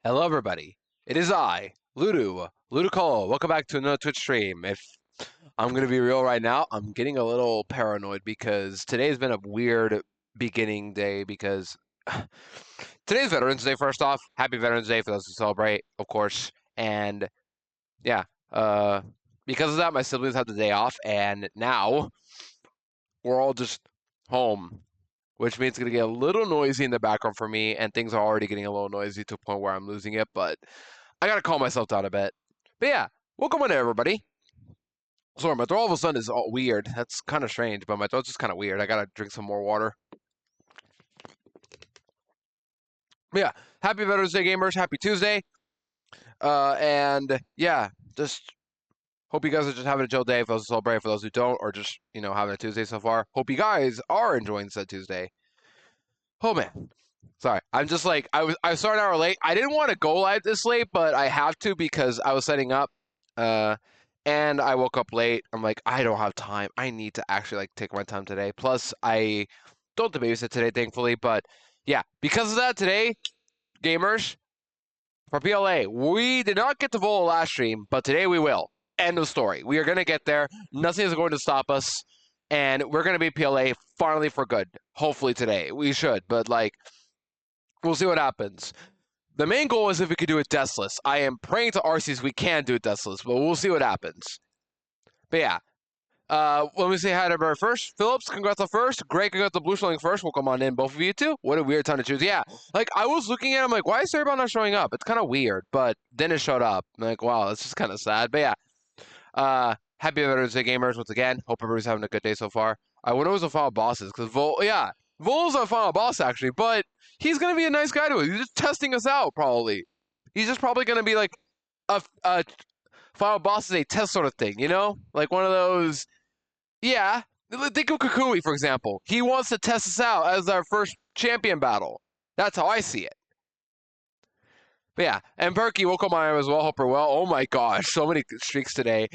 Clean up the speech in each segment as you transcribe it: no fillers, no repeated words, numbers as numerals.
Hello, everybody. It is I, Ludicolo. Welcome back to another Twitch stream. If I'm going to be real right now, I'm getting a little paranoid because today's been a weird beginning day because today's Veterans Day, first off. Happy Veterans Day for those who celebrate, of course. And yeah, uh, because of that, my siblings have the day off, and now we're all just home, which means it's going to get a little noisy in the background for me, and things are already getting a little noisy to a point where I'm losing it, but I gotta calm myself down a bit. But yeah, welcome on everybody. Sorry, my throat all of a sudden is all weird. That's kind of strange, but my throat's just kind of weird. I gotta drink some more water. But yeah, happy Veterans Day, gamers. Happy Tuesday. And yeah, just hope you guys are just having a chill day. For those who celebrate, for those who don't, or just having a Tuesday so far. Hope you guys are enjoying said Tuesday. Oh man, sorry. I'm just like I started an hour late. I didn't want to go live this late, but I have to because I was setting up. And I woke up late. I'm like, I don't have time. I need to actually like take my time today. Plus, I don't have to babysit today, thankfully. But yeah, because of that, today, gamers, for PLA, we did not get to VOD last stream, but today we will. End of story. We are gonna get there. Nothing is going to stop us, and we're gonna be PLA finally for good. Hopefully today, we should. But like, we'll see what happens. The main goal is if we could do it deathless. I am praying to Arceus we can do it deathless, but we'll see what happens. But yeah, let me say hi to everybody first. Phillips, congrats on first. Greg, congrats on blue showing first. Welcome on in, both of you too. What a weird time to choose. Yeah, like I was looking at him like, why is everybody not showing up? It's kind of weird, but then it showed up. I'm like, wow, that's just kind of sad. But yeah, happy Veterans Day, gamers, once again. Hope everybody's having a good day so far. I wonder who's the final bosses, because Vol's our final boss actually, but he's gonna be a nice guy to us. He's just testing us out, probably. He's just probably gonna be like a final boss is a test sort of thing, like one of those. Yeah, think of Kukui for example. He wants to test us out as our first champion battle. That's how I see it. But yeah, and Berkey, welcome on as well. Hope you're well. Oh my gosh, so many streaks today.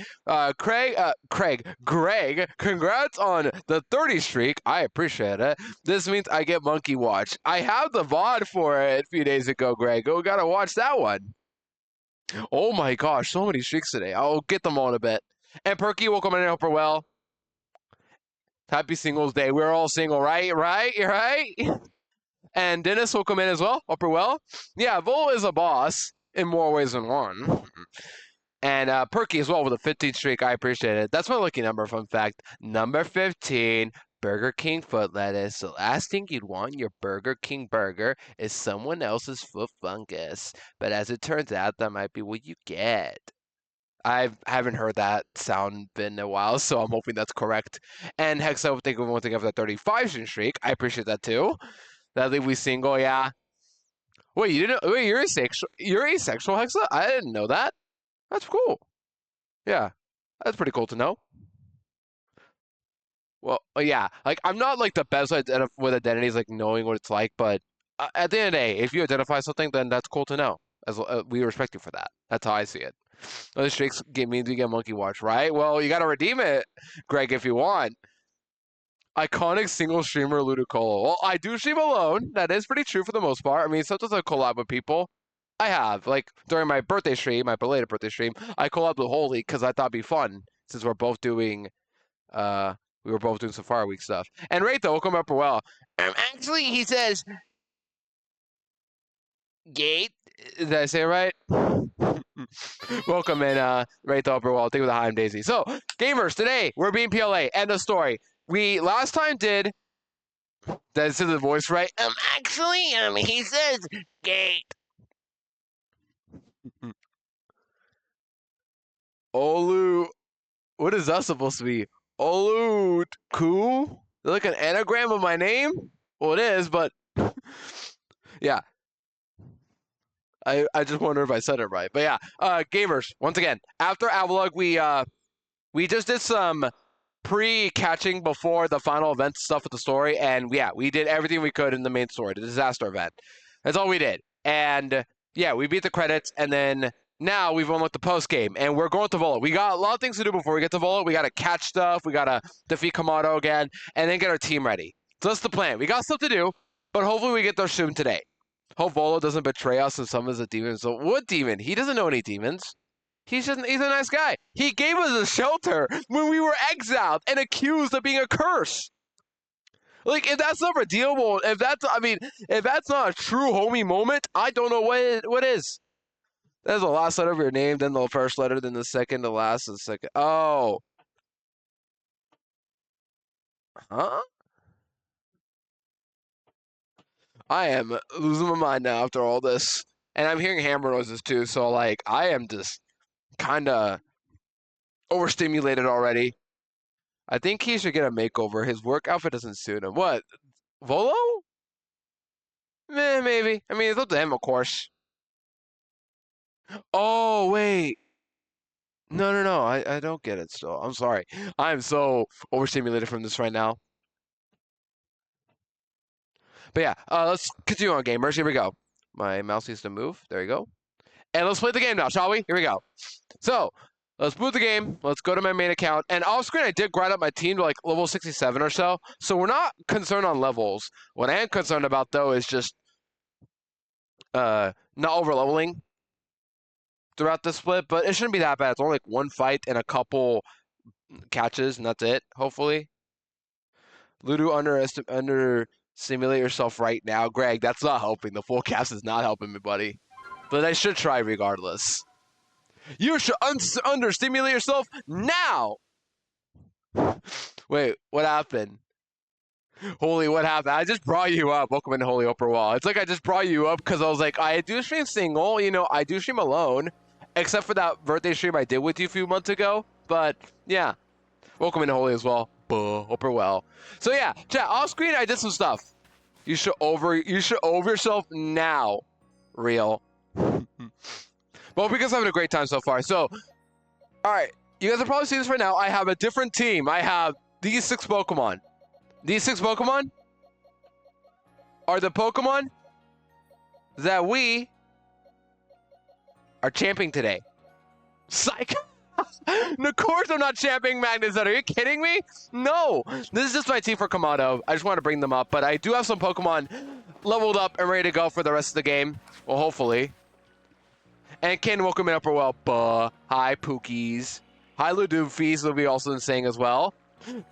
Greg, congrats on the 30 streak. I appreciate it. This means I get Monkey Watch. I have the VOD for it a few days ago, Greg. We gotta watch that one. Oh my gosh, so many streaks today. I'll get them all in a bit. And Perky, welcome in. Hope you're well. Happy Singles Day. We're all single, right? Right? And Dennis will come in as well. Hope you're well. Yeah, Vol is a boss in more ways than one. And Perky as well with a 15 streak. I appreciate it. That's my lucky number, fun fact. Number 15, Burger King foot lettuce. The last thing you'd want in your Burger King burger is someone else's foot fungus. But as it turns out, that might be what you get. I haven't heard that sound in a while, so I'm hoping that's correct. And Hexa, thank you one thing for that 35 streak. I appreciate that too. That leave we single, yeah. Wait, you didn't? Wait, you're asexual? You're asexual, Hexa? I didn't know that. That's cool. Yeah, that's pretty cool to know. Well, yeah, like I'm not like the best with identities, like knowing what it's like, but at the end of the day, if you identify something, then that's cool to know. As we respect you for that. That's how I see it. Those streaks mean to get Monkey Watch, right? Well, you got to redeem it, Greg, if you want. Iconic single streamer Ludicolo. Well, I do stream alone. That is pretty true for the most part. I mean, sometimes I collab with people. I have. Like, during my birthday stream, my belated birthday stream, I collabed with Holy because I thought it'd be fun since we're both doing, we were both doing Safari Week stuff. And Raytho, welcome up well. Actually, he says, Gate. Did I say it right? Welcome in, Raytho Upper Well. Thank you for the hi, I'm Daisy. So, gamers, today, we're being PLA. End of story. We last time did. That's the voice, right? Actually, he says gate. Olu. What is that supposed to be? Olu Ku? Like an anagram of my name? Well, it is, but yeah. I just wonder if I said it right. But yeah, gamers, once again, after Avalog, we just did some pre-catching before the final event stuff with the story, and yeah, we did everything we could in the main story, the disaster event. That's all we did. And yeah, we beat the credits, and then now we've unlocked the post game, and we're going to Volo. We got a lot of things to do before we get to Volo. We got to catch stuff, we got to defeat Kamado again, and then get our team ready. So that's the plan. We got stuff to do, but hopefully we get there soon today. Hope Volo doesn't betray us and summons a demon. So what demon? He doesn't know any demons. He's a nice guy. He gave us a shelter when we were exiled and accused of being a curse. Like, if that's not redeemable, if that's not a true homie moment, I don't know what is. That's the last letter of your name, then the first letter, then the second, the last, and the second. Oh. Huh? I am losing my mind now after all this. And I'm hearing hammer noises too, so like I am just kinda overstimulated already. I think he should get a makeover. His work outfit doesn't suit him. What? Volo? Maybe. I mean, it's up to him, of course. Oh, wait. No. I don't get it still. I'm sorry. I'm so overstimulated from this right now. But yeah, let's continue on, gamers. Here we go. My mouse needs to move. There you go. And let's play the game now, shall we? Here we go. So, let's boot the game. Let's go to my main account. And off screen, I did grind up my team to like level 67 or so. So we're not concerned on levels. What I am concerned about, though, is just not over leveling throughout the split. But it shouldn't be that bad. It's only like one fight and a couple catches, and that's it, hopefully. Ludo understimulate yourself right now. Greg, that's not helping. The full cast is not helping me, buddy. But I should try regardless. You should understimulate yourself now! Wait, what happened? Holy, what happened? I just brought you up. Welcome into Holy Upper Wall. It's like I just brought you up because I was like, I do stream single, I do stream alone. Except for that birthday stream I did with you a few months ago. But, yeah. Welcome into Holy as well. Hope you're well. So yeah, chat, off screen I did some stuff. You should over yourself now. Real. Well, because I'm having a great time so far. So, alright. You guys are probably seeing this right now. I have a different team. I have these 6 Pokemon. These 6 Pokemon are the Pokemon that we are champing today. Psych. Of course I'm not championing Magnus. Are you kidding me? No. This is just my team for Kamado. I just want to bring them up. But I do have some Pokemon leveled up and ready to go for the rest of the game. Well, hopefully. And Ken, welcome in Upper Well. Hi, Pookies. Hi, Ludoofies. Will be also saying as well.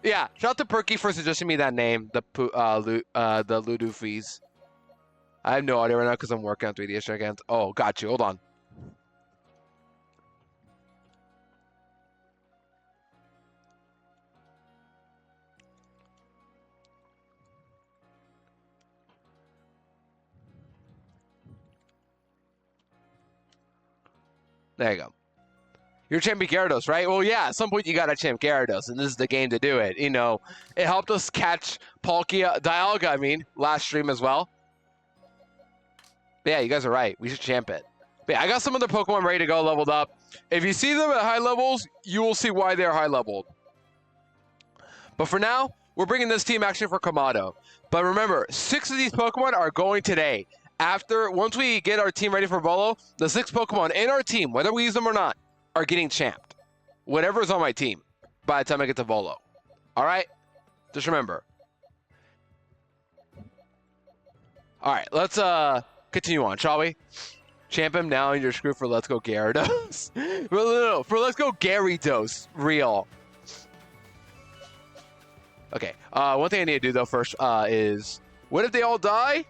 Yeah, shout out to Perky for suggesting me that name. The Ludoofies. I have no idea right now because I'm working on 3D again. Oh, got you. Hold on. There you go. You're champion Gyarados, right? Well, yeah, at some point you gotta champ Gyarados, and this is the game to do it. It helped us catch Dialga, last stream as well. But yeah, you guys are right. We should champ it. But yeah, I got some other Pokemon ready to go, leveled up. If you see them at high levels, you will see why they're high leveled. But for now, we're bringing this team actually for Kamado. But remember, 6 of these Pokemon are going today. Once we get our team ready for Volo, the 6 Pokemon in our team, whether we use them or not, are getting champed. Whatever is on my team by the time I get to Volo. Alright? Just remember. Alright, let's continue on, shall we? Champ him now and you're screwed for Let's Go Gyarados. No, for Let's Go Gyarados. Real. Okay, one thing I need to do though first is, what if they all die?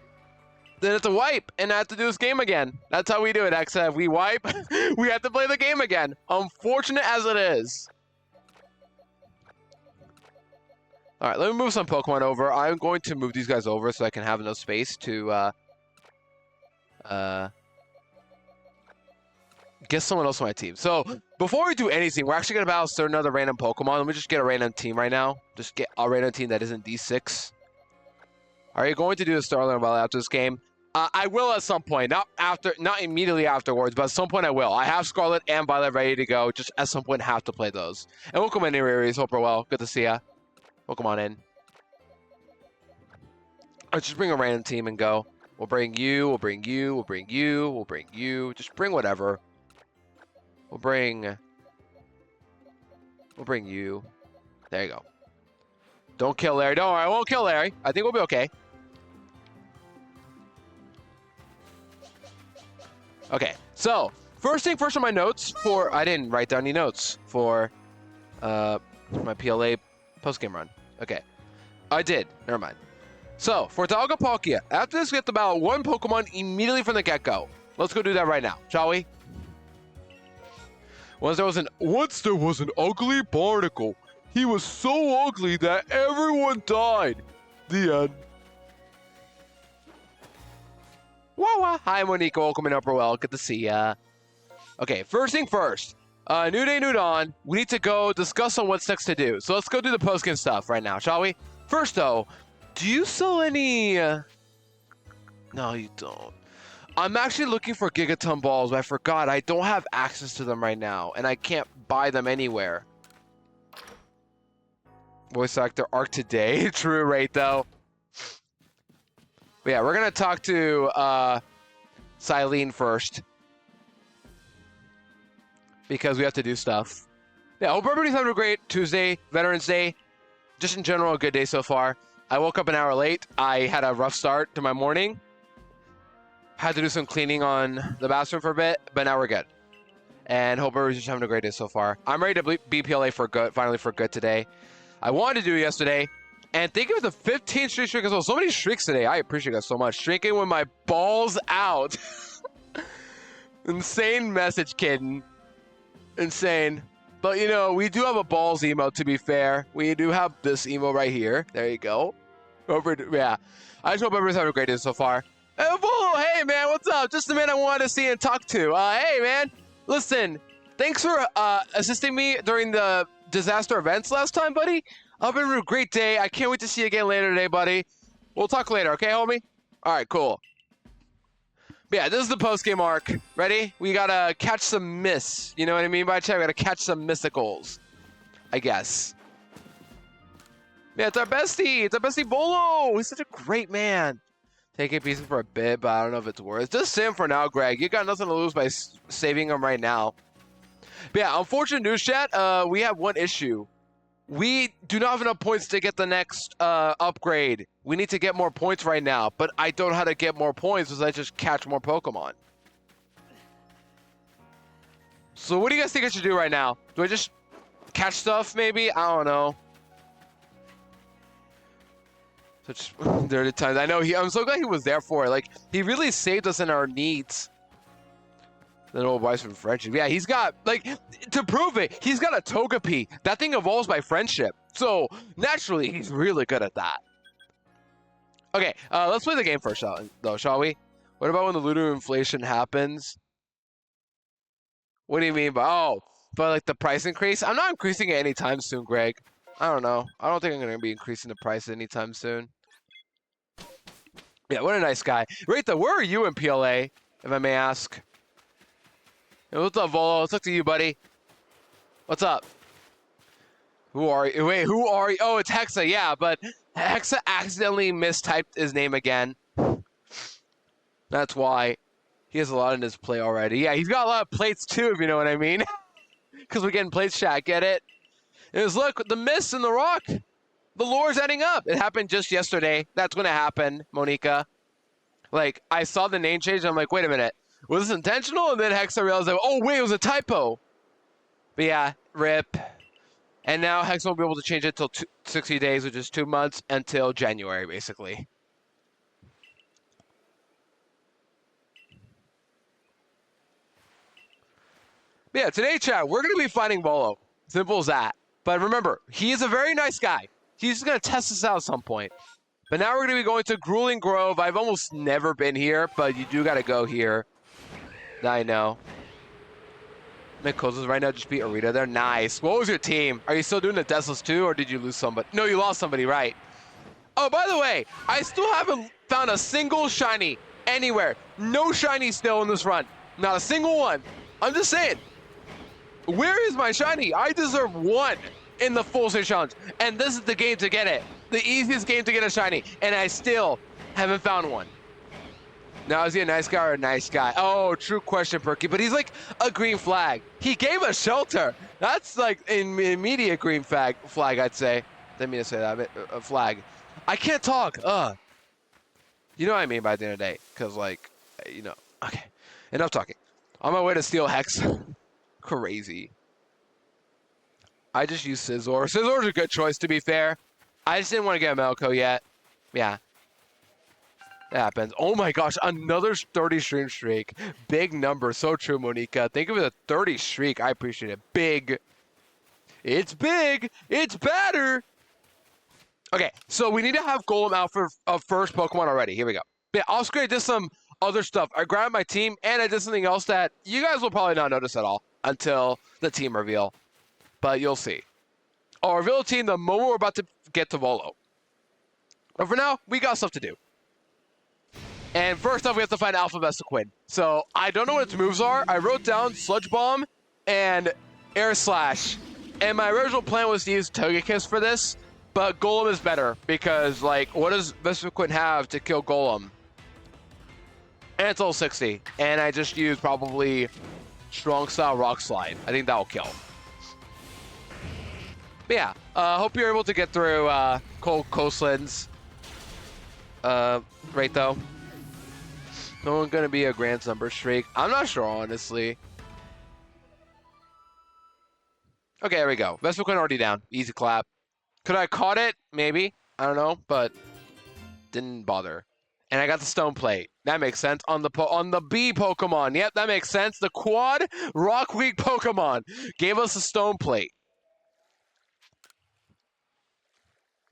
Then it's a wipe, and I have to do this game again. That's how we do it, XF. We wipe, we have to play the game again. Unfortunate as it is. Alright, let me move some Pokemon over. I'm going to move these guys over so I can have enough space to get someone else on my team. So, before we do anything, we're actually going to battle another random Pokemon. Let me just get a random team right now. Just get a random team that isn't D6. Are you going to do a Starling Valley after this game? I will at some point. Not immediately afterwards, but at some point I will. I have Scarlet and Violet ready to go. Just at some point have to play those. And welcome in, Aries. Hope you're well. Good to see ya. Welcome on in. Let's just bring a random team and go. We'll bring you. We'll bring you. We'll bring you. We'll bring you. Just bring whatever. We'll bring you. There you go. Don't kill Larry. Don't worry, I won't kill Larry. I think we'll be okay. Okay, so first thing first on my notes for I didn't write down any notes for my PLA postgame run. Okay, I did. Never mind. So for Dalgapalkia, after this, we have to battle one Pokemon immediately from the get-go. Let's go do that right now, shall we? Once there was an ugly barnacle. He was so ugly that everyone died. The end. Wah. Hi, Monica. Welcome in Upper Well. Good to see ya. Okay, first thing first. New day, new dawn. We need to go discuss on what's next to do. So let's go do the post-game stuff right now, shall we? First, though, do you sell any... No, you don't. I'm actually looking for Gigaton balls, but I forgot. I don't have access to them right now, and I can't buy them anywhere. Voice actor Arc today. True rate, though. But yeah, we're going to talk to Silene first. Because we have to do stuff. Yeah, hope everybody's having a great Tuesday, Veterans Day. Just in general, a good day so far. I woke up an hour late. I had a rough start to my morning. Had to do some cleaning on the bathroom for a bit, but now we're good. And hope everybody's just having a great day so far. I'm ready to be PLA for good, finally for good today. I wanted to do it yesterday. And thank you for the 15 streak as well. So many streaks today. I appreciate you guys so much. Streaking with my balls out. Insane message, kitten. Insane. But, you know, we do have a balls emote, to be fair. We do have this emote right here. There you go. Yeah. I just hope everyone's having a great day so far. Hey, Volo, hey, man, what's up? Just the man I wanted to see and talk to. Hey, man, listen, thanks for assisting me during the disaster events last time, buddy. I've been having a great day. I can't wait to see you again later today, buddy. We'll talk later, okay, homie? All right, cool. But yeah, this is the post-game arc. Ready? We gotta catch some miss. You know what I mean by chat? We gotta catch some mysticals, I guess. Yeah, it's our bestie. It's our bestie Bolo. He's such a great man. Taking pieces for a bit, but I don't know if it's worth. Just sit him for now, Greg. You got nothing to lose by saving him right now. But yeah, unfortunate news, chat. We have one issue. We do not have enough points to get the next upgrade. We need to get more points right now, but I don't know how to get more points because I just catch more Pokemon. So what do you guys think I should do right now? Do I just catch stuff, maybe? I don't know. Such dirty times. I know I'm so glad he was there for it. Like, he really saved us in our needs. The old wise from friendship. Yeah, he's got, like, to prove it, he's got a Togepi. That thing evolves by friendship. So, naturally, he's really good at that. Okay, let's play the game first, though, shall we? What about when the Ludo inflation happens? What do you mean by, but like the price increase? I'm not increasing it anytime soon, Greg. I don't know. I don't think I'm going to be increasing the price anytime soon. Yeah, what a nice guy. Rita, where are you in PLA, if I may ask? Hey, what's up, Volo? Let's talk to you, buddy. What's up? Who are you? Wait, who are you? Oh, it's Hexa, yeah, but Hexa accidentally mistyped his name again. That's why. He has a lot in his play already. Yeah, he's got a lot of plates too, if you know what I mean. Because we're getting plates, chat, get it? It was, look, the mist and the rock. The lore's adding up. It happened just yesterday. That's going to happen, Monica. Like, I saw the name change, and I'm like, wait a minute. Was this intentional? And then Hexa realized, like, oh, wait, it was a typo. But yeah, rip. And now Hexa won't be able to change it until 60 days, which is 2 months, until January, basically. But yeah, today, chat, we're going to be fighting Volo. Simple as that. But remember, he is a very nice guy. He's going to test us out at some point. But now we're going to be going to Grueling Grove. I've almost never been here, but you do got to go here. I know. Mikosa's right now just beat Arita there. Nice. What was your team? Are you still doing the Deathless too, or did you lose somebody? No, you lost somebody, right? Oh, by the way, I still haven't found a single shiny anywhere. No shiny still in this run. Not a single one. I'm just saying. Where is my shiny? I deserve one in the full stage challenge. And this is the game to get it. The easiest game to get a shiny. And I still haven't found one. Now, is he a nice guy or a nice guy? Oh, true question, Perky. But he's like a green flag. He gave us shelter. That's like an immediate green flag, I'd say. Didn't mean to say that. A flag. I can't talk. You know what I mean by the end of the day. Because, like, you know. Okay. Enough talking. On my way to steal Hex. Crazy. I just used Scizor. Scizor's a good choice, to be fair. I just didn't want to get a Melco yet. Yeah. That happens. Oh my gosh, another 30 stream streak. Big number. So true, Monica. Think of it a 30 streak. I appreciate it. Big. It's big. It's better. Okay, so we need to have Golem out for a first Pokemon already. Here we go. Yeah, off screen, I did some other stuff. I grabbed my team, and I did something else that you guys will probably not notice at all until the team reveal. But you'll see. I'll reveal the team the moment we're about to get to Volo. But for now, we got stuff to do. And first off, we have to find Alpha Vespiquen. So I don't know what its moves are. I wrote down Sludge Bomb and Air Slash. And my original plan was to use Togekiss for this. But Golem is better because, like, what does Vespiquen have to kill Golem? And it's all 60. And I just used probably Strong Style Rock Slide. I think that will kill. But yeah, hope you're able to get through Cold Coastlands. Right though. No one gonna be a grand number streak. I'm not sure, honestly. Okay, there we go. Vespiquen already down. Easy clap. Could I caught it? Maybe. I don't know, but didn't bother. And I got the Stone Plate. That makes sense. On the B Pokemon. Yep, that makes sense. The Quad Rock Weak Pokemon gave us a Stone Plate.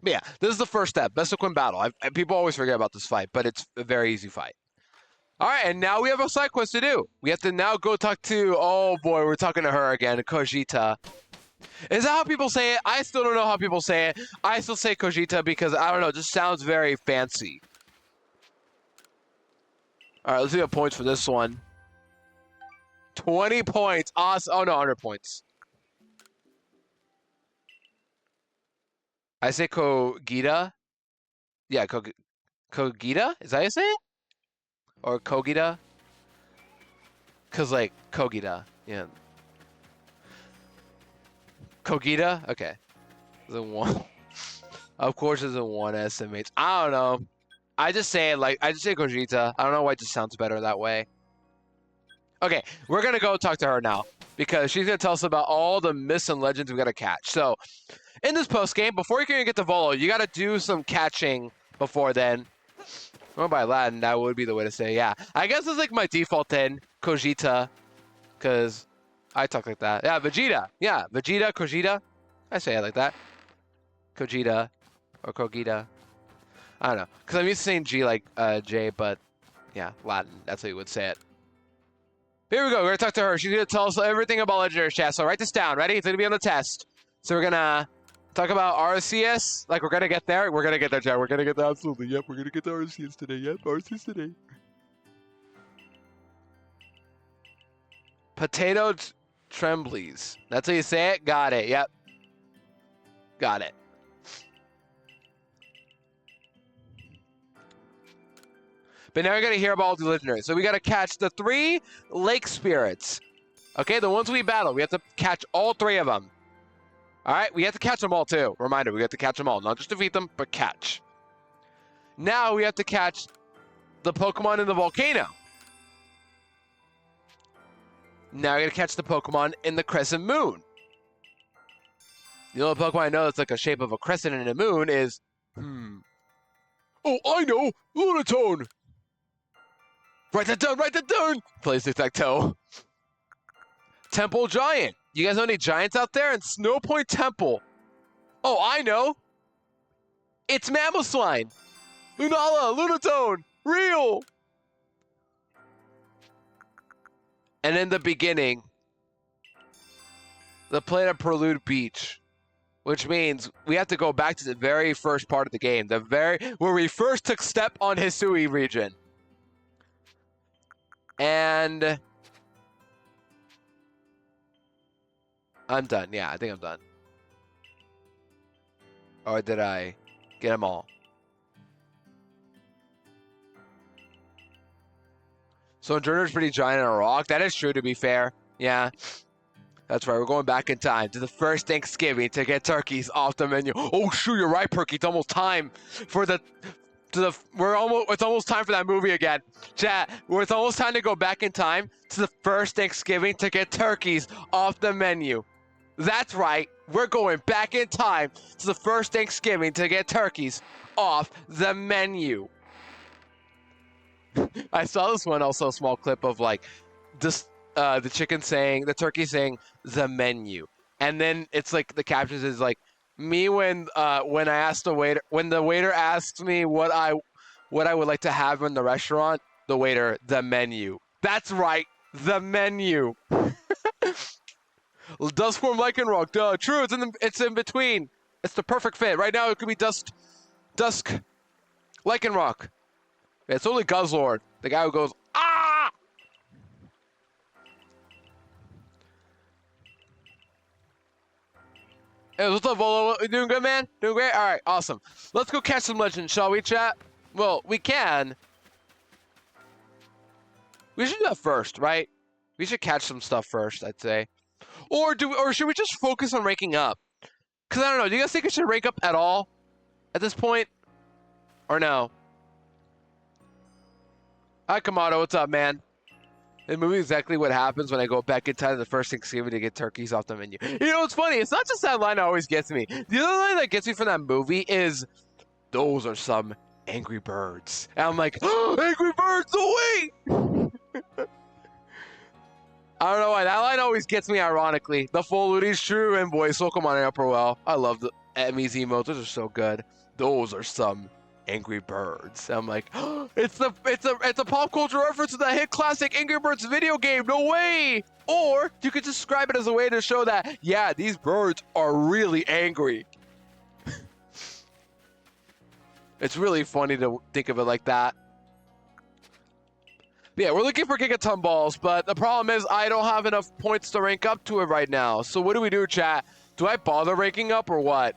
But yeah, this is the first step. Vespiquen battle. People always forget about this fight, but it's a very easy fight. All right, and now we have a side quest to do. We have to now go talk to, oh boy, we're talking to her again, Kojita. Is that how people say it? I still don't know how people say it. I still say Kojita because, I don't know, it just sounds very fancy. All right, let's see the points for this one. 20 points. Awesome. Oh, no, 100 points. I say Kogita. Yeah, Kogita? Is that how you say it? Or Kogita? Because, like, Kogita. Yeah. Kogita? Okay. Is it one? Of course it's a one estimates. I don't know. I just say it like, I just say Kojita. I don't know why it just sounds better that way. Okay, we're going to go talk to her now. Because she's going to tell us about all the myths and legends we got to catch. So, in this post-game, before you can even get to Volo, you got to do some catching before then. Going by Latin, that would be the way to say it. Yeah. I guess it's like my default then, Kojita. Because I talk like that. Yeah, Vegeta. Yeah, Vegeta, Kojita. I say it like that. Kojita. Or Kogita. I don't know. Because I'm used to saying G like J, but yeah, Latin. That's how you would say it. Here we go. We're going to talk to her. She's going to tell us everything about Legendary Chat. So write this down. Ready? It's going to be on the test. So we're going to talk about Arceus. Like, we're going to get there. We're going to get there, Chat. We're going to get there. Absolutely. Yep. We're going to get to Arceus today. Yep. Arceus today. Potato Tremblies. That's how you say it? Got it. Yep. Got it. But now we're going to hear about all the legendaries. So we got to catch the 3 lake spirits. Okay, the ones we battle. We have to catch all 3 of them. All right, we have to catch them all too. Reminder, we have to catch them all. Not just defeat them, but catch. Now we have to catch the Pokemon in the volcano. Now we got to catch the Pokemon in the crescent moon. The only Pokemon I know that's like a shape of a crescent and a moon is... Oh, I know! Lunatone! Write that down, write that down! Plays tic-tac-toe. Temple Giant. You guys know any giants out there? And Snow Point Temple. Oh, I know! It's Mamoswine! Lunala, Lunatone, real! And in the beginning, the planet Prelude Beach. Which means we have to go back to the very first part of the game. Where we first took step on Hisui region. And I'm done. Yeah, I think I'm done. Or did I get them all? Sojourner's pretty giant on a rock. That is true, to be fair. Yeah. That's right. We're going back in time to the first Thanksgiving to get turkeys off the menu. Oh, shoot, you're right, Perky. It's almost time for the It's almost time for that movie again. Chat, it's almost time to go back in time to the first Thanksgiving to get turkeys off the menu. That's right. We're going back in time to the first Thanksgiving to get turkeys off the menu. I saw this one also, a small clip of like this the turkey saying the menu. And then it's like the captions is like me when I asked when the waiter asks me what I would like to have in the restaurant, the waiter, the menu. That's right, the menu. Dusk form Lycanroc, duh. True, it's in between. It's the perfect fit. Right now it could be Dusk Lycanroc. It's only Guzzlord, the guy who goes, ah! Hey, what's up, Volo? You doing good, man? Doing great? All right, awesome. Let's go catch some legends, shall we, chat? Well, we can. We should do that first, right? We should catch some stuff first, I'd say. Or should we just focus on ranking up? Because I don't know. Do you guys think I should rank up at all at this point? Or no? Hi, Kamado. What's up, man? The movie exactly what happens when I go back in time to the first Thanksgiving to get turkeys off the menu. You know, it's funny. It's not just that line that always gets me. The other line that gets me from that movie is, those are some angry birds. And I'm like, oh, angry birds, no way! I don't know why. That line always gets me ironically. The full Ludi's true and voice. Welcome on Upper Well. I love the Emmy's emotes. Those are so good. Those are some Angry Birds. I'm like, oh, it's a pop culture reference to the hit classic Angry Birds video game. No way! Or you could describe it as a way to show that, yeah, these birds are really angry. It's really funny to think of it like that. Yeah, we're looking for Gigaton balls, but the problem is I don't have enough points to rank up to it right now. So what do we do, chat? Do I bother ranking up or what?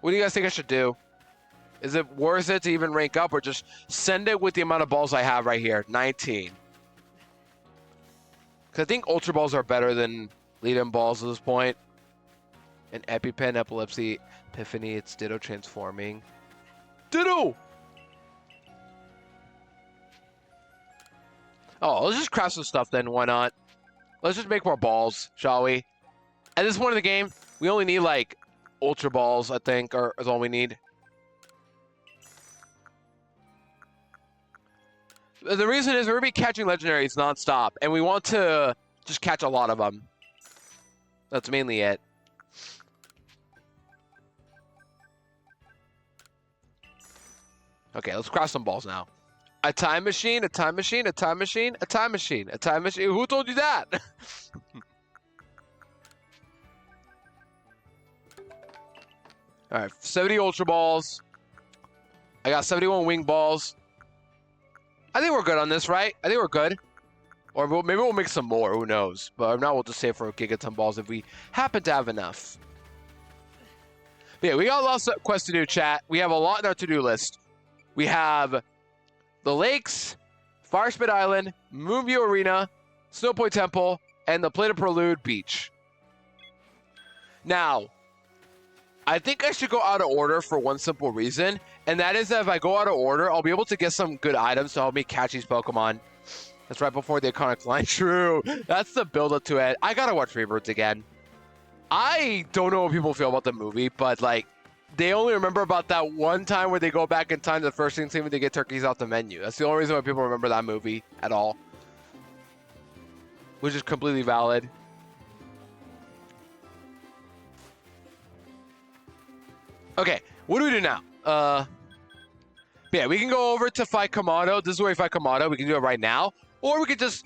What do you guys think I should do? Is it worth it to even rank up or just send it with the amount of balls I have right here? 19. Because I think Ultra Balls are better than lead-in balls at this point. And EpiPen, Epilepsy, Epiphany, it's Ditto transforming. Ditto! Oh, let's just craft some stuff then, why not? Let's just make more balls, shall we? At this point in the game, we only need like Ultra Balls, I think, is all we need. The reason is we're going to be catching legendaries nonstop, and we want to just catch a lot of them. That's mainly it. Okay, let's craft some balls now. A time machine, a time machine, a time machine, a time machine, a time machine. Who told you that? All right, 70 Ultra Balls. I got 71 Wing Balls. I think we're good on this, right? I think we're good. Or maybe we'll make some more, who knows. But if not, we'll just save for Gigaton Balls if we happen to have enough. But yeah, we got lots of quests to do, chat. We have a lot in our to-do list. We have the lakes, Firespit Island, Moonview Arena, Snowpoint Temple, and the Plata Prelude Beach. Now, I think I should go out of order for one simple reason, and that is that if I go out of order, I'll be able to get some good items to help me catch these Pokemon. That's right before the iconic line. True. That's the build-up to it. I gotta watch Rebirth again. I don't know what people feel about the movie, but like, they only remember about that one time where they go back in time to the first thing they get turkeys off the menu. That's the only reason why people remember that movie at all. Which is completely valid. Okay, what do we do now? Yeah, we can go over to fight Kamado. This is where we fight Kamado. We can do it right now. Or we could just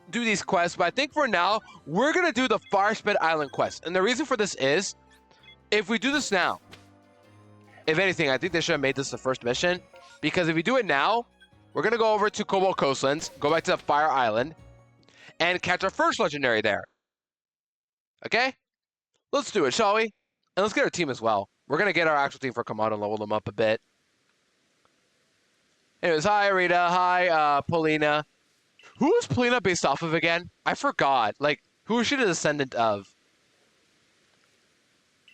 do these quests. But I think for now, we're going to do the Firespit Island quest. And the reason for this is, if we do this now, if anything, I think they should have made this the first mission. Because if we do it now, we're going to go over to Cobalt Coastlands, go back to the Fire Island, and catch our first legendary there. Okay? Let's do it, shall we? And let's get our team as well. We're going to get our actual team for Kamado and level them up a bit. Anyways, hi, Rita. Hi, Polina. Who is Polina based off of again? I forgot. Like, who is she the descendant of?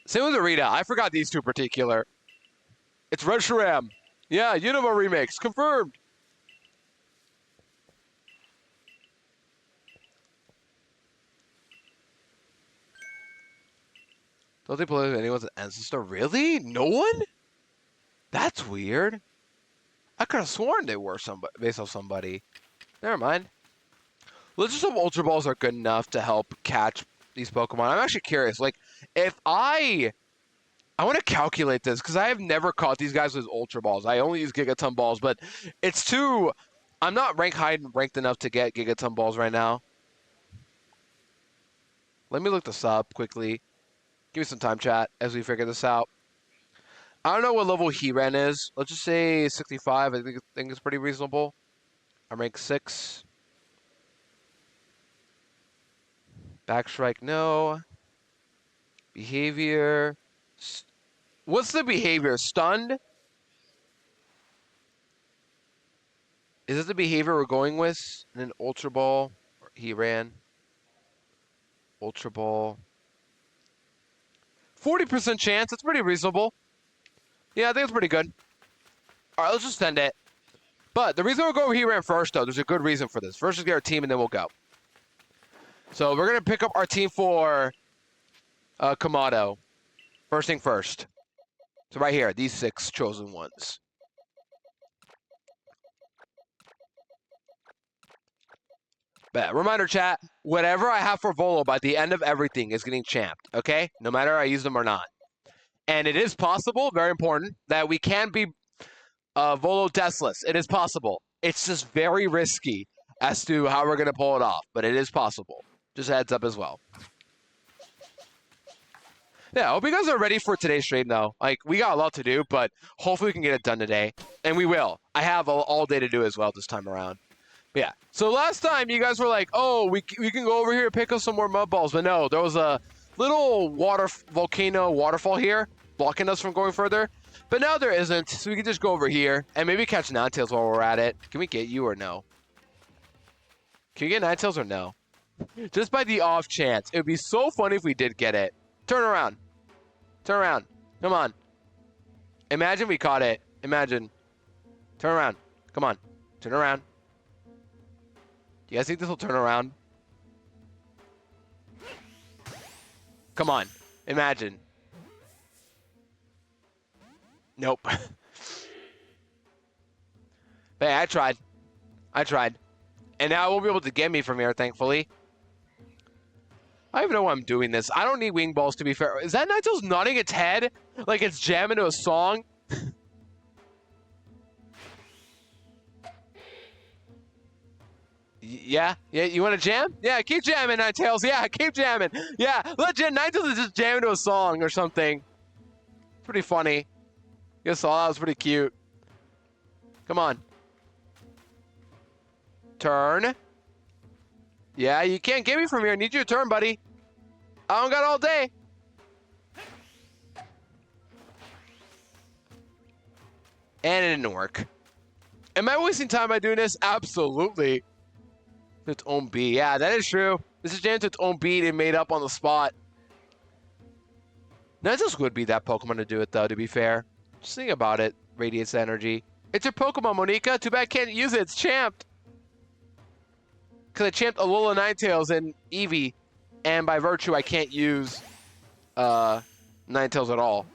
Same with Arita. I forgot these two particular. It's Reshiram. Yeah, Unova remix. Confirmed. Don't they play with anyone's ancestor? Really? No one? That's weird. I could have sworn they were somebody based off somebody. Never mind. Let's just hope Ultra Balls are good enough to help catch these Pokemon. I'm actually curious. Like, if I want to calculate this because I have never caught these guys with Ultra Balls. I only use Gigaton Balls, but it's too. I'm not ranked enough to get Gigaton Balls right now. Let me look this up quickly. Give me some time, chat, as we figure this out. I don't know what level Heran is. Let's just say 65. I think it's pretty reasonable. I'm rank 6. Backstrike, no. Behavior. What's the behavior? Stunned? Is it the behavior we're going with? And then Ultra Ball. He ran. Ultra Ball. 40% chance. That's pretty reasonable. Yeah, I think it's pretty good. All right, let's just send it. But the reason we'll go he ran first, though, there's a good reason for this. First, let's get our team, and then we'll go. So we're going to pick up our team for Kamado. First thing first. So right here, these 6 chosen ones. But reminder, chat, whatever I have for Volo by the end of everything is getting champed, okay? No matter I use them or not. And it is possible, very important, that we can be Volo deathless. It is possible. It's just very risky as to how we're going to pull it off, but it is possible. Just a heads up as well. Yeah, I hope you guys are ready for today's stream, though. Like, we got a lot to do, but hopefully we can get it done today. And we will. I have all day to do as well this time around. But yeah. So last time, you guys were like, oh, we can go over here and pick up some more mud balls. But no, there was a little volcano waterfall here blocking us from going further. But now there isn't, so we can just go over here and maybe catch Ninetales while we're at it. Can we get you or no? Can we get Ninetales or no? Just by the off chance. It would be so funny if we did get it. Turn around. Turn around. Come on. Imagine we caught it. Imagine. Turn around. Come on. Turn around. Do you guys think this will turn around? Come on. Imagine. Nope. But hey, I tried. I tried. And now it won't be able to get me from here, thankfully. I don't even know why I'm doing this. I don't need wing balls, to be fair. Is that Ninetales nodding its head like it's jamming to a song? Yeah? Yeah, you want to jam? Yeah, keep jamming, Ninetales. Yeah, keep jamming. Yeah, legit, Ninetales is just jamming to a song or something. Pretty funny. You guys saw that? Was pretty cute. Come on. Turn. Yeah, you can't get me from here. I need you to turn, buddy. I don't got all day. And it didn't work. Am I wasting time by doing this? Absolutely. Its own beat. Yeah, that is true. This is jammed to its own beat and made up on the spot. Ninetales would be that Pokemon to do it, though, to be fair. Just think about it. Radiates energy. It's your Pokemon, Monica. Too bad I can't use it. It's champed. Because I champed Alola Ninetales and Eevee. And by virtue, I can't use Ninetales at all.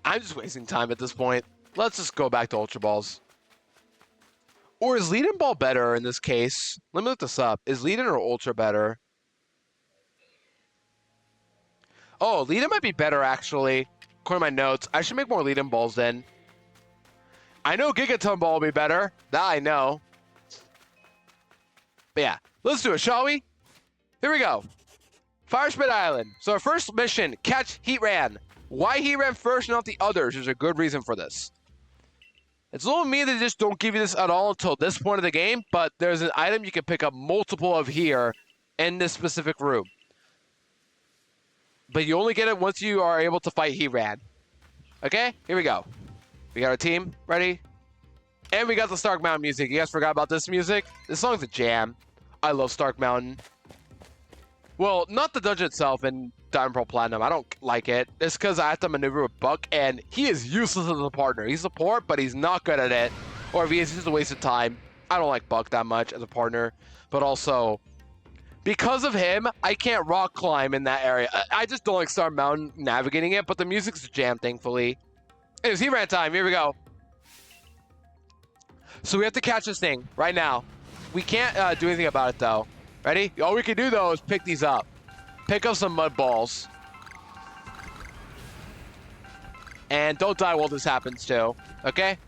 I'm just wasting time at this point. Let's just go back to Ultra Balls. Or is Lead and Ball better in this case? Let me look this up. Is Lead or Ultra better? Oh, Lead might be better, actually. According to my notes. I should make more Lead and Balls then. I know Gigaton Ball will be better. That I know. But yeah, let's do it, shall we? Here we go. Fire Spit Island. So our first mission, catch Heatran. Why Heatran first, not the others? There's a good reason for this. It's a little mean that they just don't give you this at all until this point of the game, but there's an item you can pick up multiple of here in this specific room. But you only get it once you are able to fight Heatran. Okay, here we go. We got our team ready. And we got the Stark Mountain music. You guys forgot about this music? This song's a jam. I love Stark Mountain. Well, not the dungeon itself in Diamond Pearl Platinum. I don't like it. It's because I have to maneuver with Buck, and he is useless as a partner. He's support, but he's not good at it. Or if he is, he's just a waste of time. I don't like Buck that much as a partner. But also, because of him, I can't rock climb in that area. I just don't like Star Mountain navigating it, but the music's jammed, thankfully. Anyways, he ran time. Here we go. So we have to catch this thing right now. We can't do anything about it, though. Ready? All we can do, though, is pick these up. Pick up some mud balls. And don't die while this happens, too. Okay?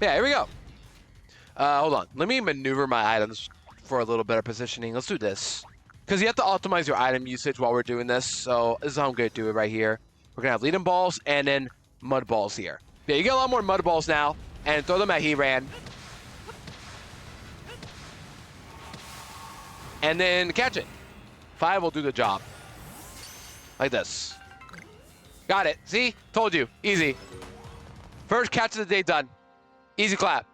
Yeah, here we go. Hold on. Let me maneuver my items for a little better positioning. Let's do this. Because you have to optimize your item usage while we're doing this. So this is how I'm going to do it right here. We're going to have leading balls and then mud balls here. Yeah, you get a lot more mud balls now. And throw them at He-Ran. And then catch it. 5 will do the job. Like this. Got it. See? Told you. Easy. First catch of the day done. Easy clap.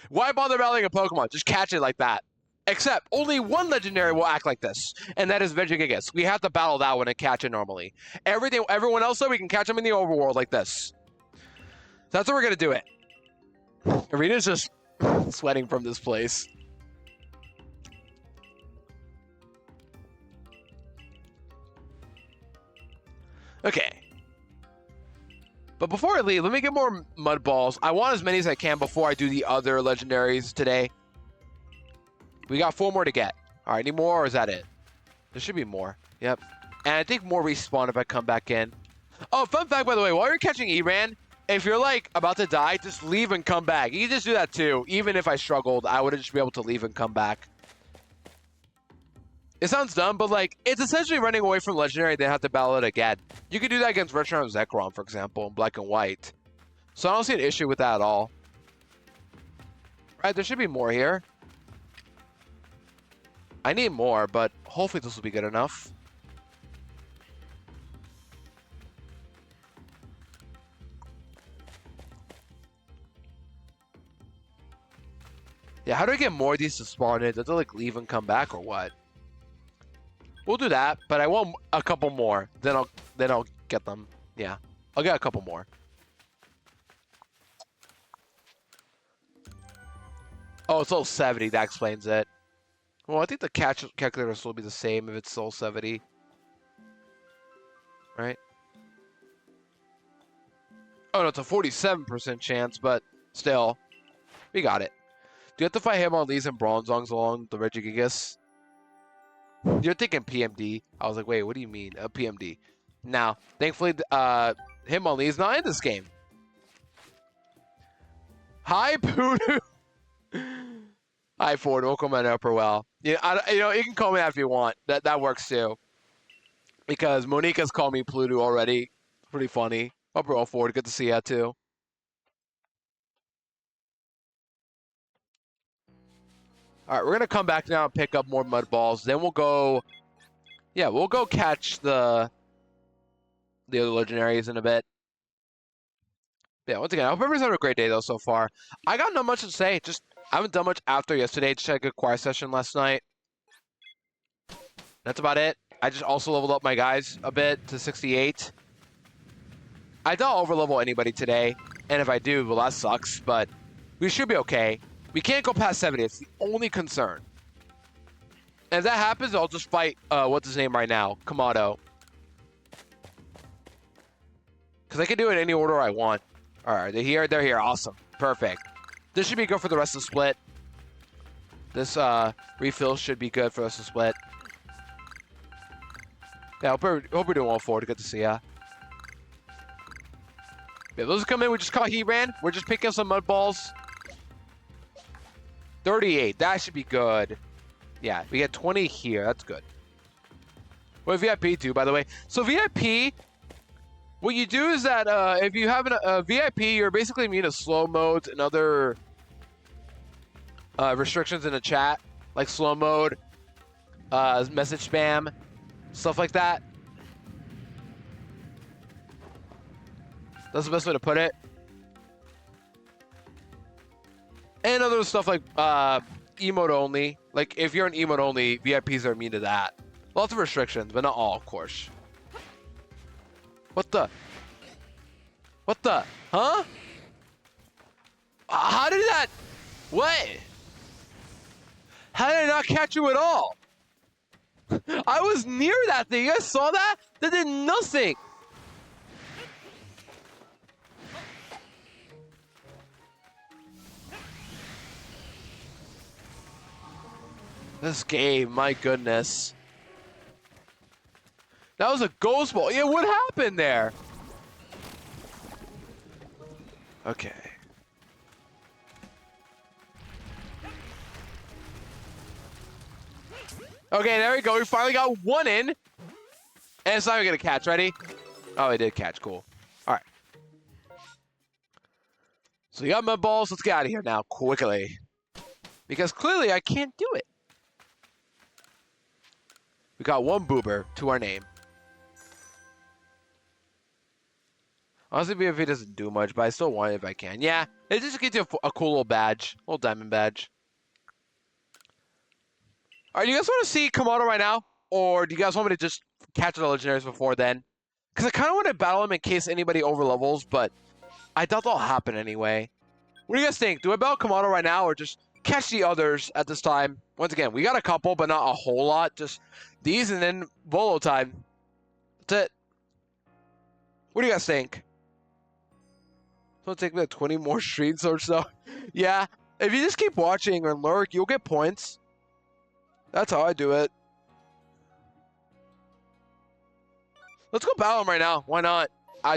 Why bother battling a Pokemon? Just catch it like that. Except, only one legendary will act like this, and that is Vegigigas. We have to battle that one and catch it normally. Everyone else, though, we can catch them in the overworld like this. That's how we're going to do it. Arena's just sweating from this place. Okay. But before I leave, let me get more mud balls. I want as many as I can before I do the other legendaries today. We got 4 more to get. All right, any more or is that it? There should be more. Yep. And I think more respawn if I come back in. Oh, fun fact, by the way, while you're catching Eran, if you're like about to die, just leave and come back. You can just do that too. Even if I struggled, I would just be able to leave and come back. It sounds dumb, but like, it's essentially running away from Legendary, then have to battle it again. You could do that against Retron Zekrom, for example, in Black and White. So I don't see an issue with that at all. Right, there should be more here. I need more, but hopefully this will be good enough. Yeah, how do I get more of these to spawn in? Does it like leave and come back or what? We'll do that, but I want a couple more. Then I'll get them. Yeah, I'll get a couple more. Oh, it's all 70. That explains it. Well, I think the calculator will still be the same if it's Soul 70. Right? Oh, no, it's a 47% chance, but still. We got it. Do you have to fight Hitmonlees and Bronzongs along the Regigigas? You're thinking PMD. I was like, wait, what do you mean? PMD. Now, thankfully, Hitmonlee's not in this game. Hi, Poodoo. Hi, Ford. Welcome on Upper Well. Yeah, you can call me that if you want. That works too. Because Monica's called me Pluto already. Pretty funny. Upper Well, Ford. Good to see you too. All right, we're gonna come back now and pick up more mud balls. Then we'll go. Yeah, we'll go catch the other legendaries in a bit. Yeah, once again, I hope everyone's having a great day though so far. I got not much to say. Just I haven't done much after yesterday. Just had a good choir session last night. That's about it. I just also leveled up my guys a bit to 68. I don't overlevel anybody today, and if I do, well, that sucks. But we should be okay. We can't go past 70. It's the only concern. And if that happens, I'll just fight, what's his name right now? Kamado. Because I can do it in any order I want. All right, they're here. They're here. Awesome. Perfect. This should be good for the rest of the split. This refill should be good for the rest of the split. Yeah, hope we're doing well forward. Good to see ya. Yeah, those come in. We just caught He-Ran. We're just picking up some mud balls. 38. That should be good. Yeah, we get 20 here. That's good. What VIP do, by the way? So VIP, what you do is that if you have a VIP, you're basically immune to slow modes and other restrictions in the chat, like slow mode, message spam, stuff like that. That's the best way to put it. And other stuff like emote only. Like if you're an emote only, VIPs are immune to that. Lots of restrictions, but not all, of course. What the? What the? Huh? How did that? What? How did I not catch you at all? I was near that thing. You guys saw that? That did nothing. This game, my goodness. That was a ghost ball. Yeah, what happened there? Okay. Okay, there we go. We finally got one in. And it's not even going to catch. Ready? Oh, it did catch. Cool. All right. So you got my balls. Let's get out of here now quickly. Because clearly I can't do it. We got one boober to our name. Honestly, BFA doesn't do much, but I still want it if I can. Yeah, it just gets you a cool little badge. A little diamond badge. Alright, you guys want to see Kamado right now? Or do you guys want me to just catch the legendaries before then? Because I kind of want to battle him in case anybody overlevels, but I doubt that'll happen anyway. What do you guys think? Do I battle Kamado right now or just catch the others at this time? Once again, we got a couple, but not a whole lot. Just these and then Volo time. That's it. What do you guys think? It'll take me like 20 more streams or so. Yeah, if you just keep watching or lurk, you'll get points. That's how I do it. Let's go battle him right now. Why not?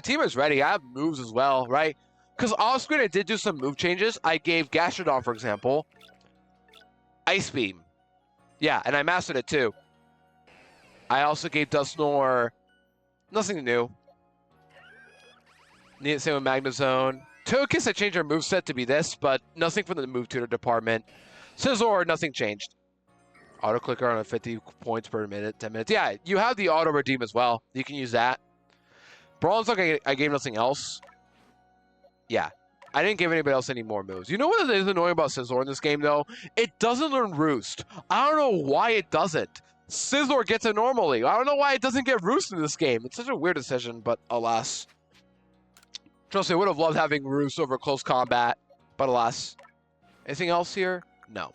Team is ready. I have moves as well, right? Because off screen I did do some move changes. I gave Gastrodon, for example, Ice Beam. Yeah, and I mastered it too. I also gave Dusknoir nothing new. Need the same with Magnezone. Togekiss, I changed our moveset to be this, but nothing from the move tutor department. Scizor, nothing changed. Auto clicker on 50 points per minute, 10 minutes. Yeah, you have the auto redeem as well. You can use that. Bronzong, I gave nothing else. Yeah, I didn't give anybody else any more moves. You know what is annoying about Scizor in this game, though? It doesn't learn Roost. I don't know why it doesn't. Scizor gets it normally. I don't know why it doesn't get Roost in this game. It's such a weird decision, but alas. Trust me, I would have loved having Roost over close combat, but alas. Anything else here? No.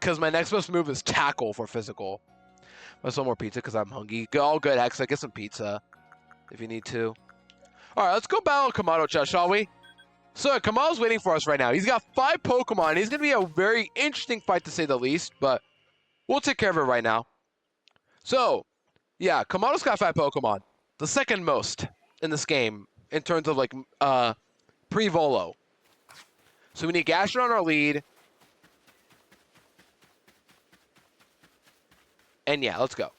Because my next best move is Tackle for physical. Let's some more pizza because I'm hungry. All good, Hexa. Get some pizza if you need to. All right, let's go battle Kamado, Chess, shall we? So Kamado's waiting for us right now. He's got 5 Pokemon. He's going to be a very interesting fight to say the least, but we'll take care of it right now. So, yeah, Kamado's got 5 Pokemon. The second most in this game in terms of, like, pre-Volo. So we need Gastrodon on our lead. And yeah, let's go.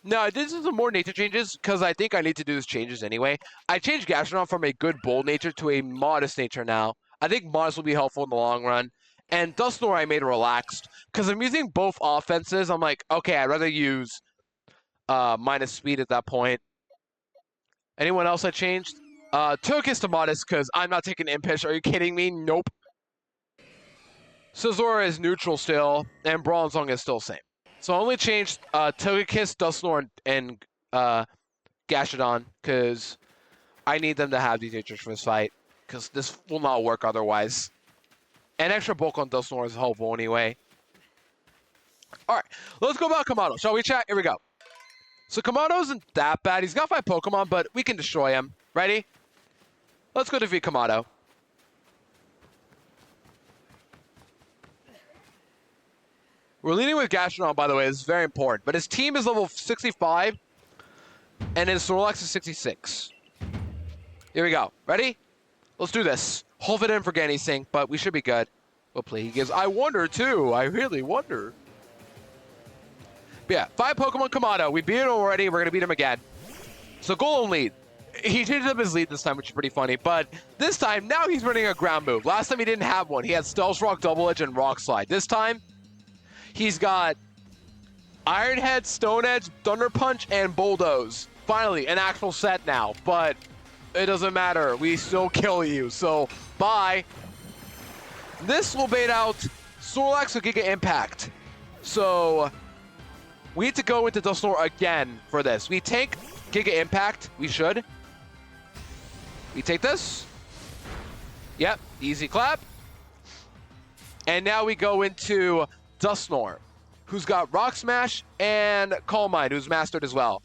No, I did some more nature changes because I think I need to do these changes anyway. I changed Gastrodon from a good bold nature to a modest nature now. I think modest will be helpful in the long run. And Dusknoir I made relaxed because I'm using both offenses. I'm like, okay, I'd rather use minus speed at that point. Anyone else I changed? Togekiss to modest because I'm not taking Impish. Are you kidding me? Nope. Scizor is neutral still, and Bronzong is still same. So I only changed Togekiss, Dusknoir, and Gastrodon because I need them to have these natures for this fight because this will not work otherwise. And extra bulk on Dusknoir is helpful anyway. All right, let's go about Kamado. Shall we chat? Here we go. So Kamado isn't that bad. He's got 5 Pokemon, but we can destroy him. Ready? Let's go defeat Kamado. We're leading with Gastrodon, by the way. This is very important. But his team is level 65, and his Snorlax is 66. Here we go. Ready? Let's do this. Hold it in for anything, but we should be good. We'll play. He gives, I wonder, too. I really wonder. But yeah, 5 Pokemon Kamado. We beat him already. We're going to beat him again. So Golem lead. He changed up his lead this time, which is pretty funny. But this time, now he's running a ground move. Last time he didn't have one. He had Stealth Rock, Double Edge, and Rock Slide. This time, he's got Iron Head, Stone Edge, Thunder Punch, and Bulldoze. Finally, an actual set now. But It doesn't matter. We still kill you. So, bye. This will bait out Snorlax with Giga Impact. So, we need to go into Dusknoir again for this. We take Giga Impact. We should. We take this. Yep, easy clap. And now we go into Dusknoir, who's got Rock Smash and Calm Mind, who's mastered as well.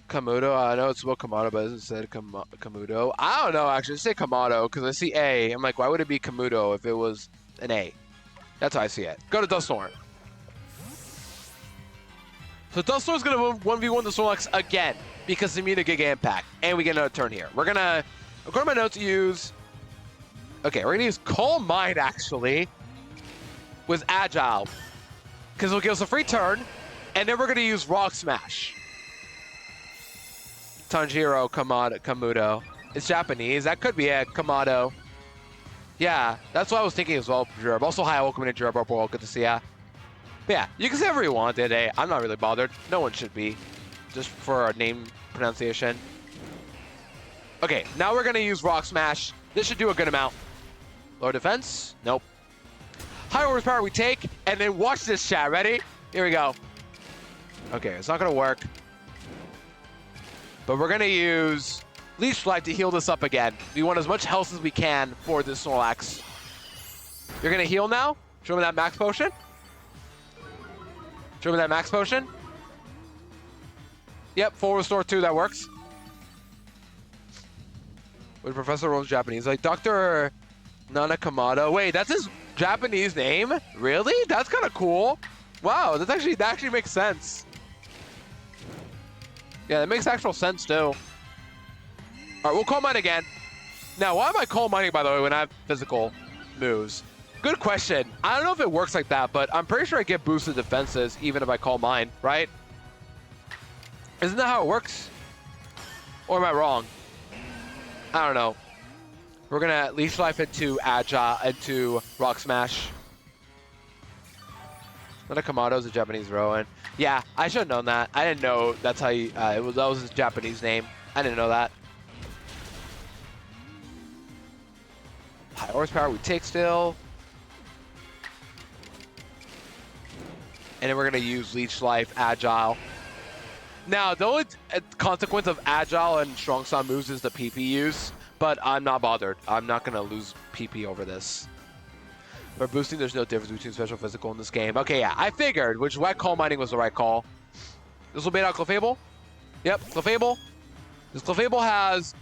Kamuto, I know it's about Kamado, but it said Kamuto. I don't know, actually. I say Kamado because I see A. I'm like, why would it be Kamuto if it was an A? That's how I see it. Go to Dusknoir. So Dusknoir's going to 1v1 the Snorlax again because they need a Giga Impact. And we get another turn here. We're going to, according to my notes, use... Okay, we're going to use Calm Mind, actually, with Agile. Because it'll give us a free turn. And then we're going to use Rock Smash. Tanjiro Kamuto. It's Japanese. That could be it. Kamado. Yeah, that's what I was thinking as well, Jerb. Also, hi, welcome to Jerb. Good to see ya. But yeah, you can say whatever you want today. I'm not really bothered. No one should be. Just for our name pronunciation. Okay, now we're going to use Rock Smash. This should do a good amount. Lower defense? Nope. High horsepower we take, and then watch this, chat. Ready? Here we go. Okay, it's not going to work. But we're going to use Leech Life to heal this up again. We want as much health as we can for this Snorlax. You're going to heal now? Show me that max potion. Show me that max potion. Yep, full restore 2, that works. With Professor Rome's Japanese. Like Dr. Nanakamado. Wait, that's his Japanese name? Really? That's kind of cool. Wow, that actually makes sense. Yeah, that makes actual sense too. All right, we'll Calm Mind again. Now, why am I Calm Minding, by the way, when I have physical moves? Good question. I don't know if it works like that, but I'm pretty sure I get boosted defenses even if I Calm Mind, right? Isn't that how it works? Or am I wrong? I don't know. We're gonna Leech Life into Agile, into Rock Smash. Nanakamato's a Japanese Rowan. Yeah, I should have known that. I didn't know that's how you, that was his Japanese name. I didn't know that. High horsepower we take still. And then we're going to use Leech Life, Agile. Now, the only consequence of Agile and Strong Style moves is the PP use, but I'm not bothered. I'm not going to lose PP over this. For boosting, there's no difference between special and physical in this game. Okay, yeah, I figured, which is why Calm Minding was the right call. This will bait out Clefable. Yep, Clefable. This Clefable has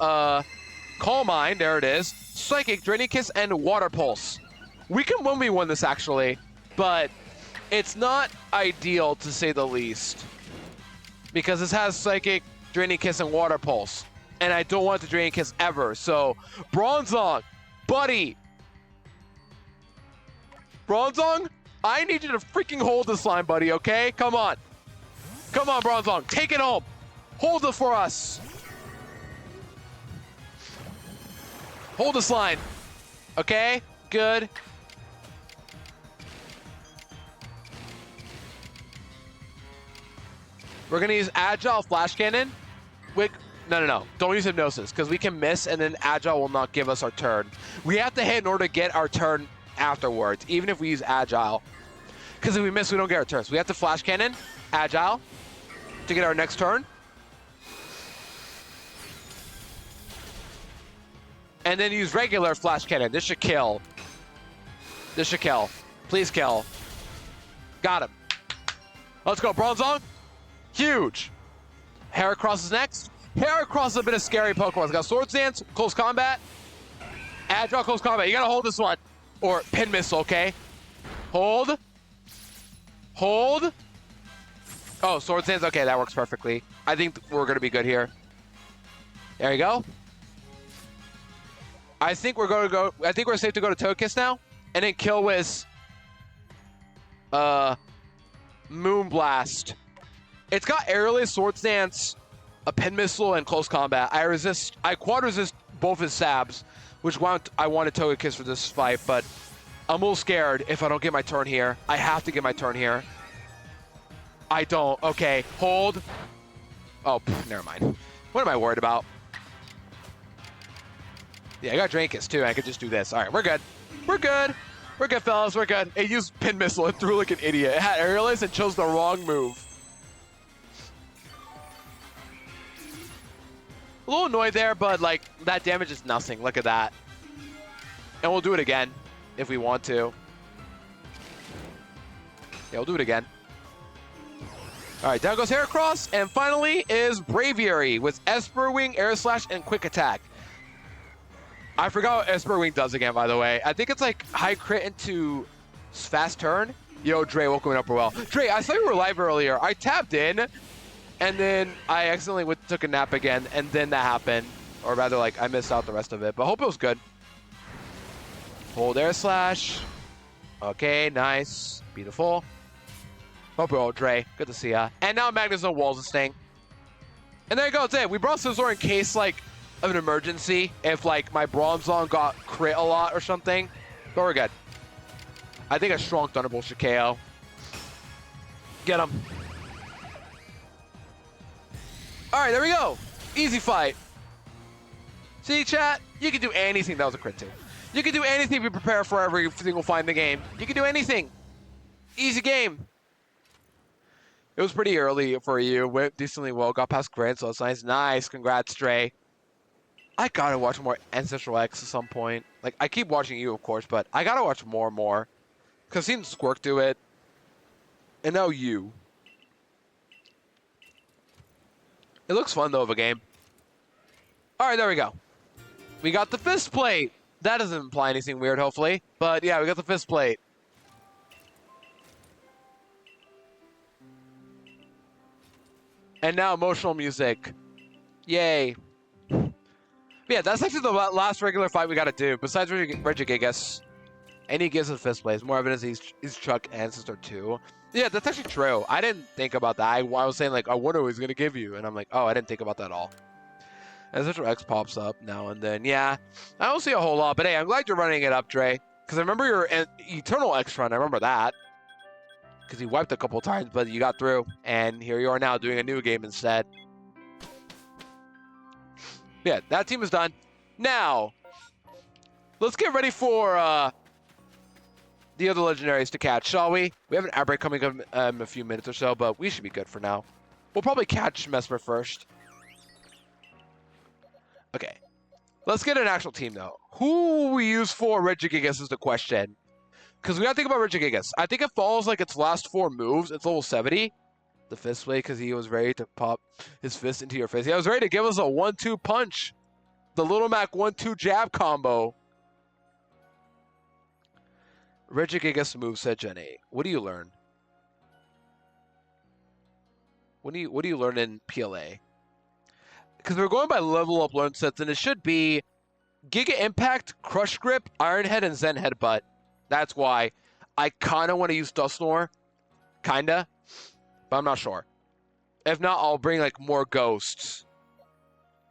Calm Mind, there it is, Psychic, Draining Kiss, and Water Pulse. We can 1v1 this, actually, but it's not ideal, to say the least. Because this has Psychic, Draining Kiss, and Water Pulse. And I don't want the Draining Kiss ever, so Bronzong, buddy! Bronzong, I need you to freaking hold this line, buddy, okay? Come on. Come on, Bronzong. Take it home. Hold it for us. Hold this line. Okay, good. We're going to use Agile Flash Cannon. No. Don't use Hypnosis, because we can miss, and then Agile will not give us our turn. We have to hit in order to get our turn afterwards, even if we use Agile. Because if we miss, we don't get our turns. We have to Flash Cannon, Agile, to get our next turn. And then use regular Flash Cannon. This should kill. This should kill. Please kill. Got him. Let's go, Bronzong. Huge. Heracross is next. Heracross is a bit of scary Pokemon. It's got Swords Dance, Close Combat, Agile, Close Combat. You gotta hold this one. Or Pin Missile, okay? Hold. Hold. Oh, Swords Dance. Okay, that works perfectly. I think we're gonna be good here. There you go. I think we're safe to go to Togekiss now. And then kill with Moonblast. It's got Aerialist, Swords Dance, a Pin Missile, and Close Combat. I quad resist both his Sabs, which I wanted Togekiss for this fight, but I'm a little scared if I don't get my turn here. I have to get my turn here. I don't. Okay, hold. Oh, never mind. What am I worried about? Yeah, I got Drankus too. I could just do this. All right, we're good. We're good. We're good, fellas. We're good. It used Pin Missile and threw like an idiot. It had Aerialist and chose the wrong move. A little annoyed there, but like that damage is nothing. Look at that. And we'll do it again if we want to. Yeah, we'll do it again. All right, down goes Heracross, and finally is Braviary with Esper Wing, Air Slash, and Quick Attack. I forgot what Esper Wing does again, by the way. I think it's like high crit into fast turn. Yo, Dre, welcome up well. Dre, I saw you were live earlier. I tapped in, and then I accidentally took a nap again, and then that happened. Or rather, like, I missed out the rest of it, but hope it was good. Hold Air Slash. Okay, nice. Beautiful. Hope you're all Dre. Good to see ya. And now Magnezone Walls is staying. And there you go, that's it. We brought Scizor in case, like, of an emergency. If, like, my Bronzong got crit a lot or something. But we're good. I think a strong Thunderbolt should KO. Get him. All right, there we go. Easy fight. See, chat? You can do anything. That was a crit, too. You can do anything if you prepare for every single fight in the game. You can do anything. Easy game. It was pretty early for you. Went decently well. Got past Grand, so it's nice. Nice. Congrats, Stray. I gotta watch more Ancestral X at some point. Like, I keep watching you, of course, but I gotta watch more and more. Because I've seen Squirk do it. And now you. It looks fun, though, of a game. All right, there we go. We got the fist plate. That doesn't imply anything weird, hopefully. But, yeah, we got the fist plate. And now emotional music. Yay. But yeah, that's actually the last regular fight we got to do. Besides Regigigas. And he gives us fist plate. More evidence he's Chuck Ancestor too. Yeah, that's actually true. I didn't think about that. I was saying, like, I wonder what he's going to give you. And I'm like, oh, I didn't think about that at all. Ancestral X pops up now and then. Yeah, I don't see a whole lot. But hey, I'm glad you're running it up, Dre. Because I remember your Eternal X run. I remember that. Because he wiped a couple times, but you got through. And here you are now doing a new game instead. Yeah, that team is done. Now, let's get ready for the other legendaries to catch, shall we? We have an outbreak coming up in a few minutes or so, but we should be good for now. We'll probably catch Mesmer first. Okay. Let's get an actual team, though. Who will we use for Regigigas is the question. Because we got to think about Regigigas. I think it falls like its last 4 moves. It's level 70. The fist play, because he was ready to pop his fist into your face. He was ready to give us a 1-2 punch. The Little Mac 1-2 jab combo. Regigigas moveset Gen 8. What do you learn? What do you learn in PLA? Because we're going by level up learn sets, and it should be Giga Impact, Crush Grip, Iron Head, and Zen Headbutt. That's why I kind of want to use Dusknoir. Kinda. But I'm not sure. If not, I'll bring, like, more ghosts.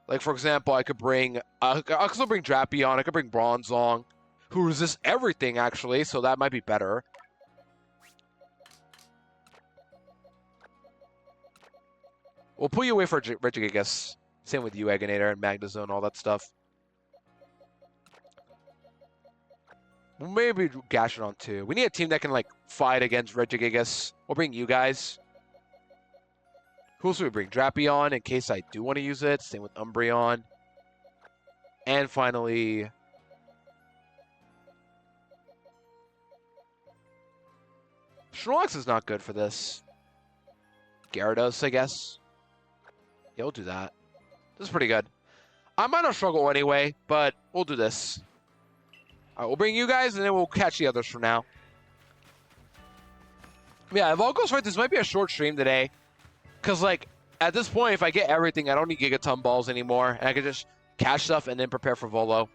Like, for example, I could bring... I could also bring Drapion. I could bring Bronzong, who resists everything, actually, so that might be better. We'll pull you away for Regigigas. Same with you, Eggonator, and Magnezone, all that stuff. We'll maybe Gastrodon, too. We need a team that can, like, fight against Regigigas. We'll bring you guys. Who else do we bring? Drapion, in case I do want to use it. Same with Umbreon. And finally... Snorlax is not good for this. Gyarados, I guess. Yeah, we'll do that. This is pretty good. I might not struggle anyway, but we'll do this. All right, we'll bring you guys, and then we'll catch the others for now. Yeah, if all goes right, this might be a short stream today. Because, like, at this point, if I get everything, I don't need Gigaton Balls anymore. And I can just catch stuff and then prepare for Volo.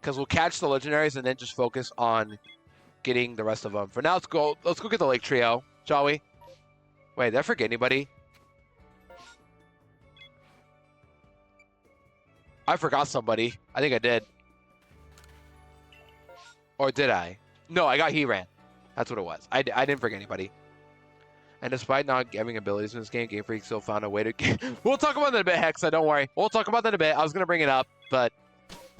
Because we'll catch the Legendaries and then just focus on getting the rest of them. For now, let's go get the Lake Trio, shall we? Wait, did I forget anybody? I forgot somebody. I think I did. Or did I? No, I got Heran. That's what it was. I didn't forget anybody. And despite not having abilities in this game, Game Freak still found a way to... We'll talk about that in a bit, Hexa, don't worry. We'll talk about that in a bit. I was going to bring it up, but...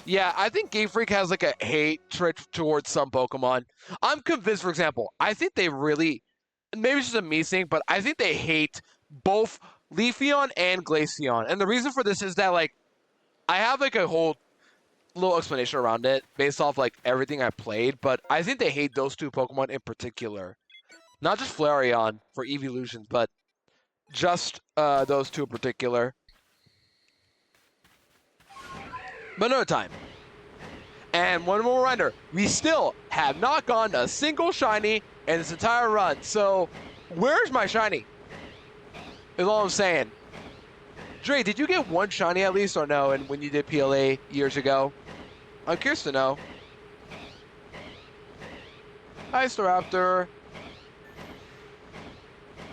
Yeah, I think Game Freak has like a hatred towards some Pokemon. I'm convinced, for example, I think they really... Maybe it's just a me thing, but I think they hate both Leafeon and Glaceon. And the reason for this is that, like, I have like a whole little explanation around it based off like everything I played, but I think they hate those two Pokemon in particular. Not just Flareon for evolutions, but just those two in particular. But another time. And one more reminder, we still have not gotten a single shiny in this entire run. So, where's my shiny? Is all I'm saying. Dre, did you get one shiny at least or no? And when you did PLA years ago? I'm curious to know. Hi, Staraptor.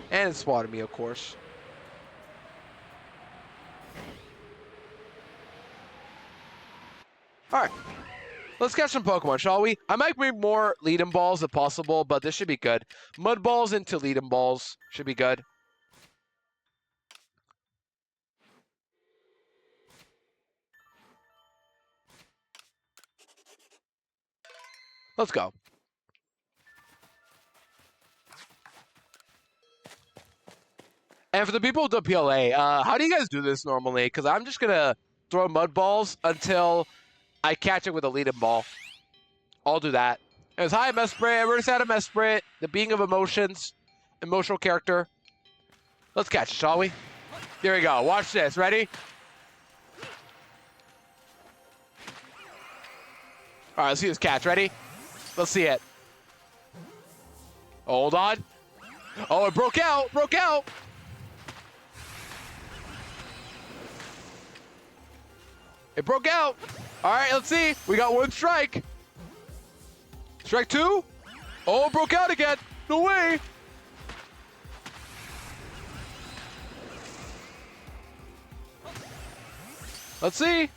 And it spotted me, of course. Alright. Let's catch some Pokemon, shall we? I might bring more Lead-In Balls if possible, but this should be good. Mud Balls into Lead-In Balls should be good. Let's go. And for the people with the PLA, how do you guys do this normally? Because I'm just going to throw Mud Balls until I catch it with a Lead-In Ball. I'll do that. It was hi, Mesprit. Everybody's had a Mesprit. The being of emotions. Emotional character. Let's catch it, shall we? Here we go. Watch this. Ready? All right, let's see this catch. Ready? Let's see it. Hold on. Oh, it broke out. Broke out. It broke out. All right, let's see. We got one strike. Strike two. Oh, it broke out again. No way. Let's see.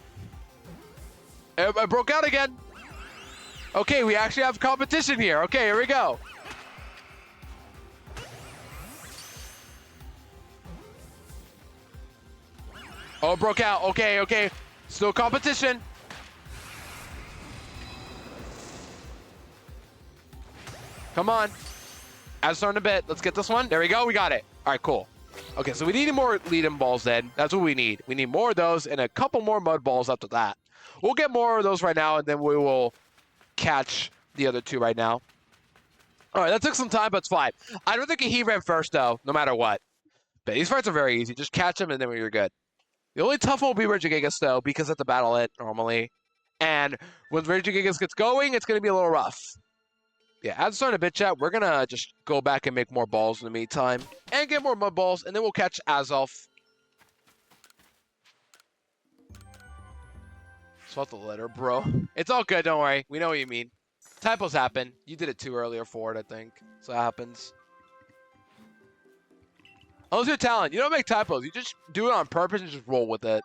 It broke out again. Okay, we actually have competition here. Okay, here we go. Oh, it broke out. Okay, okay. Still competition. Come on. As starting a bit. Let's get this one. There we go. We got it. All right, cool. Okay, so we need more Lead-In Balls then. That's what we need. We need more of those and a couple more Mud Balls after that. We'll get more of those right now, and then we will catch the other two right now. All right, that took some time, but it's fine. I don't think he ran first, though, no matter what. But these fights are very easy. Just catch him, and then you're good. The only tough one will be Regigigas, though, because it's a battle it normally. And when Regigigas gets going, it's going to be a little rough. Yeah, as starting a bit chat, we're going to just go back and make more balls in the meantime. And get more Mud Balls, and then we'll catch Azelf. Swap the letter, bro. It's all good, don't worry. We know what you mean. Typos happen. You did it too earlier for it, I think. So that happens. Unless you're talent, you don't make typos. You just do it on purpose and just roll with it.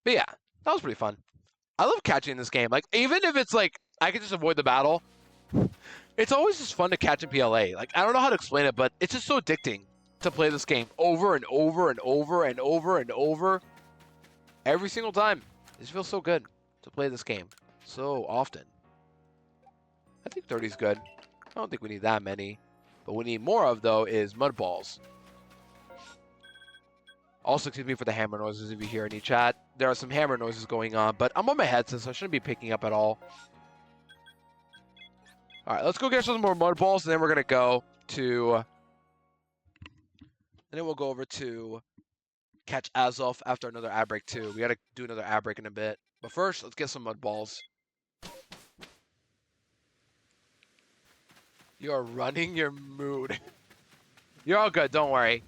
But yeah, that was pretty fun. I love catching this game. Like, even if it's like, I can just avoid the battle, it's always just fun to catch in PLA. Like, I don't know how to explain it, but it's just so addicting to play this game over and over and over and over and over. Every single time. It just feels so good to play this game so often. I think 30 is good. I don't think we need that many. But what we need more of, though, is Mud Balls. Also, excuse me for the hammer noises if you hear any chat. There are some hammer noises going on, but I'm on my headset, so I shouldn't be picking up at all. All right, let's go get some more Mud Balls, and then we're going to go to... And then we'll go over to catch Azelf after another ad break, too. We got to do another ad break in a bit. But first, let's get some Mud Balls. You are running your mood. You're all good, don't worry.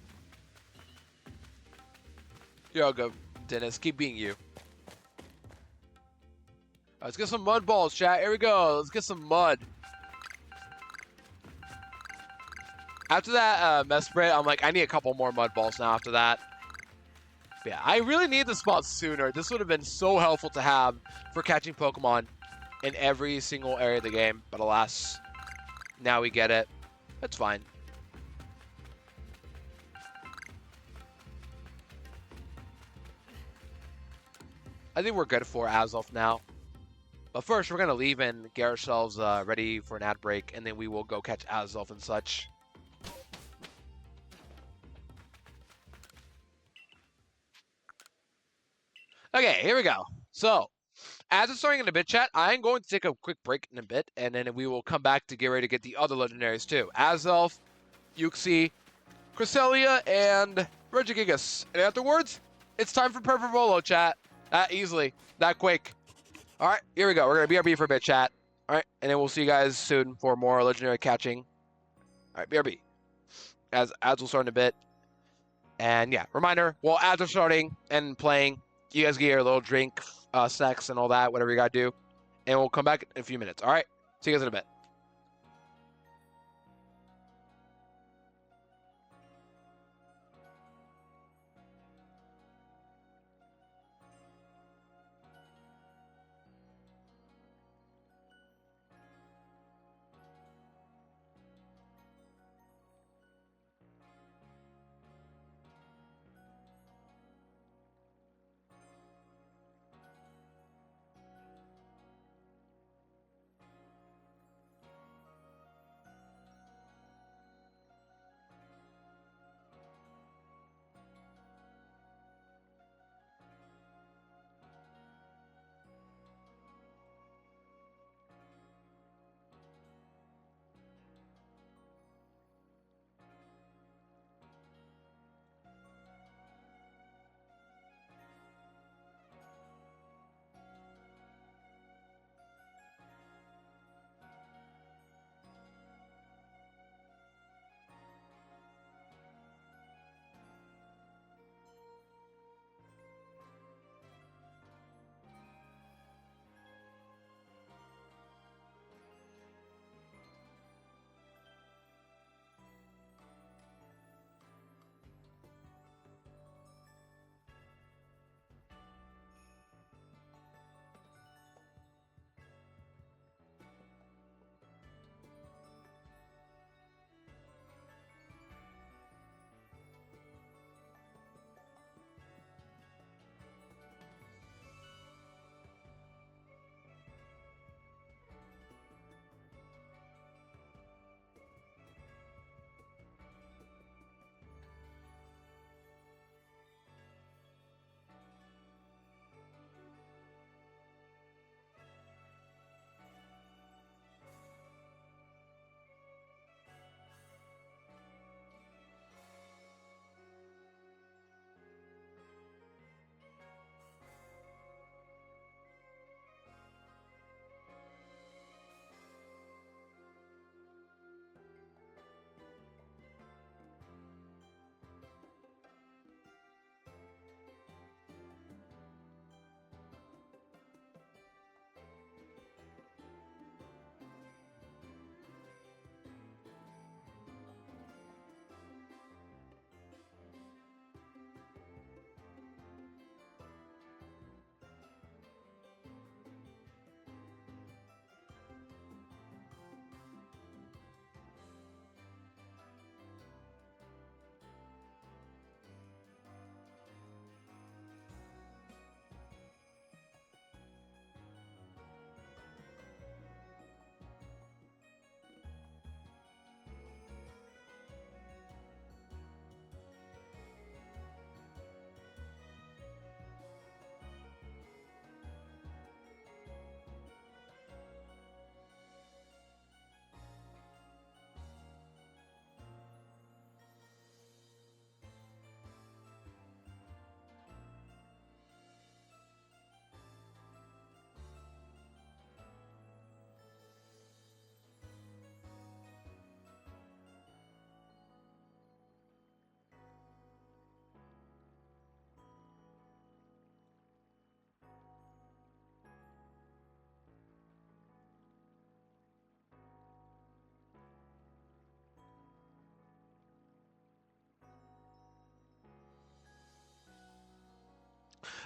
You're all good, Dennis. Keep being you. Right, let's get some Mud Balls, chat. Here we go. Let's get some mud. After that Mesprit, I'm like, I need a couple more Mud Balls now after that. But yeah, I really need the spot sooner. This would have been so helpful to have for catching Pokemon. in every single area of the game, but alas, now we get it. That's fine. I think we're good for Azelf now. But first, we're going to leave and get ourselves ready for an ad break, and then we will go catch Azelf and such. Okay, here we go. So, as it's starting in a bit, chat, I'm going to take a quick break in a bit, and then we will come back to get ready to get the other legendaries too. Azelf, Yuxi, Cresselia, and Regigigas. And afterwards, it's time for Purple Volo, chat. That easily, that quick. All right, here we go. We're going to BRB for a bit, chat. All right, and then we'll see you guys soon for more legendary catching. All right, BRB. As ads will start in a bit. And yeah, reminder, while ads are starting and playing, you guys get your little drink, snacks, and all that, whatever you got to do. And we'll come back in a few minutes. All right, see you guys in a bit.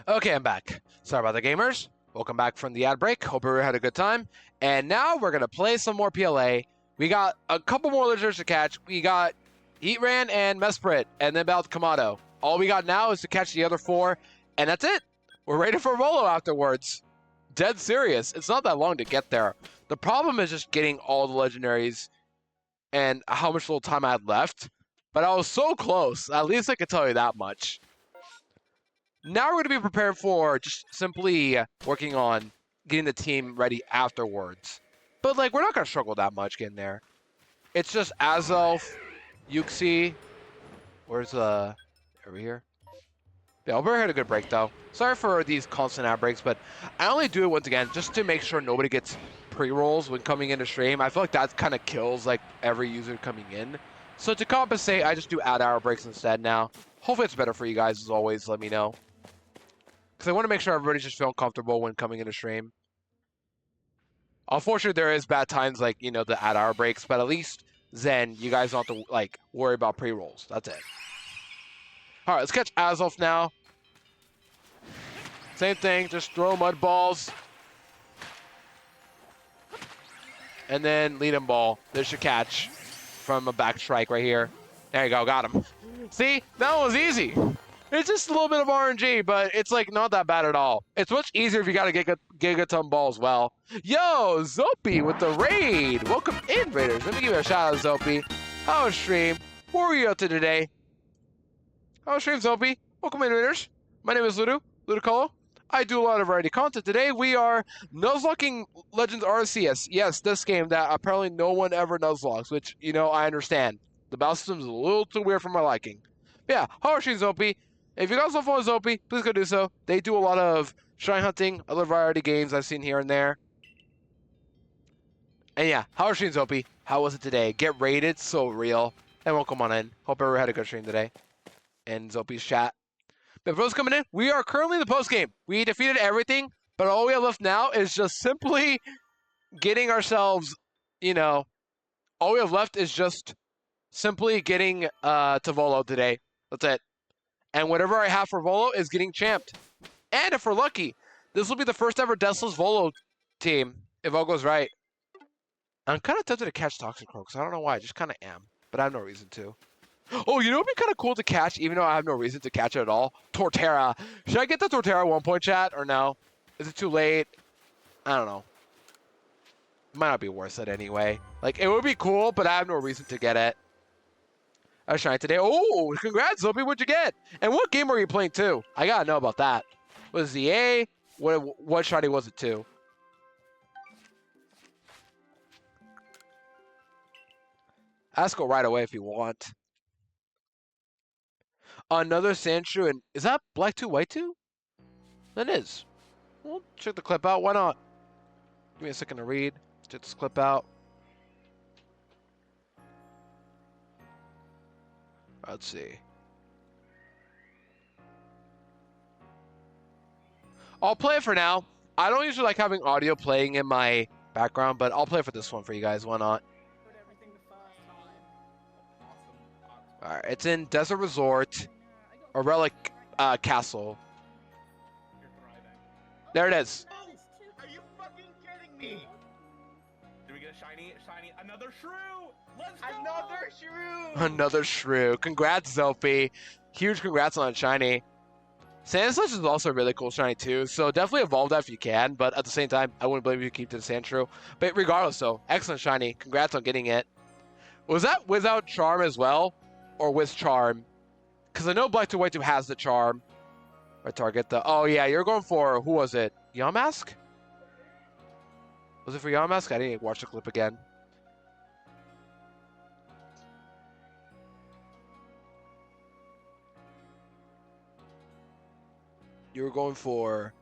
Okay, I'm back. Sorry about the gamers. Welcome back from the ad break. Hope everyone had a good time. And now we're going to play some more PLA. We got a couple more lizards to catch. We got Heatran and Mesprit, and then Belt Kamado. All we got now is to catch the other 4, and that's it. We're ready for Volo afterwards. Dead serious. It's not that long to get there. The problem is just getting all the legendaries and how much little time I had left. But I was so close. At least I could tell you that much. Now we're going to be prepared for just simply working on getting the team ready afterwards. But, like, we're not going to struggle that much getting there. It's just Azelf, Yuxi. Where's over here? Yeah, Albert had a good break, though. Sorry for these constant ad breaks, but I only do it once again just to make sure nobody gets pre-rolls when coming into stream. I feel like that kind of kills, like, every user coming in. So to compensate, I just do ad-hour breaks instead now. Hopefully it's better for you guys, as always. Let me know. Because I want to make sure everybody's just feeling comfortable when coming into stream. Unfortunately, there is bad times like, you know, the ad-hour breaks, but at least then you guys don't have to, like, worry about pre-rolls. That's it. All right, let's catch Azelf now. Same thing, just throw mud balls. And then lead him ball. There's your catch from a back strike right here. There you go, got him. See, that one was easy. It's just a little bit of RNG, but it's like not that bad at all. It's much easier if you got a Gigaton ball as well. Yo, Zopi with the raid. Welcome in, Raiders. Let me give you a shout out, Zopi. How was stream? What were you up to today? How was stream, Zopi? Welcome in, Raiders. My name is Ludicolo. I do a lot of variety content. Today we are Nuzlocking Legends Arceus. Yes, this game that apparently no one ever Nuzlocks, which, you know, I understand. The battle system is a little too weird for my liking. But yeah, how are stream, Zopi? If you guys don't follow Zopi, please go do so. They do a lot of shrine hunting, other variety games I've seen here and there. And yeah, how are stream, Zopi? How was it today? Get rated, so real. And welcome on in. Hope everyone had a good stream today. And Zopi's chat. But for those coming in, we are currently in the post game. We defeated everything, but all we have left now is just simply getting ourselves, you know, all we have left is just simply getting to Volo today. That's it. And whatever I have for Volo is getting champed. And if we're lucky, this will be the first ever Deathless Volo team, if all goes right. I'm kind of tempted to catch Toxic Crow, because I don't know why. I just kind of am. But I have no reason to. Oh, you know what would be kind of cool to catch, even though I have no reason to catch it at all? Torterra. Should I get the Torterra 1-point chat, or no? Is it too late? I don't know. It might not be worth it anyway. Like, it would be cool, but I have no reason to get it. I shine today. Oh, congrats, Zopi. What'd you get? And what game are you playing too? I gotta know about that. Was it the A? What shiny was it too? Ask her right away if you want. Another Sandshrew, and is that Black 2, White 2? That is. We'll check the clip out. Why not? Give me a second to read. Check this clip out. Let's see. I'll play it for now. I don't usually like having audio playing in my background, but I'll play for this one for you guys. Why not? Alright, it's in Desert Resort, or Relic Castle. There it is. Oh, are you fucking kidding me? Did we get a shiny? Shiny, another shrew! Let's go! Another shrew! Another shrew. Congrats, Zopi. Huge congrats on that shiny. Sandslash is also a really cool shiny too, so definitely evolve that if you can, but at the same time, I wouldn't blame you to keep to the Sandshrew. But regardless though, excellent shiny. Congrats on getting it. Was that without Charm as well? Or with Charm? Because I know Black 2 White 2 has the Charm. Or target the... Oh yeah, you're going for... Who was it? Yamask? Was it for Yamask? I didn't watch the clip again. You were going for...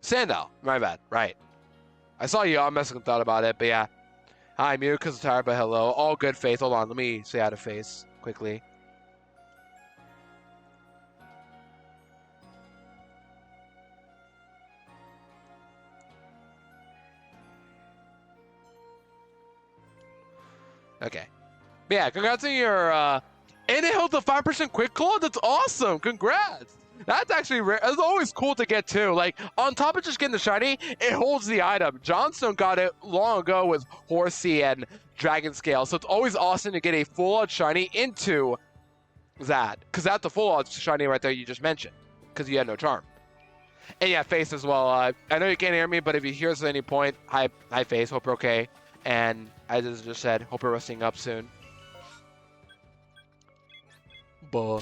Sandal. My bad. Right. I saw Yamask and thought about it, but yeah. Hi, Mira's tired, but hello. All good, Faith. Hold on, let me say out of face quickly. Okay. But yeah, congrats on your, and it held the 5% quick claw? That's awesome! Congrats! That's actually rare. It's always cool to get too. Like on top of just getting the shiny, it holds the item. Johnstone got it long ago with Horsey and Dragon Scale, so it's always awesome to get a full-out shiny into that, because that's the full-out shiny right there you just mentioned, because you had no charm. And yeah, Face as well. I know you can't hear me, but if you hear us at any point, hi Face. Hope you're okay. And as I just said, hope you're resting up soon. Buh.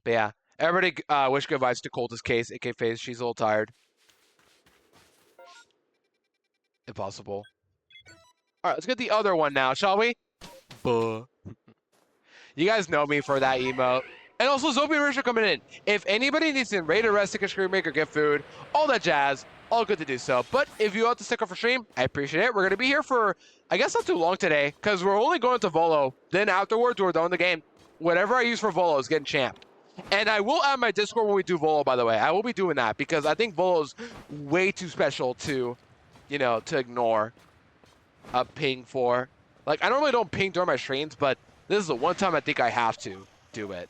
But yeah, everybody wish good vibes to Colt's case, aka Face. She's a little tired. If possible. Alright, let's get the other one now, shall we? Buh. You guys know me for that emote. And also, Zombie Rich are coming in. If anybody needs to raid a rest, take a screen maker, get food, all that jazz, all good to do so. But if you want to stick up for stream, I appreciate it. We're going to be here for, I guess, not too long today, because we're only going to Volo. Then afterwards, we're done with the game. Whatever I use for Volo is getting champed. And I will add my Discord when we do Volo, by the way. I will be doing that, because I think Volo is way too special to, you know, to ignore a ping for. Like, I normally don't ping during my streams, but this is the one time I think I have to do it.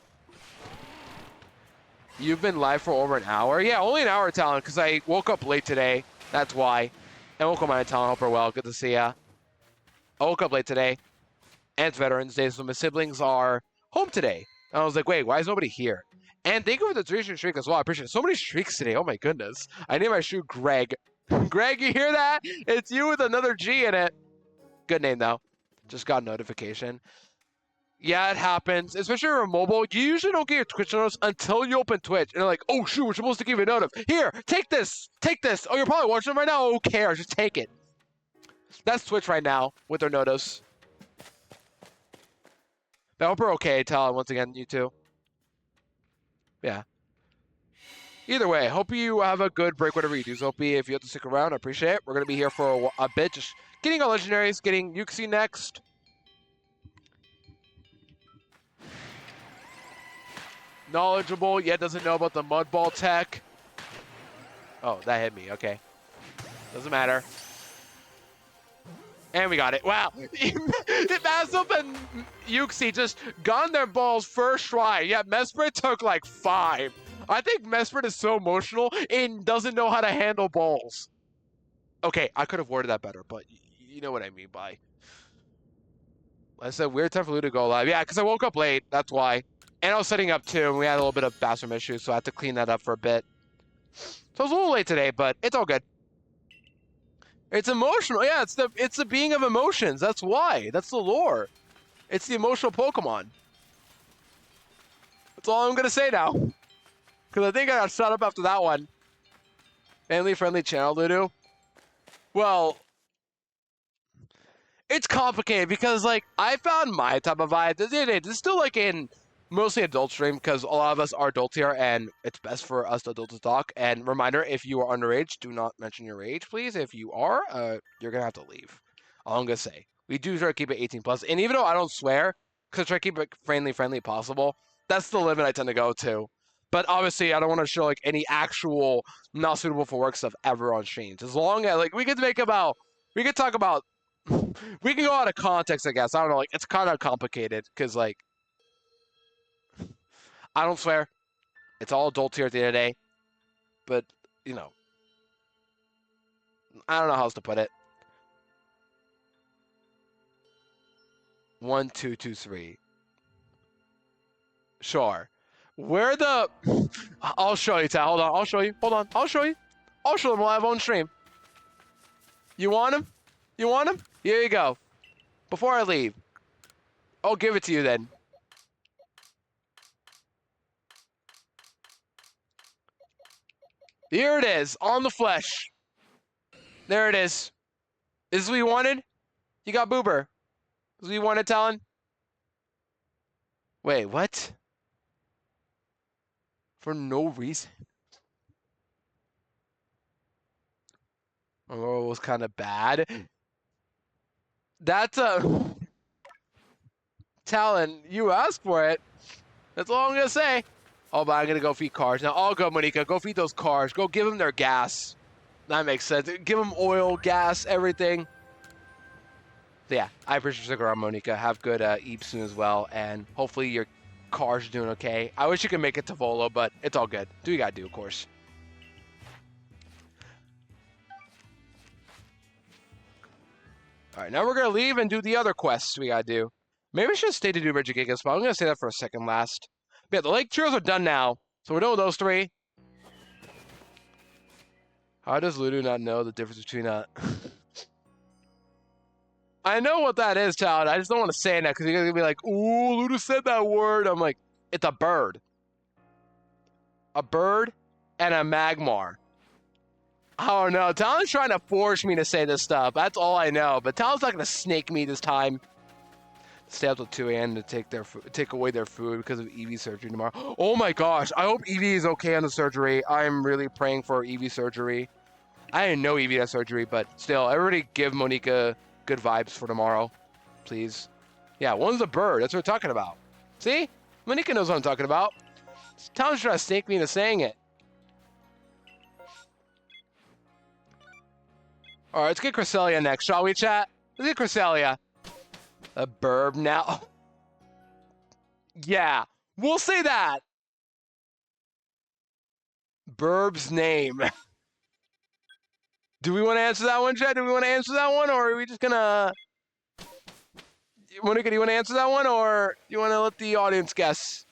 You've been live for over an hour? Yeah, only an hour, Talon, because I woke up late today. That's why. And welcome on, Talon. Hope you're well. Good to see ya. I woke up late today. And it's Veterans Day, so my siblings are home today. And I was like, wait, why is nobody here? And thank you for the 3 streak as well. I appreciate it. So many streaks today. Oh, my goodness. I named my shoe Greg. Greg, you hear that? It's you with another G in it. Good name, though. Just got a notification. Yeah, it happens. Especially on mobile, you usually don't get your Twitch notice until you open Twitch. And they're like, oh, shoot, we're supposed to give you a notice. Here, take this. Take this. Oh, you're probably watching it right now. Who cares? Just take it. That's Twitch right now with their notice. I hope we're okay, Talon, once again, you two. Yeah. Either way, hope you have a good break, whatever you do, Zopi. If you have to stick around, I appreciate it. We're going to be here for a bit, just getting our legendaries, getting Yuxi next. Knowledgeable, yet doesn't know about the mud ball tech. Oh, that hit me. Okay. Doesn't matter. And we got it. Wow. Massive and Yuxi just got their balls first try. Yeah, Mesprit took like 5. I think Mesprit is so emotional and doesn't know how to handle balls. Okay, I could have worded that better, but you know what I mean by. I said weird time for Lou to go live. Yeah, because I woke up late. That's why. And I was setting up too, and we had a little bit of bathroom issues, so I had to clean that up for a bit. So I was a little late today, but it's all good. It's emotional. Yeah, it's the being of emotions. That's why. That's the lore. It's the emotional Pokemon. That's all I'm gonna say now. Because I think I got shut up after that one. Family-friendly channel, Ludo. Well, it's complicated because, like, I found my type of vibe. This is still, like, in mostly adult stream because a lot of us are adults here and it's best for us adults to talk. And reminder, if you are underage, do not mention your age, please. If you are, you're going to have to leave. All I'm going to say. We do try to keep it 18 plus. And even though I don't swear, because I try to keep it friendly possible, that's the limit I tend to go to. But obviously, I don't want to show, like, any actual not suitable for work stuff ever on streams. As long as, like, we could talk about, we can go out of context, I guess. I don't know, like, it's kind of complicated, because, like, I don't swear. It's all adults here at the end of the day. But, you know, I don't know how else to put it. 1, 2, 2, 3. Sure. Where the... I'll show you, Tal. Hold on. I'll show you. Hold on. I'll show you. I'll show them live on stream. You want him? You want him? Here you go. Before I leave. I'll give it to you then. Here it is. On the flesh. There it is. Is this what you wanted? You got Boober. Is this what you wanted, Talon? Wait, what? For no reason. Oh, it was kind of bad. That's a... Talon, you asked for it. That's all I'm going to say. Oh, but I'm going to go feed cars. Now, I'll go, Monica. Go feed those cars. Go give them their gas. That makes sense. Give them oil, gas, everything. So, yeah, I appreciate you sticking around, Monica. Have good eats soon as well. And hopefully your car's doing okay. I wish you could make it to Volo, but it's all good. Do what you gotta do, of course. All right, now we're gonna leave and do the other quests we gotta do. Maybe I should stay to do Regigigas, but I'm gonna say that for a second last. But yeah, the Lake Trios are done now, so we're done with those 3. How does Ludo not know the difference between I know what that is, child. I just don't want to say that because you're gonna be like, "Ooh, Ludo said that word." I'm like, it's a bird. A bird and a magmar. I don't know. Talon's trying to force me to say this stuff. That's all I know. But Talon's not gonna snake me this time. Stay up till 2 a.m. to take away their food because of EV surgery tomorrow. Oh my gosh! I hope EV is okay on the surgery. I'm really praying for EV surgery. I didn't know EV has surgery, but still, everybody give Monica good vibes for tomorrow, please. Yeah, one's a bird. That's what we're talking about. See? Monica knows what I'm talking about. Talon's trying to snake me into saying it. All right, let's get Cresselia next, shall we, chat? Let's get Cresselia. A burb now. Yeah, we'll say that. Burb's name. Do we want to answer that one, chat? Do we want to answer that one, or are we just gonna... Monica, do you want to answer that one, or you want to let the audience guess?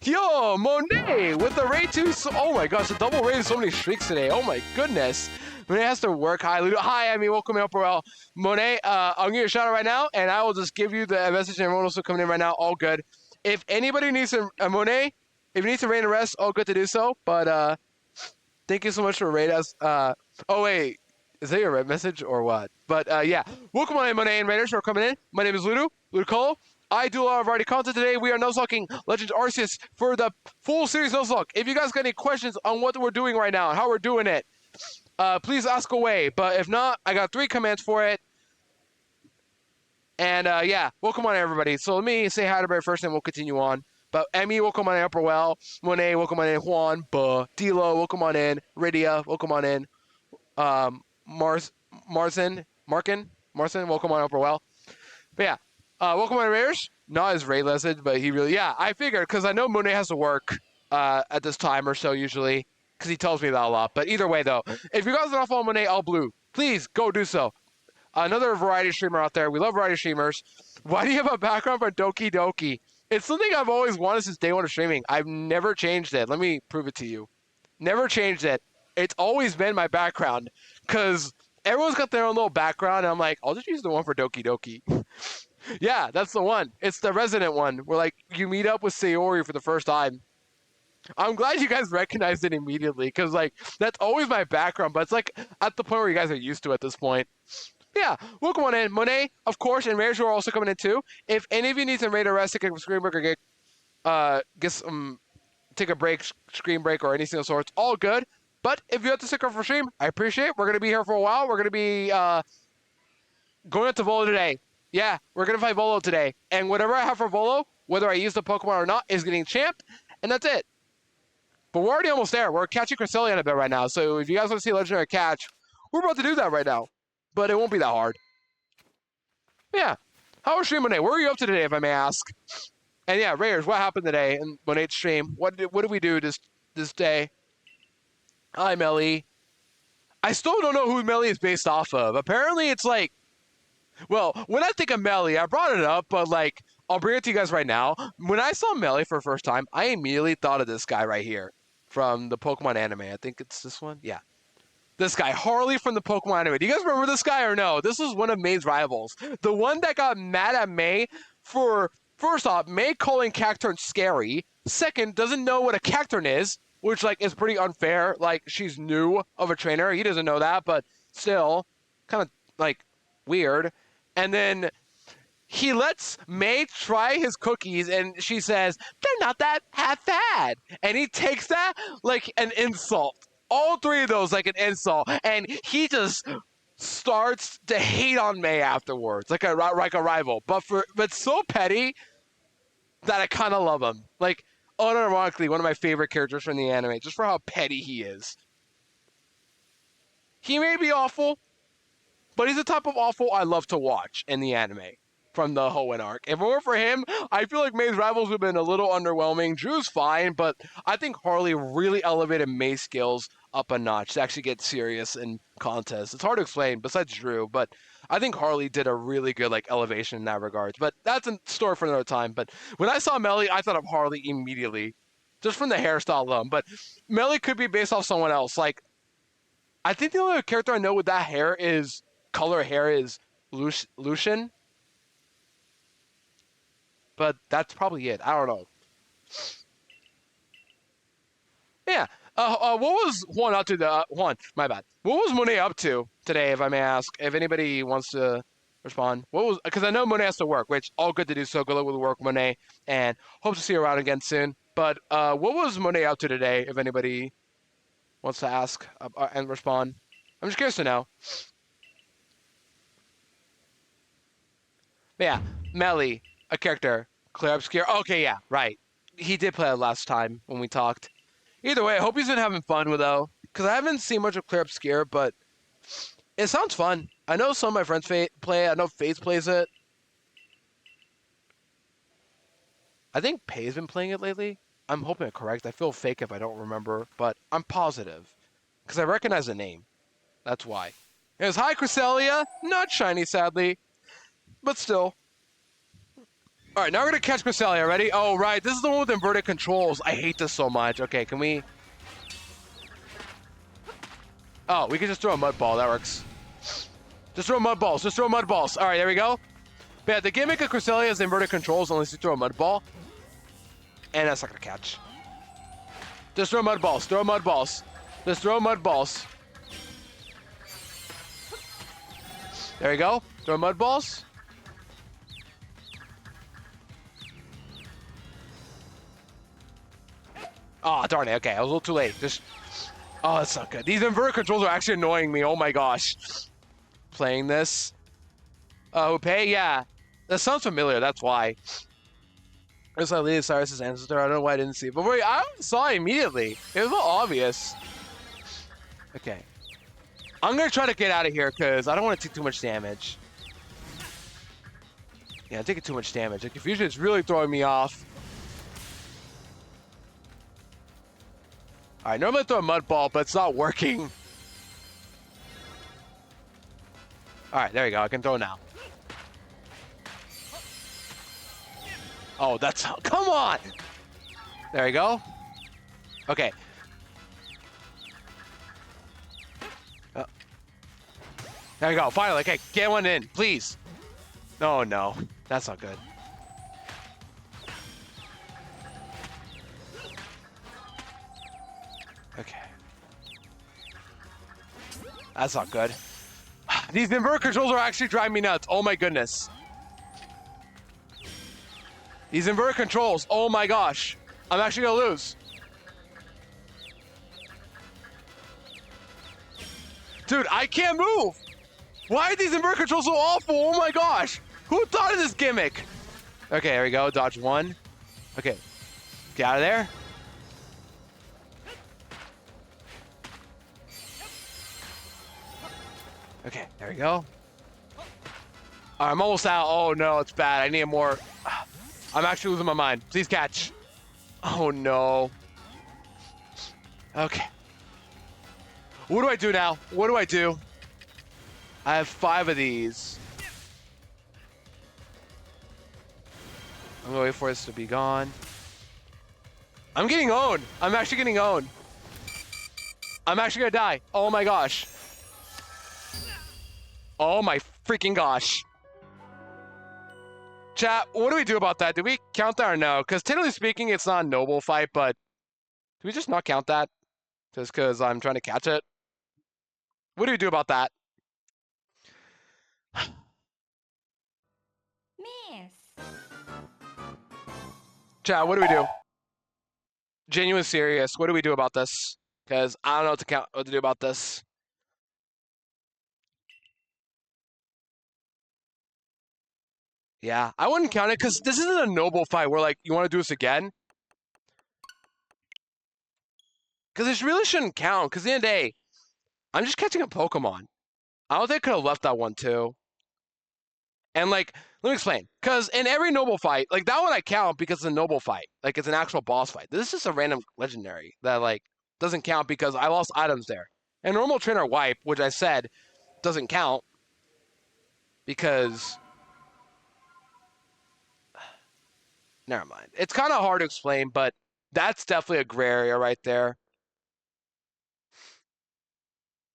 Yo, Monet with the raid 2. Oh my gosh, the double raid, so many streaks today. Oh my goodness. Monet has to work. Hi, Ludo. Hi, Amy. Welcome in up well. Monet, I'll give you a shout out right now, and I will just give you the message, and everyone also coming in right now. All good. If anybody needs a Monet, if you need to raid and rest, all good to do so. But thank you so much for raid us. Oh wait, is that your red message or what? But yeah, welcome on in, Monet and Raiders who are coming in. My name is Ludo Cole. I do a lot of variety content today. We are Nuzlocking Legends Arceus for the full series Nuzlocke. If you guys got any questions on what we're doing right now and how we're doing it, please ask away. But if not, I got 3 commands for it. And yeah, welcome on everybody. So let me say hi to everybody first and we'll continue on. But Emmy, welcome on in, Upper Well. Monet, welcome on in. Juan, Dilo, welcome on in. Rydia, welcome on in. Marcin, welcome on Upper Well. But yeah, welcome on Raiders. Not his raid message, but he really, yeah, I figured because I know Monet has to work at this time or so usually because he tells me that a lot. But either way, though, if you guys are not following Monet all blue, please go do so. Another variety streamer out there. We love variety streamers. Why do you have a background for Doki Doki? It's something I've always wanted since day one of streaming. I've never changed it. Let me prove it to you. Never changed it. It's always been my background because everyone's got their own little background. And I'm like, I'll just use the one for Doki Doki. Yeah, that's the one. It's the resident one where like you meet up with Sayori for the first time. I'm glad you guys recognized it immediately because like that's always my background, but it's like at the point where you guys are used to it at this point. Yeah, welcome on in. Monet, of course, and Raiders are also coming in too. If any of you need some raid arrest, take a screen break or get some, take a break, screen break or anything of sorts, all good. But if you have to stick around for stream, I appreciate it. We're gonna be here for a while. We're gonna be going up to Volo today. Yeah, we're gonna fight Volo today, and whatever I have for Volo, whether I use the Pokemon or not, is getting champ, and that's it. But we're already almost there. We're catching Cresselia in a bit right now. So if you guys want to see a legendary catch, we're about to do that right now. But it won't be that hard. Yeah. How was stream Monet? Where were you up to today, if I may ask? And yeah, Raiders, what happened today in Monet's stream? What did we do this day? Hi, Melly. I still don't know who Melly is based off of. Apparently, it's like, well, when I think of Melly, I brought it up, but like, I'll bring it to you guys right now. When I saw Melly for the first time, I immediately thought of this guy right here from the Pokemon anime. I think it's this one. Yeah. This guy, Harley from the Pokemon anime. Do you guys remember this guy or no? This was one of May's rivals. The one that got mad at May for, first off, May calling Cacturne scary. Second, doesn't know what a Cacturne is, which, like, is pretty unfair. Like, she's new of a trainer. He doesn't know that, but still, kind of, like, weird. And then he lets May try his cookies, and she says, they're not that half bad. And he takes that like an insult. All 3 of those like an insult, and he just starts to hate on May afterwards, like a rival. But so petty that I kind of love him. Like unironically, one of my favorite characters from the anime, just for how petty he is. He may be awful, but he's the type of awful I love to watch in the anime. from the Hoenn arc. If it weren't for him, I feel like May's rivals would have been a little underwhelming. Drew's fine, but I think Harley really elevated May's skills up a notch to actually get serious in contests. It's hard to explain besides Drew, but I think Harley did a really good like elevation in that regards. But that's a story for another time. But when I saw Melly, I thought of Harley immediately. Just from the hairstyle alone. But Melly could be based off someone else. Like, I think the only character I know with that color hair is Lucian. But that's probably it. I don't know. Yeah. What was Juan up to? Juan, my bad. What was Monet up to today, if I may ask? If anybody wants to respond. Because I know Monet has to work, which all good to do, so good luck with the work, Monet. And hope to see you around again soon. But what was Monet up to today, if anybody wants to ask and respond? I'm just curious to know. But yeah, Melly, a character. Clear Obscure. Okay, yeah, right. He did play it last time when we talked. Either way, I hope he's been having fun with though. Because I haven't seen much of Clear Obscure, but it sounds fun. I know some of my friends play it. I know FaZe plays it. I think Pay's been playing it lately. I'm hoping it's correct. I feel fake if I don't remember, but I'm positive. Because I recognize the name. That's why. It was hi, Cresselia. Not shiny, sadly. But still. Alright, now we're going to catch Cresselia. Ready? Oh, right. This is the one with inverted controls. I hate this so much. Okay, can we... Oh, we can just throw a mud ball. That works. Just throw mud balls. Just throw mud balls. Alright, there we go. But yeah, the gimmick of Cresselia is inverted controls unless you throw a mud ball. And that's not going to catch. Just throw mud balls. Throw mud balls. Just throw mud balls. There you go. Throw mud balls. Oh, darn it. Okay, I was a little too late. Just... Oh, that's not good. These inverted controls are actually annoying me. Oh my gosh. Playing this. Pay? Yeah. That sounds familiar. That's why. It's like Lady Cyrus' ancestor. I don't know why I didn't see it. But wait, I saw it immediately. It was all obvious. Okay. I'm going to try to get out of here because I don't want to take too much damage. Yeah, I'm taking too much damage. The confusion is really throwing me off. Alright, normally I throw a mud ball, but it's not working. Alright, there you go. I can throw now. Oh, that's... Come on! There you go. Okay. There you go. Finally. Okay, get one in, please. Oh, no. That's not good. Okay. That's not good. These invert controls are actually driving me nuts. Oh, my goodness. These invert controls. Oh, my gosh. I'm actually going to lose. Dude, I can't move. Why are these invert controls so awful? Oh my gosh. Who thought of this gimmick? Okay, there we go. Dodge one. Okay. Get out of there. Okay, there we go. I'm almost out. Oh no, it's bad. I need more. I'm actually losing my mind. Please catch. Oh no. Okay. What do I do now? What do I do? I have 5 of these. I'm gonna wait for this to be gone. I'm getting owned. I'm actually getting owned. I'm actually gonna die. Oh my gosh. Oh my freaking gosh. Chat, what do we do about that? Do we count that or no? Because technically speaking, it's not a noble fight, but do we just not count that? Just because I'm trying to catch it? What do we do about that? Miss. Chat, what do we do? Genuine serious. What do we do about this? Because I don't know what to do about this. Yeah, I wouldn't count it because this isn't a noble fight where, like, you want to do this again? Because this really shouldn't count, because at the end of the day, I'm just catching a Pokemon. I don't think I could have left that one, too. And like, let me explain. Because in every noble fight, like that one I count because it's a noble fight. Like it's an actual boss fight. This is just a random legendary that like doesn't count because I lost items there. And normal trainer wipe, which I said doesn't count because never mind. It's kind of hard to explain, but that's definitely a gray area right there.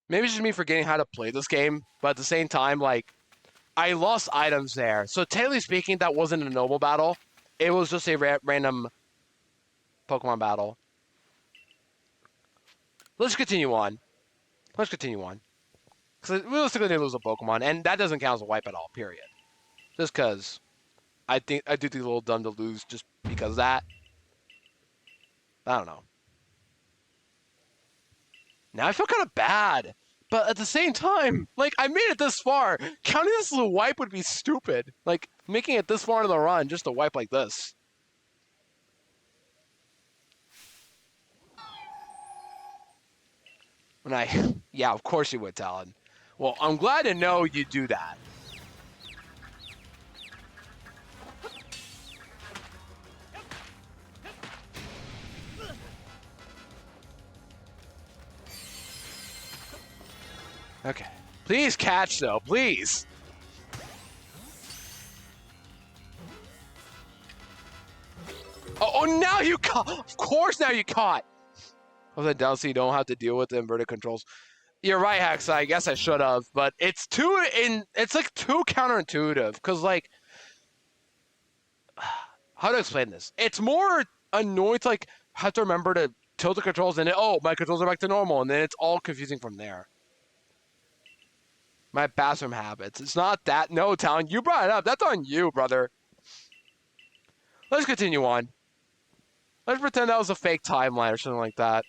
Maybe it's just me forgetting how to play this game, but at the same time, like, I lost items there. So technically speaking, that wasn't a noble battle. It was just a random Pokemon battle. Let's continue on. Let's continue on. Because realistically, they lose a Pokemon, and that doesn't count as a wipe at all, period. Just because I do think it's a little dumb to lose just because of that. I don't know. Now I feel kind of bad. But at the same time, like, I made it this far. Counting this as a wipe would be stupid. Like, making it this far in the run just to wipe like this. When yeah, of course you would, Talon. Well, I'm glad to know you do that. Okay. Please catch, though. Please. Oh, now you caught. Of course now you caught. I was like, down so you don't have to deal with the inverted controls. You're right, Hex. I guess I should have, but it's it's like too counterintuitive because like, how to explain this? It's more annoying to like have to remember to tilt the controls and oh, my controls are back to normal, and then it's all confusing from there. My bathroom habits. It's not that. No, Talon, you brought it up. That's on you, brother. Let's continue on. Let's pretend that was a fake timeline or something like that.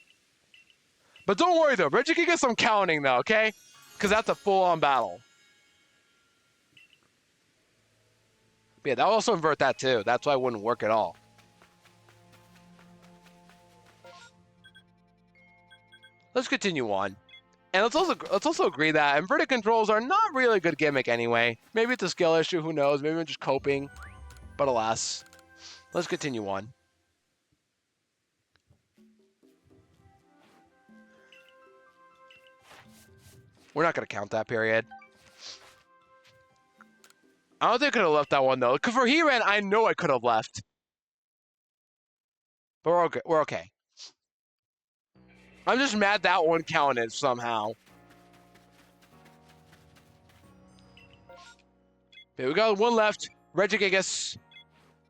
But don't worry, though. Reggie can get some counting, though, okay? Because that's a full-on battle. But yeah, that will also invert that, too. That's why it wouldn't work at all. Let's continue on. And let's also agree that inverted controls are not really a good gimmick anyway. Maybe it's a skill issue, who knows? Maybe I'm just coping. But alas. Let's continue on. We're not going to count that period. I don't think I could have left that one, though. Because for He-Ran, I know I could have left. But we're okay. We're okay. I'm just mad that one counted somehow. Okay, we got one left. Regigigas.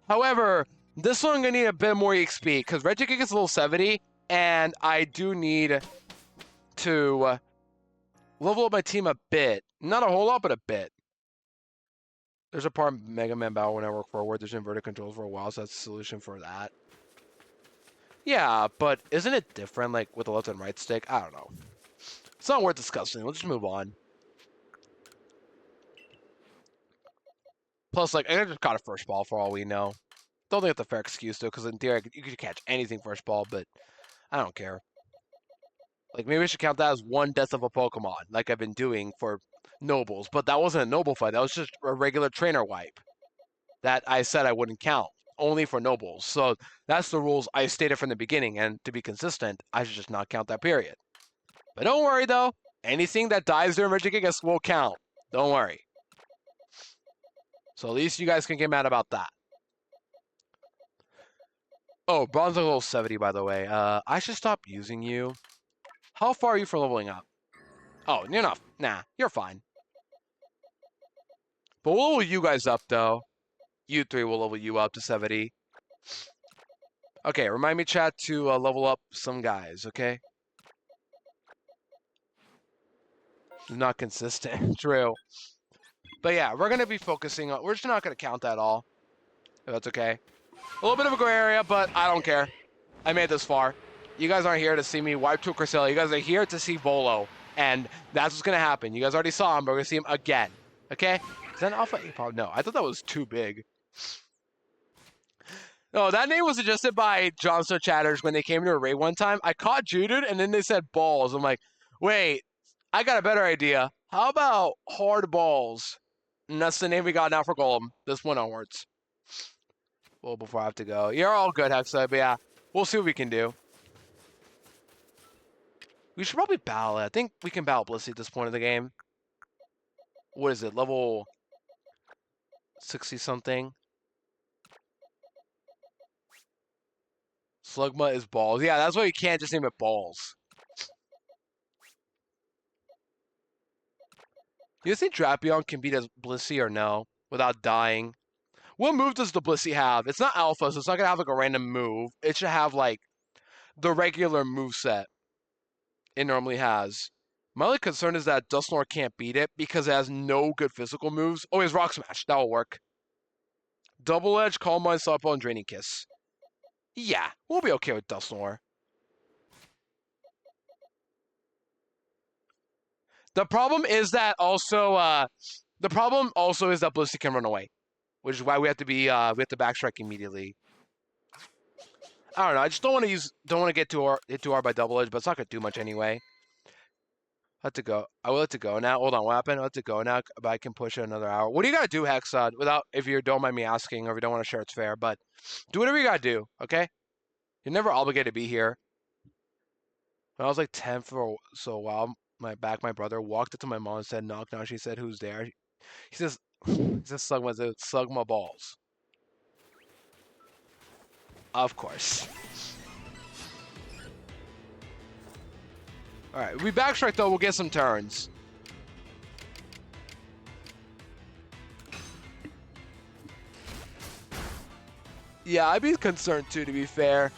However, this one I'm going to need a bit more EXP because Regigigas is level 70, and I do need to level up my team a bit. Not a whole lot, but a bit. There's a part of Mega Man Battle when I work forward. There's inverted controls for a while, so that's the solution for that. Yeah, but isn't it different, like, with the left and right stick? I don't know. It's not worth discussing. Let's just move on. Plus, like, I just caught a first ball for all we know. Don't think it's a fair excuse, though, because in theory, you could catch anything first ball, but I don't care. Like, maybe I should count that as one death of a Pokemon, like I've been doing for Nobles. But that wasn't a Noble fight. That was just a regular trainer wipe that I said I wouldn't count, only for Nobles. So that's the rules I stated from the beginning, and to be consistent, I should just not count that period. But don't worry, though. Anything that dies during Regigigas will count. Don't worry. So at least you guys can get mad about that. Oh, Bronze level 70, by the way. I should stop using you. How far are you for leveling up? Oh, you're not. Nah, you're fine. But we'll level you guys up, though. You three will level you up to 70. Okay, remind me, chat, to level up some guys, okay? Not consistent. True. But yeah, we're going to be focusing on... We're just not going to count that all. If that's okay. A little bit of a gray area, but I don't care. I made it this far. You guys aren't here to see me wipe to a Cresselia. You guys are here to see Volo. And that's what's going to happen. You guys already saw him, but we're going to see him again. Okay? Is that an Alpha 8? Probably no. I thought that was too big. No, that name was suggested by Johnstone Chatters when they came to a raid one time. I caught Judith, and then they said balls. I'm like, wait, I got a better idea. How about hard balls? And that's the name we got now for Golem. This one onwards. Well, before I have to go. You're all good, Hexa, but yeah. We'll see what we can do. We should probably battle it. I think we can battle Blissey at this point of the game. What is it? Level 60-something? Slugma is balls. Yeah, that's why you can't just name it balls. You think Drapion can beat as Blissey or no? Without dying? What move does the Blissey have? It's not Alpha, so it's not going to have like a random move. It should have like the regular move set it normally has. My only concern is that Dusknoir can't beat it because it has no good physical moves. Oh, he has Rock Smash. That'll work. Double Edge, Calm Mind, Softball, and Draining Kiss. Yeah, we'll be okay with Dusknoir. The problem is that also, is that Blissey can run away, which is why we have to backstrike immediately. I don't know. I just don't want to get hit too hard by Double Edge, but it's not gonna do much anyway. I will let it go now. Hold on, what happened? I let it go now, but I can push it another hour. What do you gotta do, Hexod? If you don't mind me asking, or if you don't want to share, it's fair. But do whatever you gotta do, okay? You're never obligated to be here. When I was like 10 for a while, my brother walked up to my mom and said, "Knock, knock." She said, "Who's there?" He says, "Slug my balls." Of course. All right, we backstrike though. We'll get some turns. Yeah, I'd be concerned too, to be fair.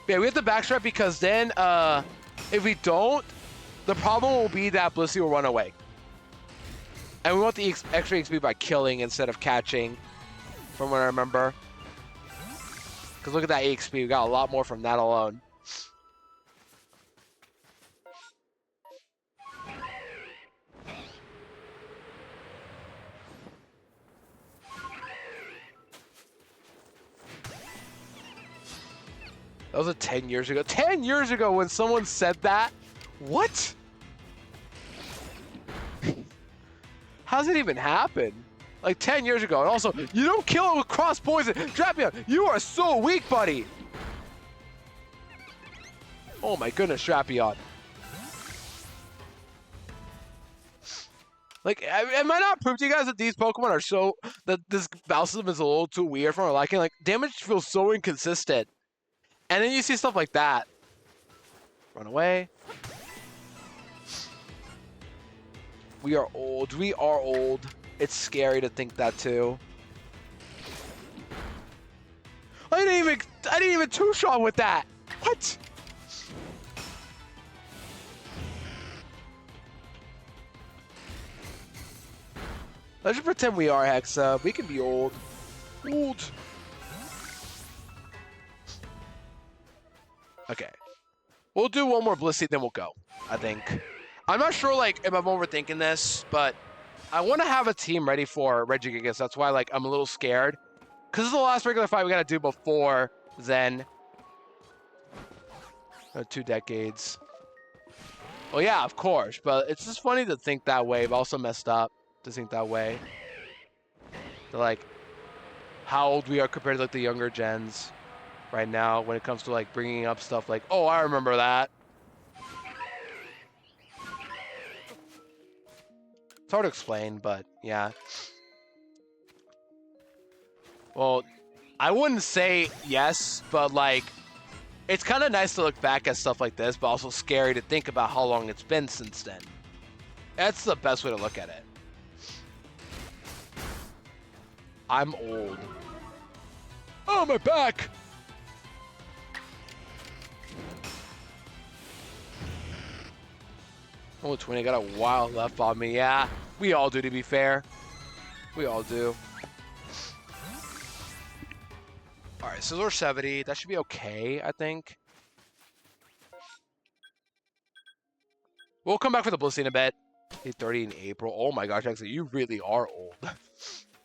Yeah, we have to backstrike because then, if we don't, the problem will be that Blissey will run away. And we want the extra XP by killing instead of catching, from what I remember. Because look at that EXP, we got a lot more from that alone. That was 10 years ago. 10 years ago when someone said that? What? How's it even happen? Like 10 years ago. And also, you don't kill it with cross poison. Drapion, you are so weak, buddy. Oh my goodness, Drapion. Like, am I not proving to you guys that these Pokemon are so... that this battle system is a little too weird for my liking? Like, damage feels so inconsistent. And then you see stuff like that. Run away. We are old. We are old. It's scary to think that too. I didn't even two-shot with that. What? Let's just pretend we are Hexa. We can be old. Old. Okay. We'll do one more Blissey, then we'll go, I think. I'm not sure, like, if I'm overthinking this, but I want to have a team ready for Regigigas. That's why, like, I'm a little scared. Because this is the last regular fight we got to do before then. 2 decades. Well, yeah, of course. But it's just funny to think that way, but also messed up to think that way. To, like, how old we are compared to, like, the younger gens right now when it comes to, like, bringing up stuff like, oh, I remember that. It's hard to explain, but yeah. Well, I wouldn't say yes, but like, it's kind of nice to look back at stuff like this, but also scary to think about how long it's been since then. That's the best way to look at it. I'm old. Oh, my back! Oh, 20, got a while left on me. Yeah, we all do, to be fair. We all do. All right, Scizor 70. That should be okay, I think. We'll come back for the Blissey in a bit. 30 in April. Oh my gosh, actually, you really are old.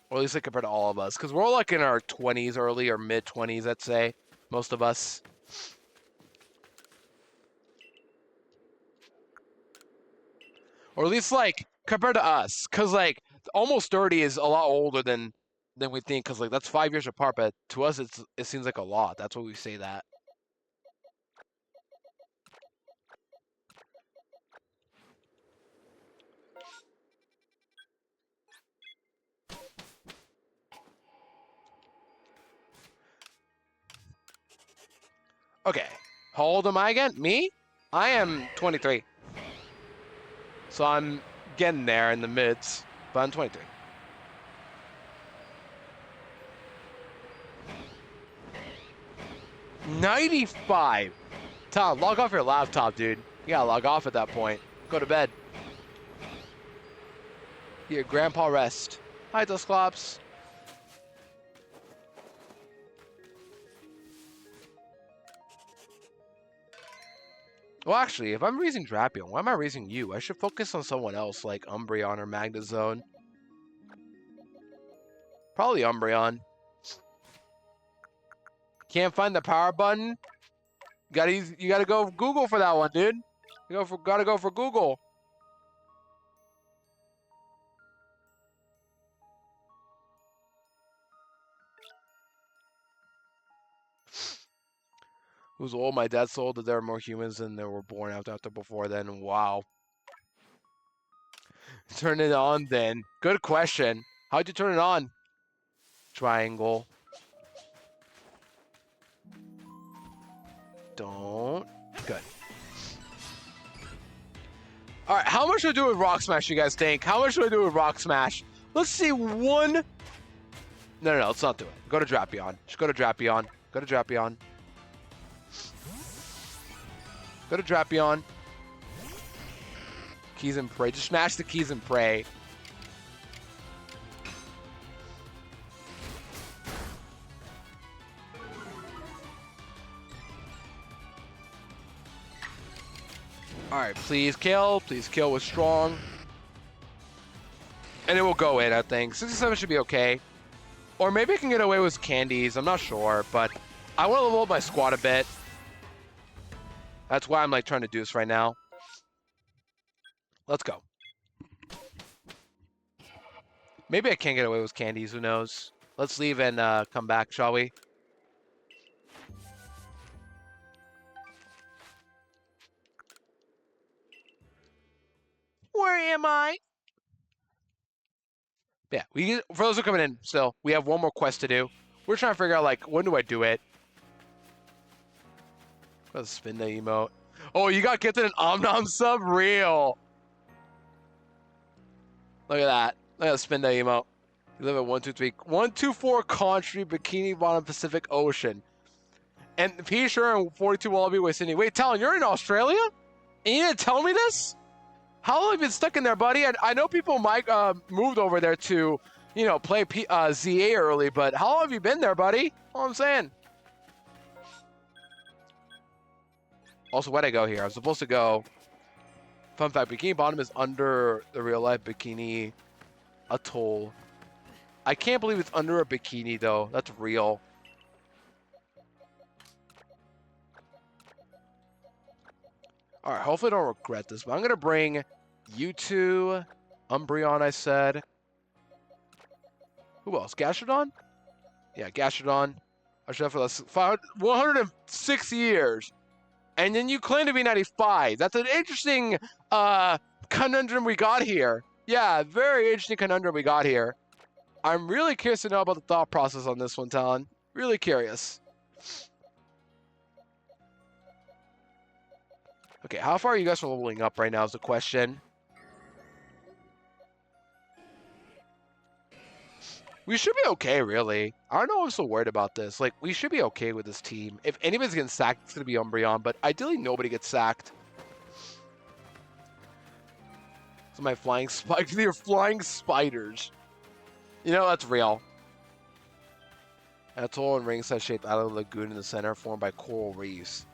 Or at least like, compared to all of us. Because we're all like in our 20s, early or mid-20s, I'd say. Most of us. Or at least, like, compared to us. Because, like, almost 30 is a lot older than we think, because like that's 5 years apart. But to us, it seems like a lot. That's why we say that. Okay, how old am I again? Me? I am 23. So I'm getting there in the mids, but I'm 23. $95. Tom, log off your laptop, dude. You gotta log off at that point. Go to bed. Your grandpa rest. Hi, Dusclops. Well, actually, if I'm raising Drapion, why am I raising you? I should focus on someone else, like Umbreon or Magnezone. Probably Umbreon. Can't find the power button? You gotta go Google for that one, dude. Gotta go for Google. Who's old? My dad sold that there are more humans than there were born after before then. Wow. Turn it on then. Good question. How'd you turn it on? Triangle. Don't. Good. Alright, how much do I do with Rock Smash, you guys think? How much do I do with Rock Smash? Let's see one. No, let's not do it. Go to Drapion. Just go to Drapion. Go to Drapion. Go to Drapion. Keys and pray. Just smash the keys and pray. Alright, please kill. Please kill with strong. And it will go in, I think. 67 should be okay. Or maybe I can get away with candies. I'm not sure, but I want to level up my squad a bit. That's why I'm like trying to do this right now. Let's go. Maybe I can't get away with candies. Who knows? Let's leave and come back, shall we? Where am I? Yeah, for those who are coming in still, we have one more quest to do. We're trying to figure out, like, when do I do it? Let's spin the emote. Oh, you got gifted an Omnom sub? Real. Look at that. Look at that spin the emote. You live at 123. 124 Country, Bikini Bottom, Pacific Ocean. And P. Sure and 42 Wallaby with Sydney. Wait, Talon, you're in Australia? And you didn't tell me this? How long have you been stuck in there, buddy? I know people might moved over there to, you know, play ZA early, but how long have you been there, buddy? All I'm saying. Also, where'd I go here? I was supposed to go. Fun fact, Bikini Bottom is under the real-life Bikini Atoll. I can't believe it's under a bikini, though. That's real. Alright, hopefully I don't regret this, but I'm going to bring you two, Umbreon, I said. Who else? Gastrodon? Yeah, Gastrodon. I should have for less 106 years. And then you claim to be 95. That's an interesting conundrum we got here. Yeah, very interesting conundrum we got here. I'm really curious to know about the thought process on this one, Talon. Really curious. Okay, how far are you guys from leveling up right now is the question. We should be okay, really. I don't know if I'm so worried about this. Like, we should be okay with this team. If anybody's getting sacked, it's going to be Umbreon, but ideally nobody gets sacked. So my flying spikes, they're flying spiders. You know, that's real. Atoll and ringside shaped out of the lagoon in the center formed by coral reefs.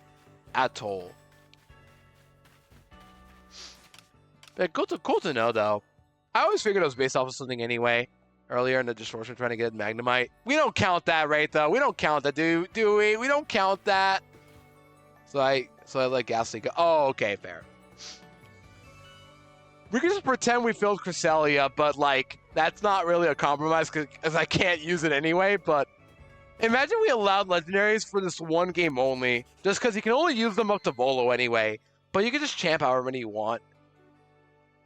Atoll. But cool to know, though. I always figured it was based off of something anyway. Earlier in the distortion trying to get Magnemite. We don't count that, right, though? We don't count that, do we? We don't count that. So I let Ghastly go. Oh, okay, fair. We can just pretend we filled Cresselia, but like that's not really a compromise because I can't use it anyway. But imagine we allowed legendaries for this one game only, just because you can only use them up to Volo anyway. But you can just champ however many you want.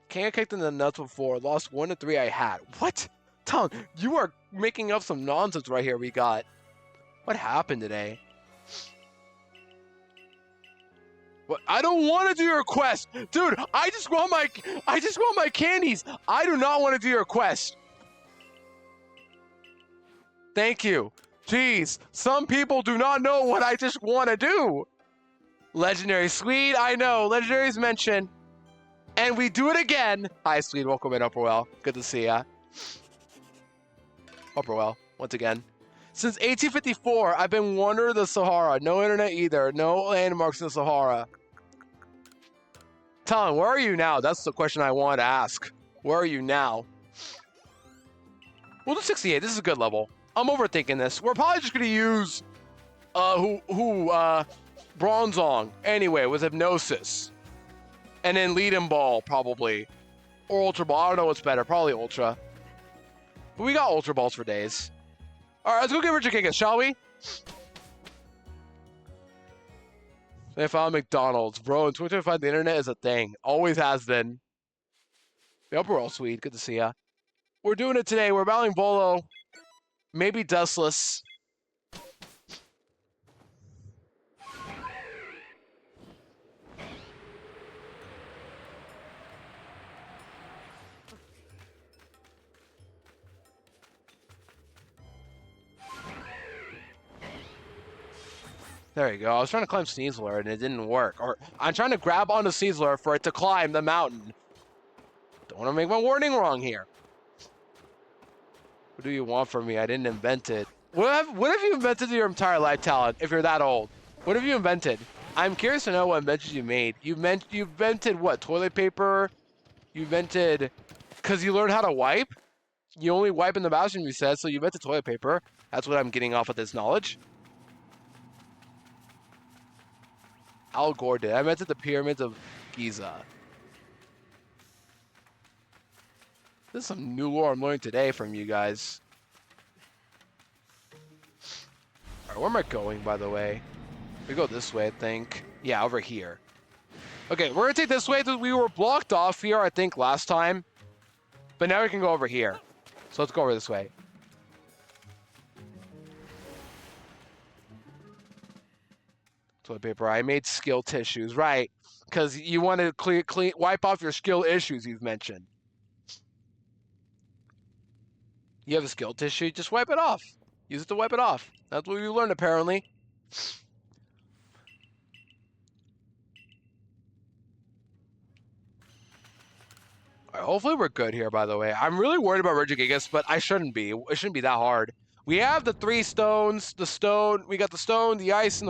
Can't get kicked in the nuts before. Lost 1 to 3 I had. What? Tom, you are making up some nonsense right here. We got. What happened today? What? I don't want to do your quest, dude. I just want my candies. I do not want to do your quest. Thank you. Jeez, some people do not know what I just want to do. Legendary Swede, I know. Legendary's mentioned. And we do it again. Hi, Swede. Welcome in, Upperwell. Good to see ya. Upperwell, once again. Since 1854, I've been wandering the Sahara. No internet either. No landmarks in the Sahara. Talon, where are you now? That's the question I want to ask. Where are you now? We'll do 68. This is a good level. I'm overthinking this. We're probably just going to use Bronzong anyway with Hypnosis. And then Lead and Ball, probably. Or Ultra Ball. I don't know what's better. Probably Ultra. But we got Ultra Balls for days. Alright, let's go get Richard Gigas, shall we? They found McDonald's. Bro, in 2025, the internet is a thing. Always has been. The upper all sweet. Good to see ya. We're doing it today. We're battling Volo. Maybe Dustless. There you go. I was trying to climb Sneasler and it didn't work. Or I'm trying to grab onto Sneasler for it to climb the mountain. Don't want to make my warning wrong here. What do you want from me? I didn't invent it. What have you invented your entire life, Talon, if you're that old? What have you invented? I'm curious to know what inventions you made. You invented what? Toilet paper? You invented... Because you learned how to wipe? You only wipe in the bathroom, you said, so you invented toilet paper. That's what I'm getting off of this knowledge. Al Gore did. I invented the pyramids of Giza. This is some new lore I'm learning today from you guys. Alright, where am I going, by the way? We go this way, I think. Yeah, over here. Okay, we're gonna take this way. We were blocked off here, I think, last time. But now we can go over here. So let's go over this way. Toilet paper. I made skill tissues, right? Because you want to wipe off your skill issues you've mentioned. You have a skill tissue, just wipe it off. Use it to wipe it off. That's what you learned, apparently. All right, hopefully we're good here, by the way. I'm really worried about Regigigas, but I shouldn't be. It shouldn't be that hard. We have the 3 stones, the stone. We got the stone, the ice, and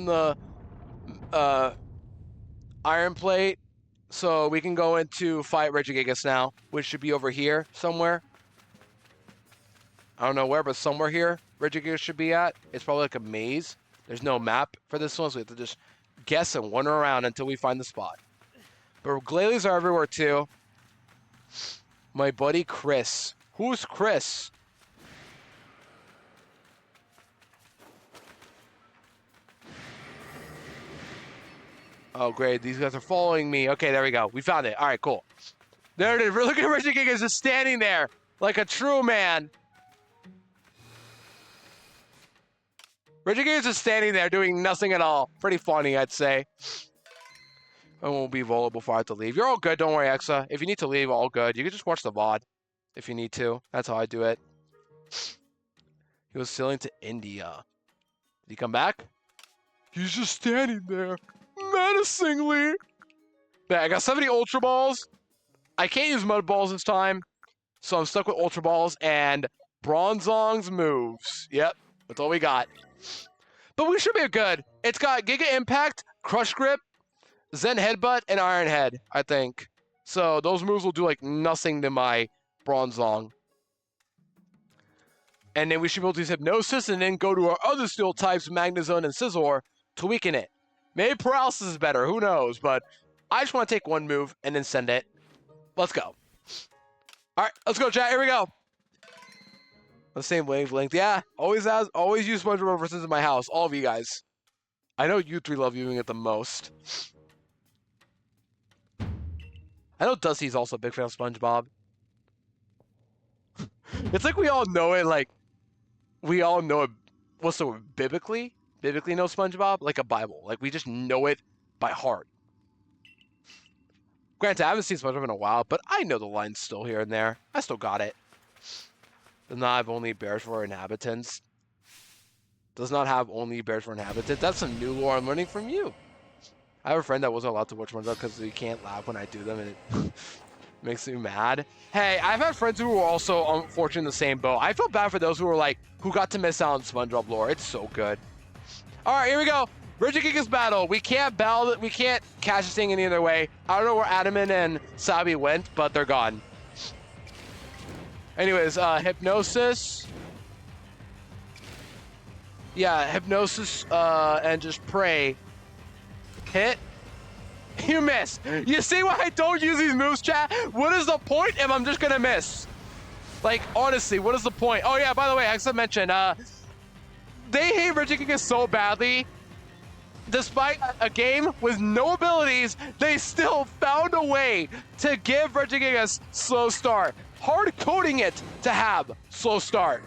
the iron plate. So we can go into fight Regigigas now, which should be over here somewhere. I don't know where, but somewhere here Regigigas should be at. It's probably like a maze. There's no map for this one, so we have to just guess and wander around until we find the spot. But Glalies are everywhere too. My buddy Chris. Who's Chris? Oh, great. These guys are following me. Okay, there we go. We found it. All right, cool. There it is. Look at Regigigas just standing there like a true man. Regigigas is standing there doing nothing at all. Pretty funny, I'd say. I won't be Volo before I have to leave. You're all good. Don't worry, Exa. If you need to leave, all good. You can just watch the VOD if you need to. That's how I do it. He was sailing to India. Did he come back? He's just standing there, menacingly. Yeah, I got 70 Ultra Balls. I can't use Mud Balls this time, so I'm stuck with Ultra Balls and Bronzong's moves. Yep, that's all we got. But we should be good. It's got Giga Impact, Crush Grip, Zen Headbutt, and Iron Head, I think. So those moves will do like nothing to my Bronzong. And then we should be able to use Hypnosis and then go to our other steel types, Magnezone and Scizor, to weaken it. Maybe Paralysis is better, who knows? But I just want to take one move and then send it. Let's go. All right, let's go, chat. Here we go. The same wavelength. Yeah, always use SpongeBob ever since in my house. All of you guys. I know you three love viewing it the most. I know Dusty's also a big fan of SpongeBob. It's like we all know it, like, we all know it, what's the word, biblically know SpongeBob? Like a Bible. Like, we just know it by heart. Granted, I haven't seen SpongeBob in a while, but I know the lines still here and there. I still got it. Does not have only bears for inhabitants. Does not have only bears for inhabitants. That's some new lore I'm learning from you. I have a friend that wasn't allowed to watch SpongeBob because he can't laugh when I do them, and it makes me mad. Hey, I've had friends who were also unfortunately in the same boat. I feel bad for those who were like, who got to miss out on SpongeBob lore. It's so good. All right, here we go. Regigigas battle. We can't battle. We can't catch this thing any other way. I don't know where Adaman and Sabi went, but they're gone. Anyways, hypnosis. Yeah, hypnosis and just pray. Hit. You miss. You see why I don't use these moves, chat? What is the point if I'm just gonna miss? Like, honestly, what is the point? Oh yeah, by the way, I should mention, they hate Regigigas so badly. Despite a game with no abilities, they still found a way to give Regigigas slow start. Hard coding it to have slow start.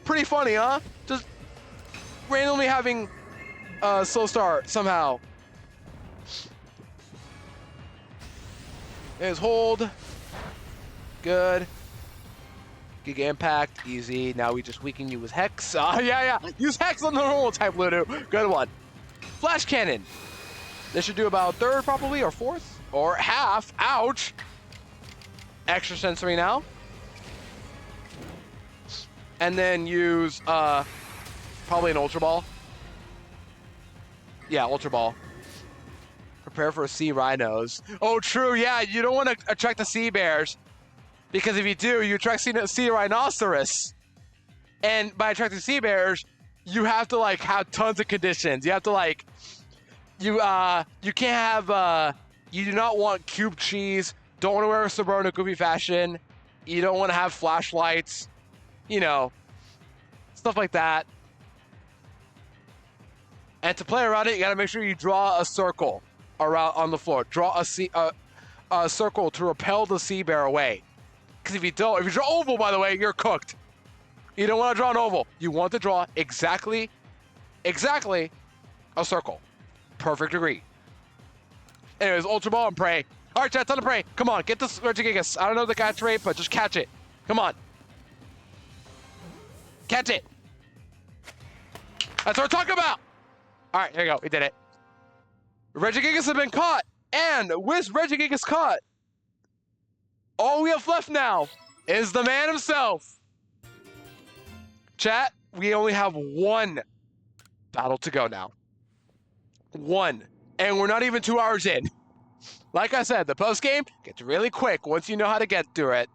Pretty funny, huh? Just randomly having slow start somehow. There's hold. Good. Giga Impact, easy. Now we just weaken you with Hex. Yeah. Use Hex on the normal type Ludo. Good one. Flash Cannon. This should do about third probably, or fourth, or half. Ouch. Extra sensory now. And then use probably an Ultra Ball. Yeah, Ultra Ball. Prepare for sea rhinos. Oh, true. Yeah, you don't want to attract the sea bears. Because if you do, you attract sea rhinoceros. And by attracting sea bears, you have to like have tons of conditions. You have to like, you can't have, you do not want cube cheese. Don't want to wear a sombrero in a goofy fashion. You don't want to have flashlights. You know, stuff like that. And to play around it, you got to make sure you draw a circle around on the floor. Draw a circle to repel the sea bear away. Because if you don't, if you draw oval, by the way, you're cooked. You don't want to draw an oval. You want to draw exactly a circle. Perfect degree. Anyways, Ultra Ball and pray. All right, chat, time to pray. Come on, get this Regigigas. I don't know the catch rate, but just catch it. Come on. Catch it. That's what we're talking about. All right, here we go. We did it. Regigigas has been caught. And with Regigigas caught, all we have left now is the man himself. Chat, we only have one battle to go now. One. And we're not even 2 hours in. Like I said, the post game gets really quick once you know how to get through it.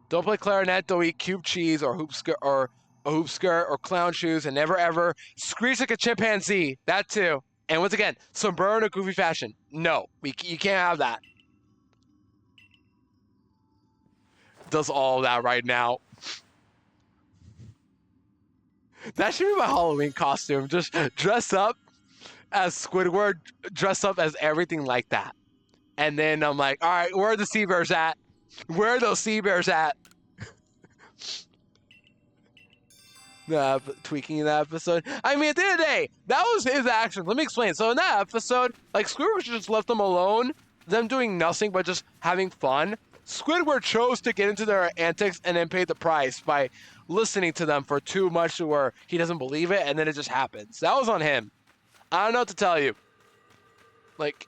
Don't play clarinet, don't eat cube cheese or hoop skirt or a hoop skirt or clown shoes, and never ever screech like a chimpanzee. That too. And once again, sombrero in a goofy fashion. No, you can't have that. Does all that right now. That should be my Halloween costume. Just dress up as Squidward, dress up as everything like that. And then I'm like, all right, where are the sea bears at? Where are those sea bears at? Tweaking that episode. I mean, at the end of the day, that was his action. Let me explain. So in that episode, like, Squidward just left them alone, them doing nothing but just having fun. Squidward chose to get into their antics and then pay the price by listening to them for too much to where he doesn't believe it, and then it just happens. That was on him. I don't know what to tell you. Like,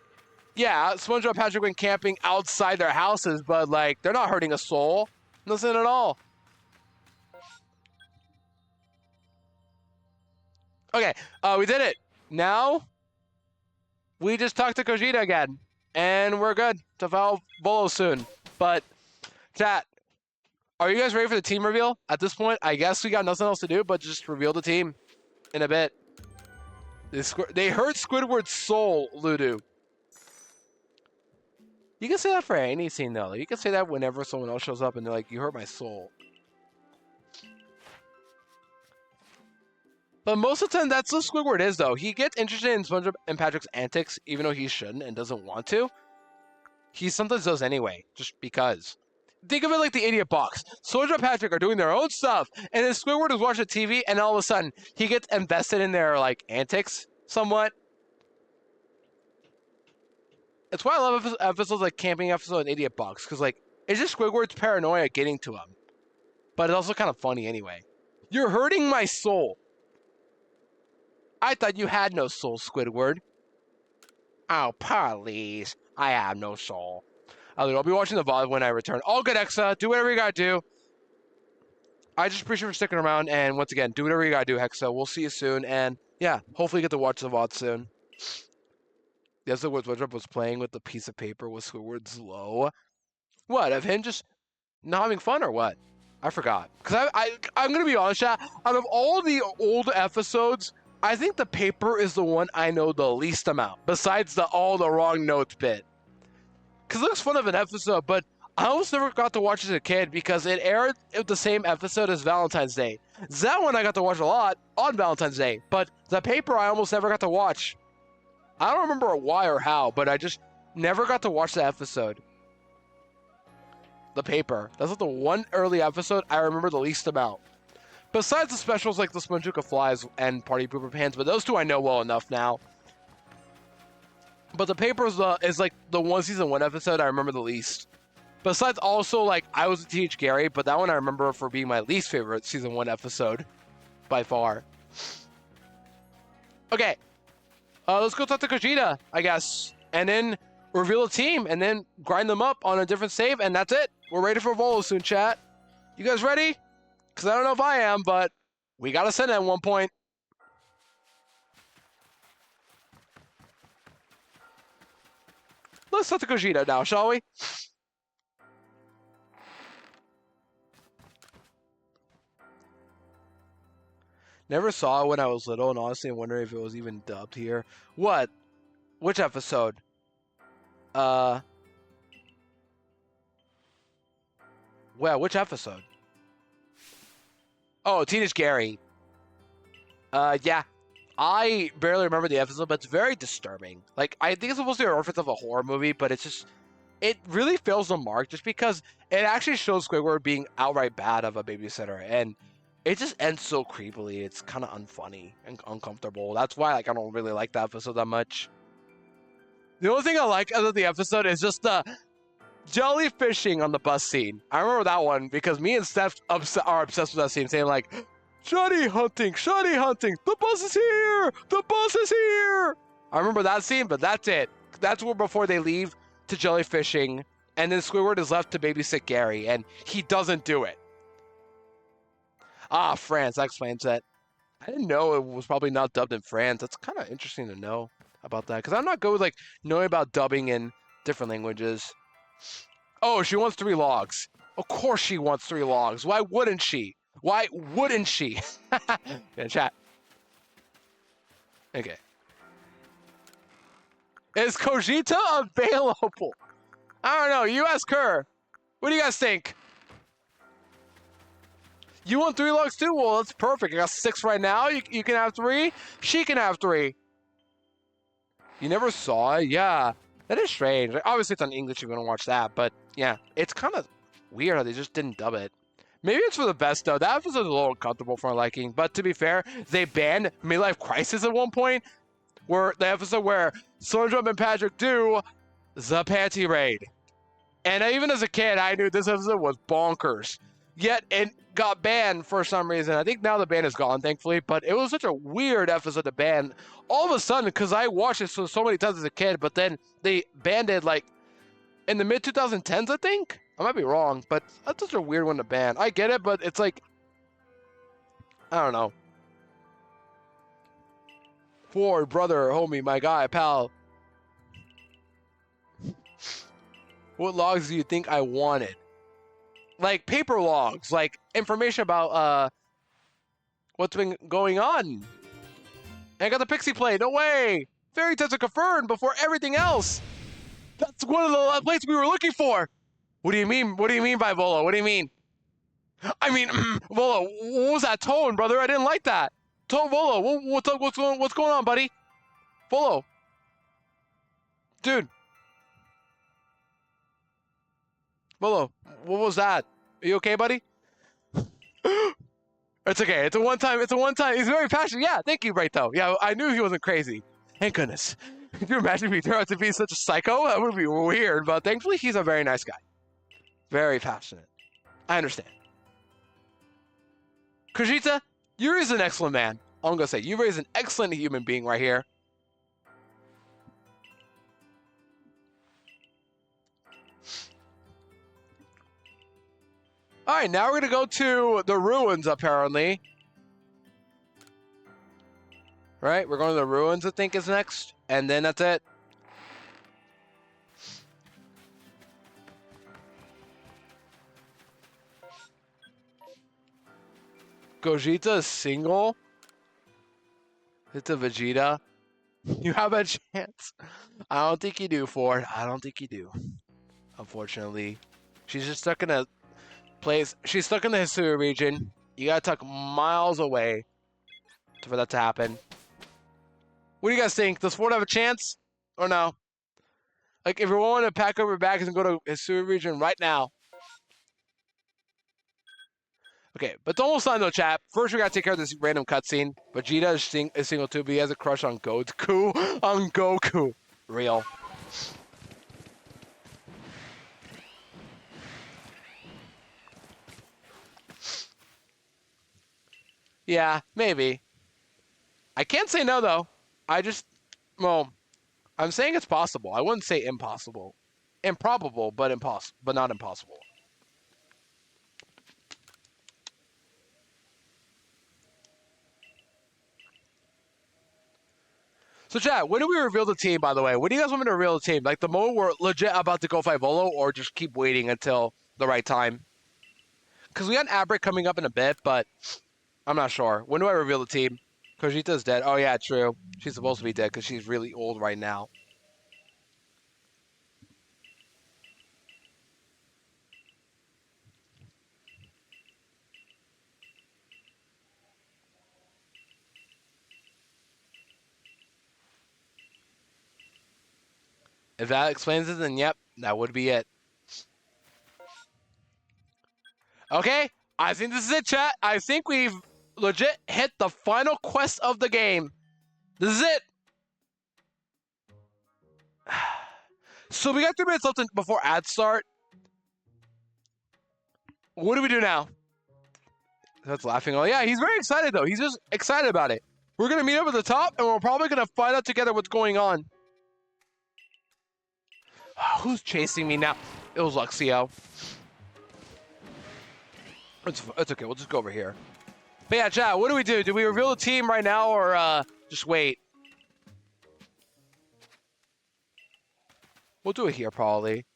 yeah, SpongeBob and Patrick went camping outside their houses, but, like, they're not hurting a soul. Nothing at all. Okay, we did it. Now, we just talked to Kojita again, and we're good to follow Bolo soon. But, chat, are you guys ready for the team reveal? At this point, I guess we got nothing else to do but just reveal the team in a bit. They hurt Squidward's soul, Ludo. You can say that for any scene though. You can say that whenever someone else shows up and they're like, "You hurt my soul." But most of the time, that's what Squidward is though. He gets interested in SpongeBob and Patrick's antics, even though he shouldn't and doesn't want to. He sometimes does anyway, just because. Think of it like the idiot box. SpongeBob and Patrick are doing their own stuff, and then Squidward is watching TV, and all of a sudden, he gets invested in their like antics somewhat. It's why I love episodes like Camping Episode and Idiot Box, because like it's just Squidward's paranoia getting to him. But it's also kind of funny anyway. You're hurting my soul. I thought you had no soul, Squidward. Oh, please. I have no soul. I'll be watching the VOD when I return. All good, Hexa. Do whatever you gotta do. I just appreciate you for sticking around. And once again, do whatever you gotta do, Hexa. We'll see you soon. And yeah, hopefully you get to watch the VOD soon. The episode where SpongeBob was playing with the piece of paper was Squidward's low. What, of him just not having fun or what? I forgot. Because I'm going to be honest, chat. Out of all the old episodes, I think the paper is the one I know the least amount. Besides the all the wrong notes bit. Because it looks fun of an episode, but I almost never got to watch it as a kid because it aired the same episode as Valentine's Day. That one I got to watch a lot on Valentine's Day. But the paper I almost never got to watch. I don't remember why or how, but I just never got to watch the episode. The paper. That's like the one early episode I remember the least amount. Besides the specials like the Sponjuka Flies and Party Pooper Pants, but those two I know well enough now. But the paper is like the one season 1 episode I remember the least. Besides also like I Was a Teenage Gary, but that one I remember for being my least favorite season 1 episode. By far. Okay. Let's go talk to Kojita, I guess. And then reveal a team and then grind them up on a different save, and that's it. We're ready for Volo soon, chat. You guys ready? Because I don't know if I am, but we got to send it at one point. Let's talk to Kojita now, shall we? Never saw it when I was little, and honestly, I'm wondering if it was even dubbed here. What? Which episode? Well, which episode? Oh, Teenage Gary. Yeah. I barely remember the episode, but it's very disturbing. Like, I think it's supposed to be a reference of a horror movie, but it's just... It really fails the mark just because it actually shows Squidward being outright bad of a babysitter, and it just ends so creepily. It's kind of unfunny and uncomfortable. That's why like I don't really like that episode that much. The only thing I like out of the episode is just the jellyfishing on the bus scene. I remember that one because me and Steph are obsessed with that scene, saying like, shiny hunting, the bus is here! The bus is here! I remember that scene, but that's it. That's where before they leave to jellyfishing, and then Squidward is left to babysit Gary, and he doesn't do it. Ah, France, that explains that. I didn't know it was probably not dubbed in France. That's kind of interesting to know about that, because I'm not good with like knowing about dubbing in different languages. Oh, she wants 3 logs. Of course she wants 3 logs. Why wouldn't she? Why wouldn't she? Yeah, chat. Okay. Is Kojita available? I don't know. You ask her. What do you guys think? You want 3 logs too? Well, that's perfect. I got 6 right now. You can have 3. She can have 3. You never saw it? Yeah. That is strange. Like, obviously, it's on English. You're going to watch that. But, yeah. It's kind of weird how they just didn't dub it. Maybe it's for the best, though. That episode's a little uncomfortable for my liking. But to be fair, they banned Midlife Crisis at one point. Where the episode where SpongeBob and Patrick do the panty raid. And even as a kid, I knew this episode was bonkers. Yet it got banned for some reason. I think now the ban is gone, thankfully. But it was such a weird episode to ban. All of a sudden, because I watched it so many times as a kid, but then they banned it like in the mid-2010s, I think? I might be wrong, but that's such a weird one to ban. I get it, but it's like, I don't know. Ford, brother, homie, my guy, pal. What logs do you think I wanted? Like paper logs, like information about what's been going on. I got the Pixie play, no way! Fairy Tales are confirmed before everything else! That's one of the places we were looking for. What do you mean? What do you mean by Volo? What do you mean? I mean, Volo, what was that tone, brother? I didn't like that. Volo, what's up? What's going on, buddy? Volo, dude. Volo, what was that? Are you okay, buddy? It's okay. It's a one time. It's a one time. He's very passionate. Yeah, thank you, right though. Yeah, I knew he wasn't crazy. Thank goodness. Could you imagine if he turned out to be such a psycho? That would be weird. But thankfully, he's a very nice guy. Very passionate. I understand. Kajita, you raised an excellent man. I'm gonna say you raised an excellent human being right here. All right, now we're gonna go to the ruins. Apparently, right? We're going to the ruins. I think is next, and then that's it. Gogeta is single. It's a Vegeta. You have a chance. I don't think you do, Ford. I don't think you do. Unfortunately. She's just stuck in a place. She's stuck in the Hisui region. You gotta tuck miles away for that to happen. What do you guys think? Does Ford have a chance? Or no? Like, if you're willing to pack up your bags and go to Hisui region right now. Okay, but it's almost time though, chat. First, we gotta take care of this random cutscene. Vegeta is single too, but he has a crush on Goku. On Goku. Real. Yeah, maybe. I can't say no though. Well, I'm saying it's possible. I wouldn't say impossible. Improbable, but not impossible. So, chat, when do we reveal the team, by the way? When do you guys want me to reveal the team? Like, the moment we're legit about to go fight Volo, or just keep waiting until the right time? Because we got an ad break coming up in a bit, but I'm not sure. When do I reveal the team? Kojita's dead. Oh, yeah, true. She's supposed to be dead because she's really old right now. If that explains it, then yep, that would be it. Okay, I think this is it, chat. I think we've legit hit the final quest of the game. This is it. So we got 3 minutes left before ads start. What do we do now? That's laughing. Oh, yeah, he's very excited, though. He's just excited about it. We're going to meet up at the top, and we're probably going to find out together what's going on. Who's chasing me now? It was Luxio. It's okay. We'll just go over here. But yeah, chat, what do we do? Do we reveal the team right now or just wait? We'll do it here probably.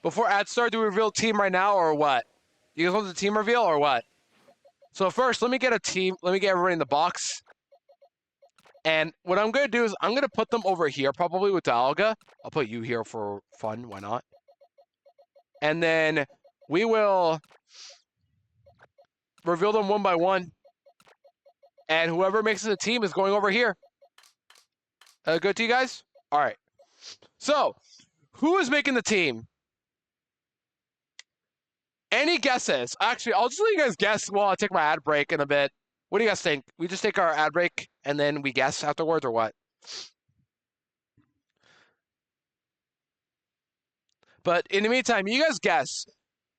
Before ads start, do we reveal team right now or what? You guys want the team reveal or what? So first, let me get a team. Let me get everybody in the box. And what I'm going to do is I'm going to put them over here probably with Dialga. I'll put you here for fun. Why not? And then we will reveal them one by one. And whoever makes it a team is going over here. Good to you guys? All right. So, who is making the team? Any guesses? Actually, I'll just let you guys guess while I take my ad break in a bit. What do you guys think? We just take our ad break and then we guess afterwards or what? But in the meantime, you guys guess.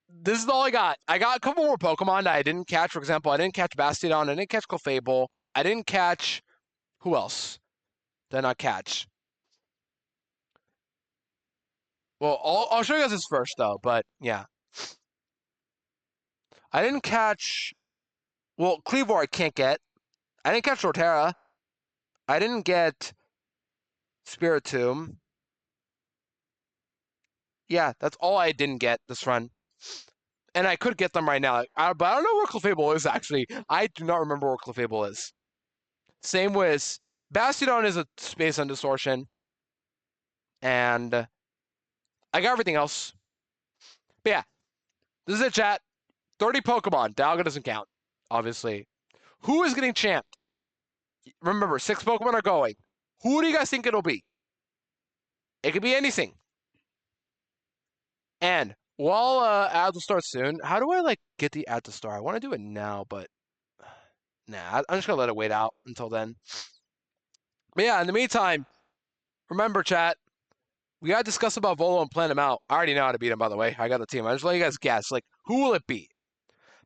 This is all I got. I got a couple more Pokemon that I didn't catch. For example, I didn't catch Bastiodon. I didn't catch Clefable. I didn't catch... Who else did I not catch? Well, I'll show you guys this first, though. But, yeah. I didn't catch... Well, Cleavor I can't get. I didn't catch Torterra. I didn't get Spiritomb. Yeah, that's all I didn't get this run. And I could get them right now. But I don't know where Clefable is, actually. I do not remember where Clefable is. Same with... Bastiodon is a Space on Distortion. and I got everything else. But yeah, this is it, chat. 30 Pokemon. Dialga doesn't count, obviously. Who is getting champed? Remember, 6 Pokemon are going. Who do you guys think it'll be? It could be anything. And while ads will start soon, how do I like get the ad to start? I want to do it now, but nah, I'm just gonna let it wait out until then. But yeah, in the meantime, remember, chat, we gotta discuss about Volo and plan him out. I already know how to beat him, by the way. I got the team. I just let you guys guess. Like, who will it be?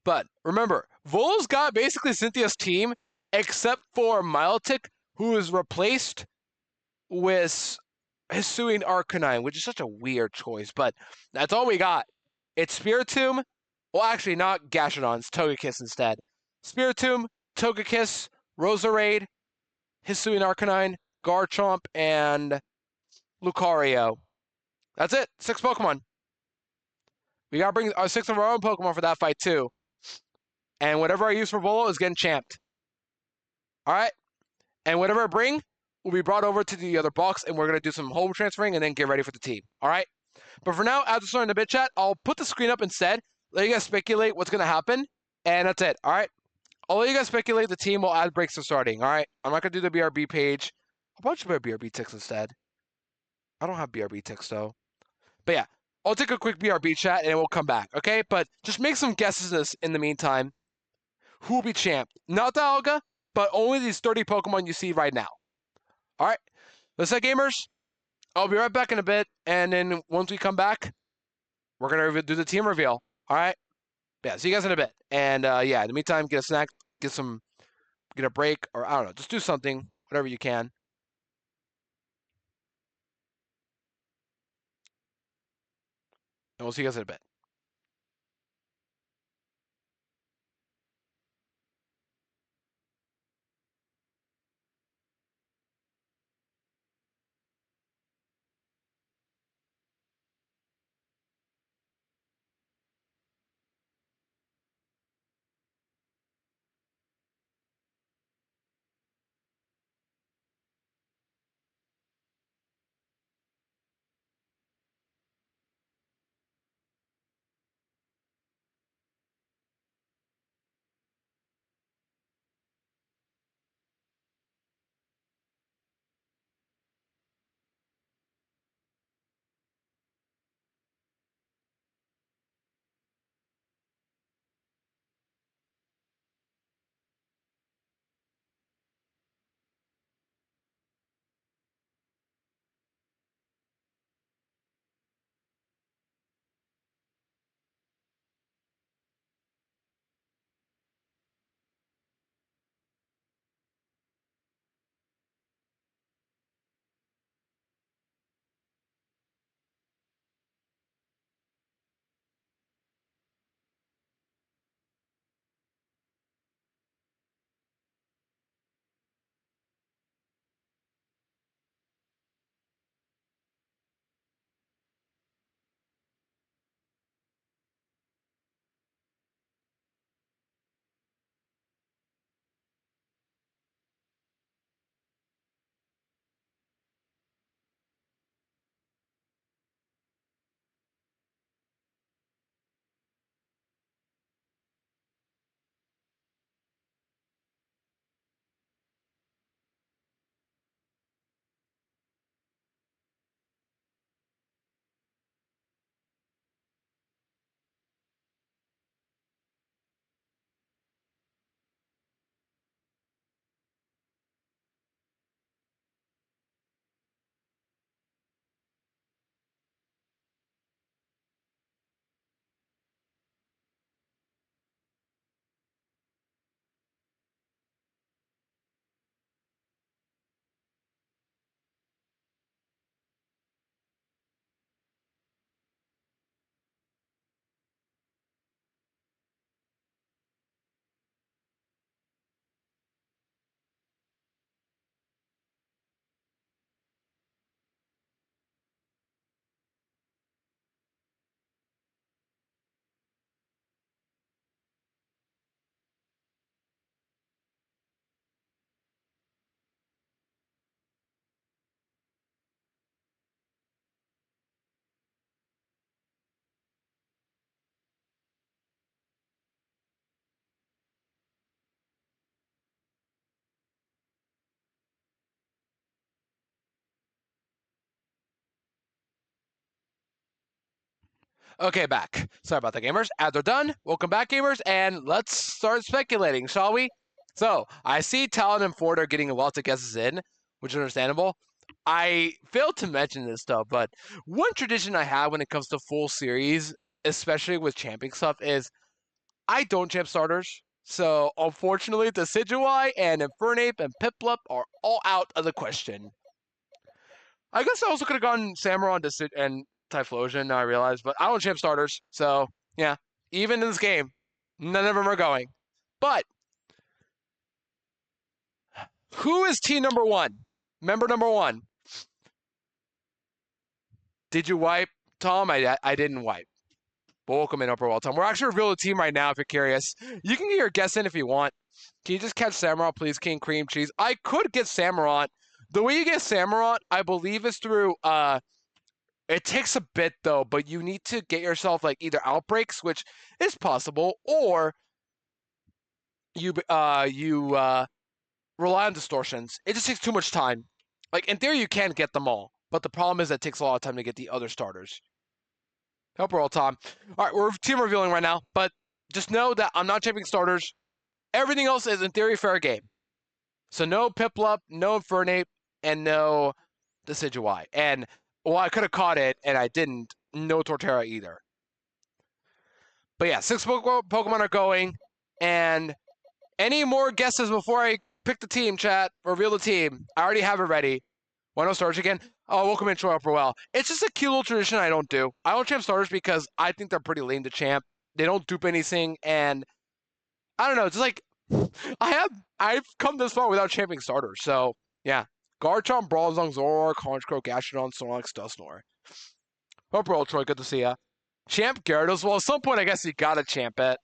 But remember, Volo's got basically Cynthia's team, except for Milotic, who is replaced with Hisuian Arcanine, which is such a weird choice, but that's all we got. It's Spiritomb. Well, actually, not Gashadon. It's Togekiss instead. Spiritomb, Togekiss, Roserade, Hisuian Arcanine, Garchomp, and Lucario. That's it. 6 Pokemon. We gotta bring our 6 of our own Pokemon for that fight, too. And whatever I use for Volo is getting champed. Alright? And whatever I bring will be brought over to the other box, and we're gonna do some home transferring and then get ready for the team. Alright? But for now, after starting the bit chat, I'll put the screen up instead. Let you guys speculate what's gonna happen, and that's it. Alright? I'll let you guys speculate the team while ad breaks are starting. Alright? I'm not gonna do the BRB page. I'll probably just put BRB ticks instead. I don't have BRB ticks though. But yeah, I'll take a quick BRB chat and we'll come back, okay? But just make some guesses in the meantime. Who will be champ? Not the Alga, but only these 30 Pokemon you see right now. Alright? Let's say gamers. I'll be right back in a bit, and then once we come back, we're gonna do the team reveal. Alright? Yeah, see you guys in a bit. And yeah, in the meantime, get a snack, get a break, or I don't know, just do something, whatever you can. And we'll see you guys in a bit. Okay, back. Sorry about that, gamers. Ads are done. Welcome back, gamers, and let's start speculating, shall we? So, I see Talon and Ford are getting lots of guesses in, which is understandable. I failed to mention this stuff, but one tradition I have when it comes to full series, especially with champing stuff, is I don't champ starters. So, unfortunately, Decidueye and Infernape and Piplup are all out of the question. I guess I also could have gone Samurott and Typhlosion, now I realize, but I don't champ starters, so yeah. Even in this game, none of them are going. But who is team number one? Member number one. Did you wipe, Tom? I didn't wipe. But welcome in, Upper World, Tom. We're actually revealing the team right now if you're curious. You can get your guess in if you want. Can you just catch Samurott, please, King Cream Cheese? I could get Samurott. The way you get Samurott, I believe, is through it takes a bit though, but you need to get yourself like either outbreaks, which is possible, or you rely on distortions. It just takes too much time. Like in theory, you can get them all, but the problem is that it takes a lot of time to get the other starters. Hope we're all time. All right, we're team revealing right now, but just know that I'm not champing starters. Everything else is in theory fair game. So no Piplup, no Infernape, and no Decidueye. And well, I could have caught it, and I didn't. No Torterra either. But yeah, 6 Pokemon are going. And any more guesses before I pick the team, chat? Reveal the team. I already have it ready. Why no starters again? Oh, welcome in, Troy Upperwell. It's just a cute little tradition I don't do. I don't champ starters because I think they're pretty lame to champ. They don't dupe anything, and I don't know. It's like I've come this far without champing starters. So yeah, Garchomp, Brawlzong, Zoroark, Honchkrow, Gastrodon, Snorlax, Dusknoir. Upperwell, Troy. Good to see ya. Champ Gyarados. Well, at some point, I guess you gotta champ it.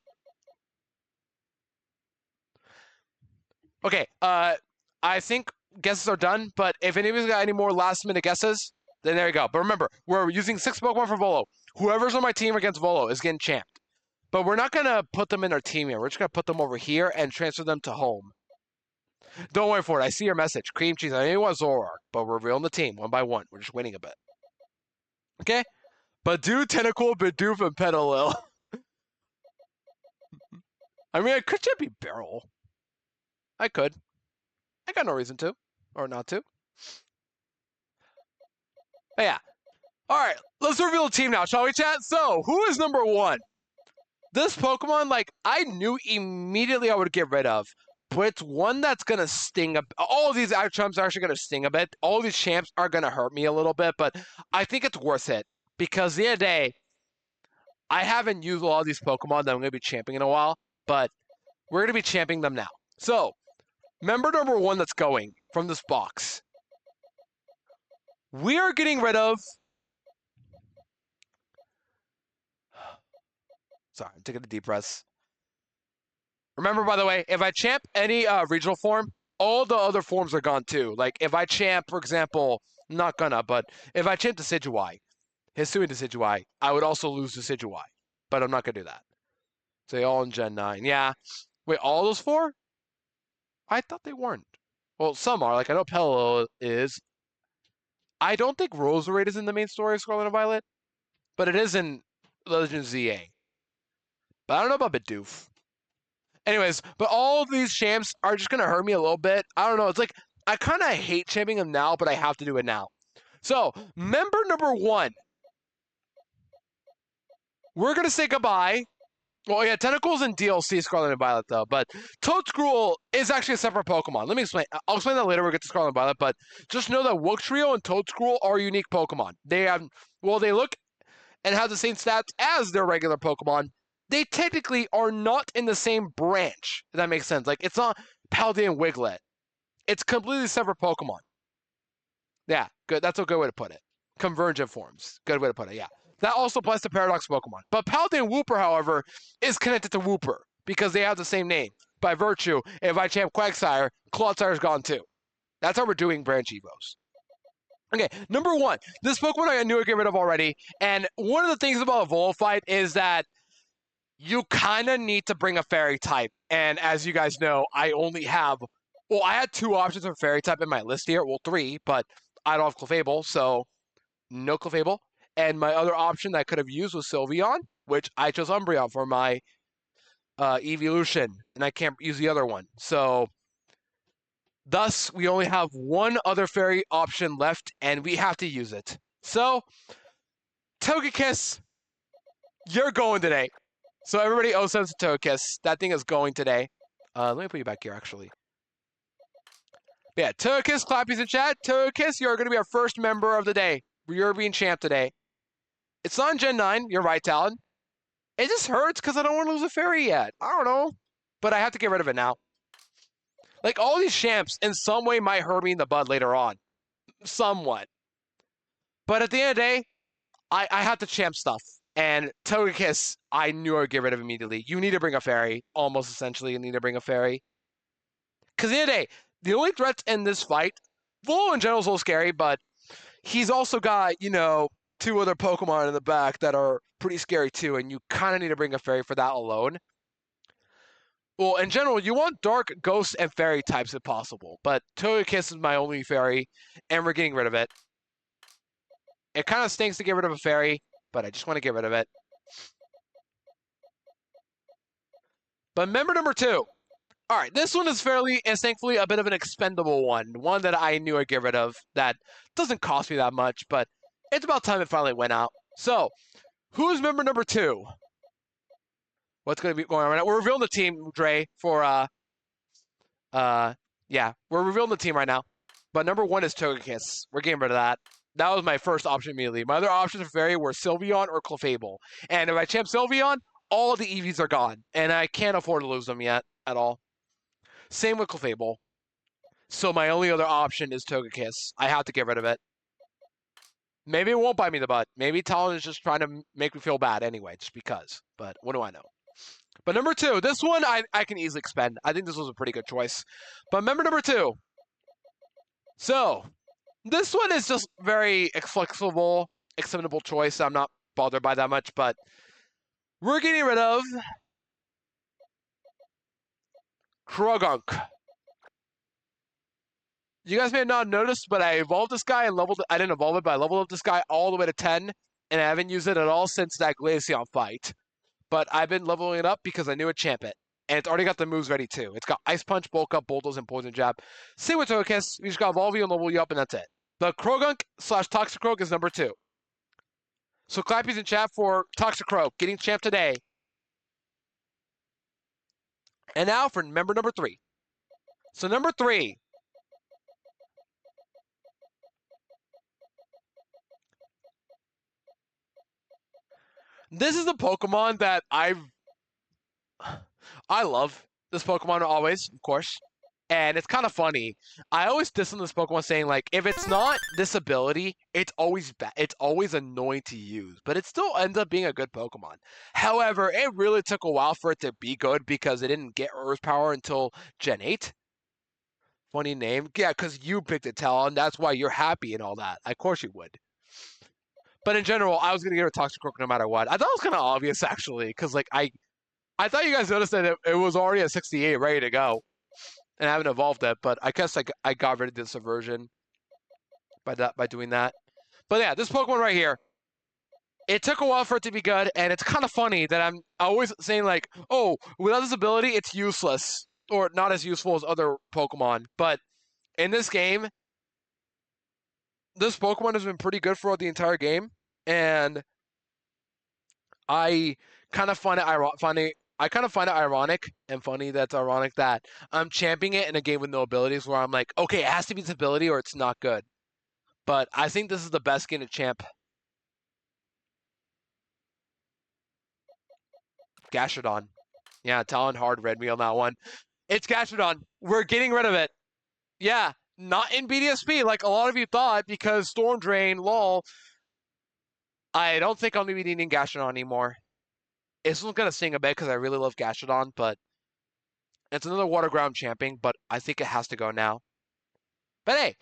Okay, I think guesses are done, but if anybody's got any more last-minute guesses, then there you go. But remember, we're using 6 Pokemon for Volo. Whoever's on my team against Volo is getting champed. But we're not going to put them in our team here. We're just going to put them over here and transfer them to home. Don't worry for it. I see your message. Cream Cheese. I know you want Zoroark, but we're revealing the team one by one. We're just winning a bit. Okay? Badoo, Tentacool, Bidoof, and Petalil. I mean, I could champ be Barrel. I could. I got no reason to. Or not to. But yeah. Alright, let's reveal the team now, shall we, chat? So, who is number one? This Pokemon, like, I knew immediately I would get rid of. But it's one that's going to sting a bit. All of these champs are actually going to sting a bit. All of these champs are going to hurt me a little bit. But I think it's worth it. Because at the end of the day, I haven't used a lot of these Pokemon that I'm going to be champing in a while. But we're going to be champing them now. So, member number one that's going from this box. We are getting rid of... Sorry, I'm taking a deep breath. Remember, by the way, if I champ any regional form, all the other forms are gone too. Like, if I champ, for example, I'm not gonna, but if I champ Decidueye, Hisui Decidueye, I would also lose Decidueye. But I'm not gonna do that. So they all in Gen 9. Yeah. Wait, all those 4? I thought they weren't. Well, some are. Like, I know Pello is. I don't think Roserade is in the main story of Scarlet and Violet, but it is in Legend ZA. But I don't know about Bidoof. Anyways, but all of these champs are just going to hurt me a little bit. I don't know. It's like, I kind of hate champing them now, but I have to do it now. So, member number one. We're going to say goodbye. Well, yeah, Tentacle's in DLC Scarlet and Violet, though. But Toedscruel is actually a separate Pokemon. Let me explain. I'll explain that later when we get to Scarlet and Violet. But just know that Wugtrio and Toedscruel are unique Pokemon. They have, well, they look and have the same stats as their regular Pokemon. They technically are not in the same branch, if that makes sense. Like, it's not Paldean and Wiglet. It's completely separate Pokemon. Yeah, good. That's a good way to put it. Convergent forms. Good way to put it, yeah. That also applies to Paradox Pokemon. But Paldean and Wooper, however, is connected to Wooper because they have the same name. By virtue, if I champ Quagsire, Cloudsire's gone too. That's how we're doing branch Evos. Okay, number one. This Pokemon I knew I'd get rid of already. And one of the things about a Volo fight is that you kind of need to bring a fairy type. And as you guys know, I only have... Well, I had 2 options for fairy type in my list here. Well, 3, but I don't have Clefable, so no Clefable. And my other option that I could have used was Sylveon, which I chose Umbreon for my evolution, and I can't use the other one. So, thus, we only have one other fairy option left, and we have to use it. So, Togekiss, you're going today. So everybody sends to Togekiss. That thing is going today. Let me put you back here, actually. Yeah, Togekiss, clappies in chat. Togekiss, you're going to be our first member of the day. You're being champ today. It's not in Gen 9. You're right, Talon. It just hurts because I don't want to lose a fairy yet. I don't know. But I have to get rid of it now. Like, all these champs in some way might hurt me in the bud later on. Somewhat. But at the end of the day, I have to champ stuff. And Togekiss, I knew I would get rid of immediately. You need to bring a fairy. Almost essentially, you need to bring a fairy. Because at the end of the day, the only threats in this fight, Volo in general is a little scary, but he's also got, you know, 2 other Pokemon in the back that are pretty scary too, and you kind of need to bring a fairy for that alone. Well, in general, you want dark, ghost, and fairy types if possible, but Togekiss is my only fairy, and we're getting rid of it. It kind of stinks to get rid of a fairy, but I just want to get rid of it. But member number 2. All right, this one is thankfully a bit of an expendable one that I knew I'd get rid of that doesn't cost me that much, but it's about time it finally went out. So, who's member number 2? What's going to be going on right now? We're revealing the team, Dre, for, yeah, we're revealing the team right now. But number 1 is Togekiss. We're getting rid of that. That was my first option immediately. My other options for fairy were Sylveon or Clefable. And if I champ Sylveon, all the EVs are gone, and I can't afford to lose them yet at all. Same with Clefable. So my only other option is Togekiss. I have to get rid of it. Maybe it won't bite me in the butt. Maybe Talon is just trying to make me feel bad anyway, just because. But what do I know? But number 2, this one I can easily expend. I think this was a pretty good choice. But member number 2. So, this one is just very flexible, acceptable choice. I'm not bothered by that much, but we're getting rid of Krogunk. You guys may have not noticed, but I evolved this guy and leveled it. I didn't evolve it, but I leveled up this guy all the way to 10, and I haven't used it at all since that Glaceon fight. But I've been leveling it up because I knew I'd champ it. And it's already got the moves ready too. It's got Ice Punch, Bulk Up, Bulldoze, and Poison Jab. Same with Togekiss. You just got Evolve you and level you up, and that's it. The Krogunk / Toxicroak is number 2. So clappies in chat for Toxicroak, getting champ today. And now for member number 3. So number 3. This is a Pokemon that I love this Pokemon always, of course. And it's kind of funny. I always diss on this Pokemon saying, like, if it's not this ability, it's always it's always annoying to use. But it still ends up being a good Pokemon. However, it really took a while for it to be good because it didn't get Earth Power until Gen 8. Funny name. Yeah, because you picked it, Talon. That's why you're happy and all that. Of course you would. But in general, I was going to get a Toxicroak no matter what. I thought it was kind of obvious, actually, because, like, I thought you guys noticed that it was already at 68, ready to go. And I haven't evolved it, but I guess I got rid of this aversion by doing that. But yeah, this Pokemon right here, it took a while for it to be good, and it's kind of funny that I'm always saying, like, oh, without this ability, it's useless, or not as useful as other Pokemon. But in this game, this Pokemon has been pretty good for the entire game, and I kind of find it ironic and funny that it's ironic that I'm championing it in a game with no abilities where I'm like, okay, it has to be this ability or it's not good. But I think this is the best game to champ. Gastrodon. Yeah, Talon hard read me on that one. It's Gastrodon. We're getting rid of it. Yeah, not in BDSP like a lot of you thought because Storm Drain, lol. I don't think I'm going to be needing Gastrodon anymore. It's not going to sting a bit because I really love Gastrodon, but it's another water ground champing, but I think it has to go now. But hey,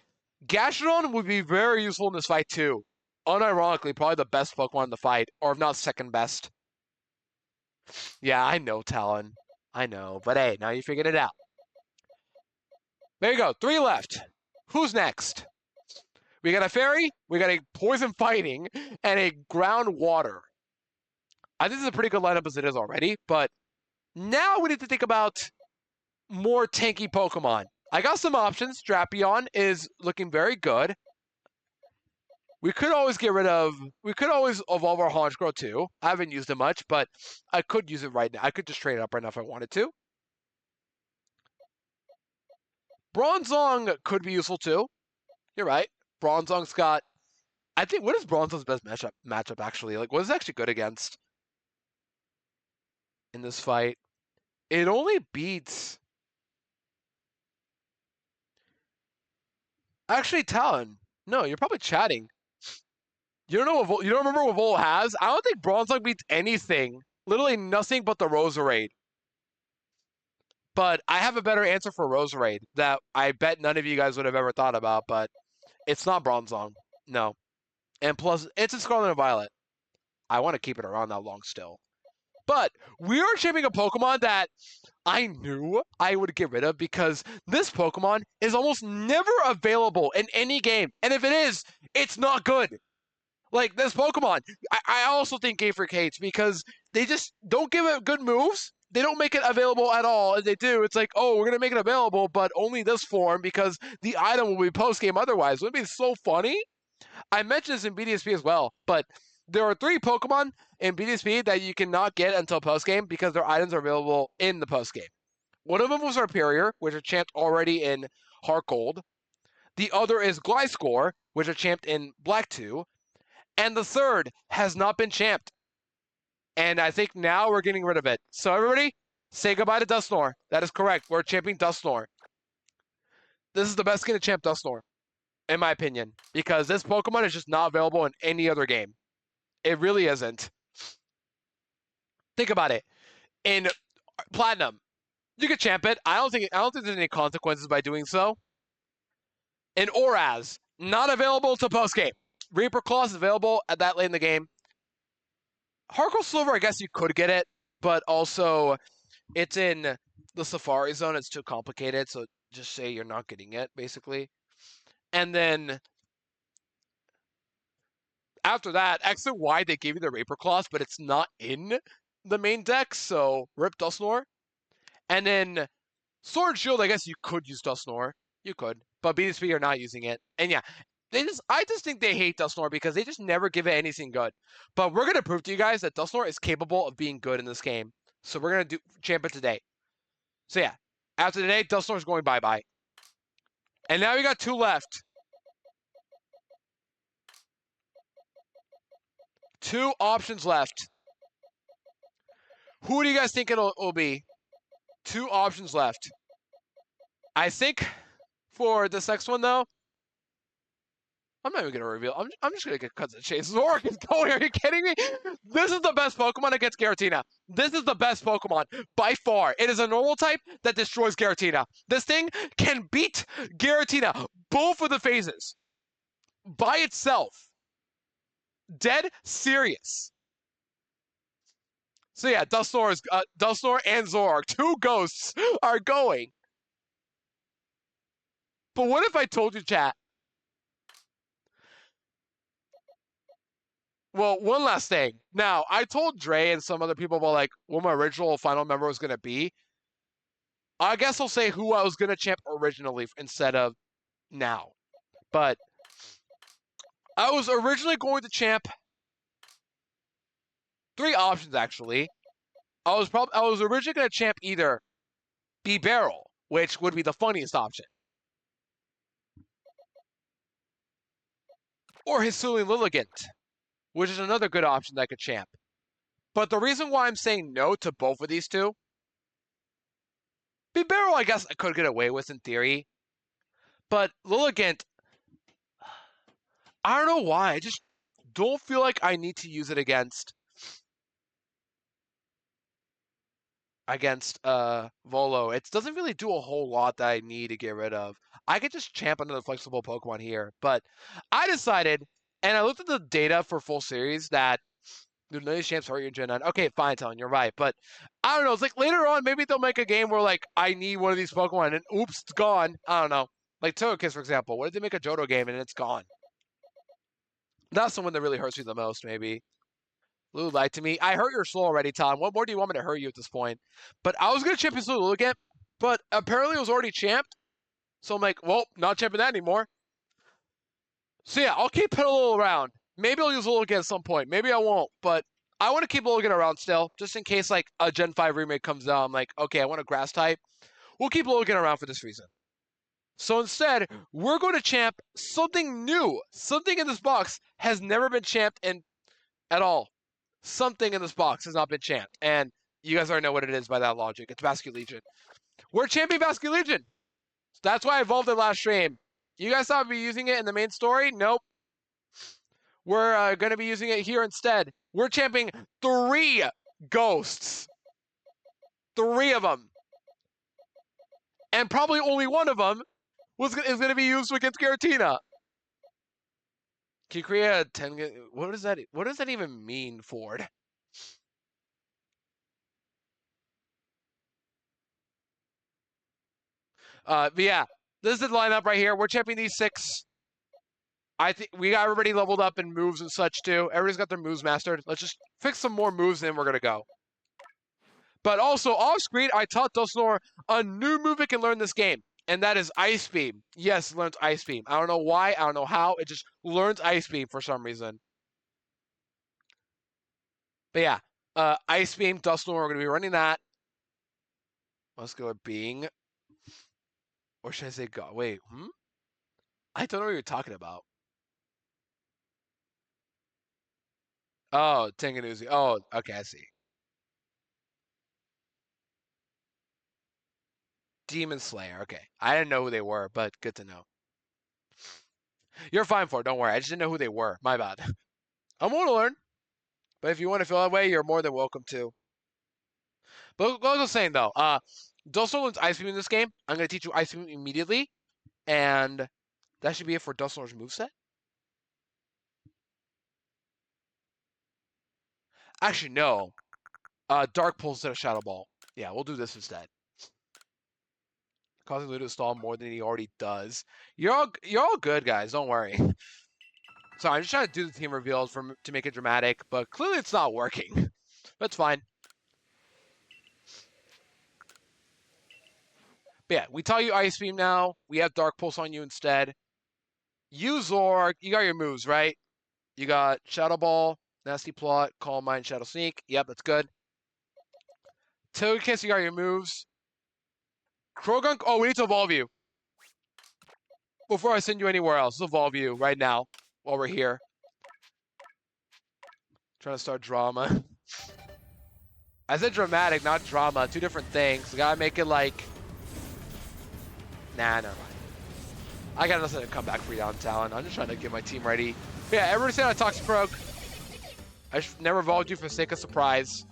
Gastrodon would be very useful in this fight too. Unironically, probably the best Pokemon in the fight, or if not second best. Yeah, I know, Talon. I know, but hey, now you figured it out. There you go, 3 left. Who's next? We got a fairy, we got a poison fighting, and a ground water. I think this is a pretty good lineup as it is already, but now we need to think about more tanky Pokemon. I got some options. Drapion is looking very good. We could always evolve our Honchkrow too. I haven't used it much, but I could use it right now. I could just trade it up right now if I wanted to. Bronzong could be useful too. You're right. Bronzong's got, I think, what is Bronzong's best matchup actually? Like, what is it actually good against in this fight? It only beats, actually, Talon. No, you're probably chatting. You don't know you don't remember what Vol has? I don't think Bronzong beats anything. Literally nothing but the Roserade. But I have a better answer for Roserade that I bet none of you guys would have ever thought about, but it's not Bronzong. No. And plus, it's a Scarlet and Violet. I want to keep it around that long still. But we are shipping a Pokemon that I knew I would get rid of because this Pokemon is almost never available in any game. And if it is, it's not good. Like, this Pokemon, I also think Game Freak hates because they just don't give it good moves. They don't make it available at all. And they do, it's like, oh, we're going to make it available, but only this form because the item will be post-game otherwise. It would be so funny. I mentioned this in BDSP as well, but there are 3 Pokemon in BDSP that you cannot get until post-game because their items are available in the post-game. One of them was Rhyperior, which are champed already in Heart Gold. The other is Gliscor, which are champed in Black 2. And the third has not been champed. And I think now we're getting rid of it. So everybody, say goodbye to Dusknoir. That is correct. We're champing Dusknoir. This is the best skin to champ Dusknoir, in my opinion, because this Pokemon is just not available in any other game. It really isn't. Think about it. In Platinum, you could champ it. I don't think there's any consequences by doing so. In Oraz, not available to post game. Reaper Claw is available at that late in the game. Heartgold Silver, I guess you could get it, but also it's in the Safari Zone. It's too complicated, so just say you're not getting it, basically. And then after that, X and Y, they gave you the Reaper Claws, but it's not in the main deck, so rip Dusknoir. And then Sword and Shield, I guess you could use Dusknoir. You could, but BDSP, you're not using it. And yeah, I just think they hate Dusknoir because they just never give it anything good. But we're going to prove to you guys that Dusknoir is capable of being good in this game. So we're going to champ it today. So yeah, after today, Dusknoir's going bye-bye. And now we got 2 left. 2 options left. Who do you guys think it'll be? 2 options left. I think for this next one, though, I'm not even going to reveal. I'm just going to cut the chase. Zoroark is going. Are you kidding me? This is the best Pokemon against Giratina. This is the best Pokemon by far. It is a normal type that destroys Giratina. This thing can beat Giratina both of the phases by itself. Dead serious. So yeah, Dusknoir and Zoroark, 2 ghosts are going. But what if I told you, chat? Well, one last thing. Now, I told Dre and some other people about like what my original final member was gonna be. I guess I'll say who I was gonna champ originally instead of now. But I was originally going to champ 3 options actually. I was originally gonna champ either Bibarel, which would be the funniest option, or Hisuian Lilligant, which is another good option that I could champ. But the reason why I'm saying no to both of these 2, Bibarel I guess I could get away with in theory, but Lilligant, I don't know why, I just don't feel like I need to use it against Volo. It doesn't really do a whole lot that I need to get rid of. I could just champ another flexible Pokemon here, but I decided, and I looked at the data for full series, that there's no champs for your Gen 9. Okay, fine, Talon, you're right, but I don't know. It's like later on, maybe they'll make a game where like I need one of these Pokemon, and oops, it's gone. I don't know. Like Togekiss, for example. What if they make a Johto game and it's gone? That's the one that really hurts me the most, maybe. Lulu lied to me. I hurt your soul already, Tom. What more do you want me to hurt you at this point? But I was going to champion Lulu again, but apparently it was already champed. So I'm like, well, not champion that anymore. So yeah, I'll keep Lulu around. Maybe I'll use Lulu again at some point. Maybe I won't, but I want to keep Lulu around still, just in case like a Gen 5 remake comes out. I'm like, okay, I want a grass type. We'll keep Lulu around for this reason. So instead, we're going to champ something new. Something in this box has never been champed at all. Something in this box has not been champed. And you guys already know what it is by that logic. It's Vascular Legion. We're champion Vascular Legion. That's why I evolved it last stream. You guys thought I'd be using it in the main story? Nope. We're going to be using it here instead. We're championing 3 ghosts. 3 of them. And probably only one of them is going to be used against Giratina. Can you create a 10? What does that even mean, Ford? But yeah, this is the lineup right here. We're championing these 6. I think we got everybody leveled up in moves and such too. Everybody's got their moves mastered. Let's just fix some more moves and then we're going to go. But also, off screen, I taught Dusnor a new move it can learn this game, and that is Ice Beam. Yes, it learns Ice Beam. I don't know why, I don't know how, it just learns Ice Beam for some reason. But yeah, Ice Beam, Dusnor, we're going to be running that. Muscular Being. Or should I say God? Wait, I don't know what you're talking about. Oh, Tengenuzi. Oh, okay, I see. Demon Slayer. Okay. I didn't know who they were, but good to know. You're fine for it. Don't worry. I just didn't know who they were. My bad. I'm willing to learn. But if you want to feel that way, you're more than welcome to. But what I was saying, though, Dusnor learns Ice Beam in this game. I'm going to teach you Ice Beam immediately. And that should be it for Dusnor's moveset. Actually, no. Dark Pulse instead of Shadow Ball. Yeah, we'll do this instead. Causing Lulu to stall more than he already does. You're all good, guys. Don't worry. So I'm just trying to do the team reveals to make it dramatic, but clearly it's not working. That's fine. But yeah, we taught you Ice Beam now. We have Dark Pulse on you instead. You, Zorg, you got your moves, right? You got Shadow Ball, Nasty Plot, Calm Mind, Shadow Sneak. Yep, that's good. Togekiss, you got your moves. Krogan, oh, we need to evolve you. Before I send you anywhere else, let's evolve you right now while we're here. Trying to start drama. I said dramatic, not drama. 2 different things. I gotta make it like... Nah, never mind. I got nothing to come back for downtown. I'm just trying to get my team ready. But yeah, everybody said I Toxicroak. I never evolved you for the sake of surprise.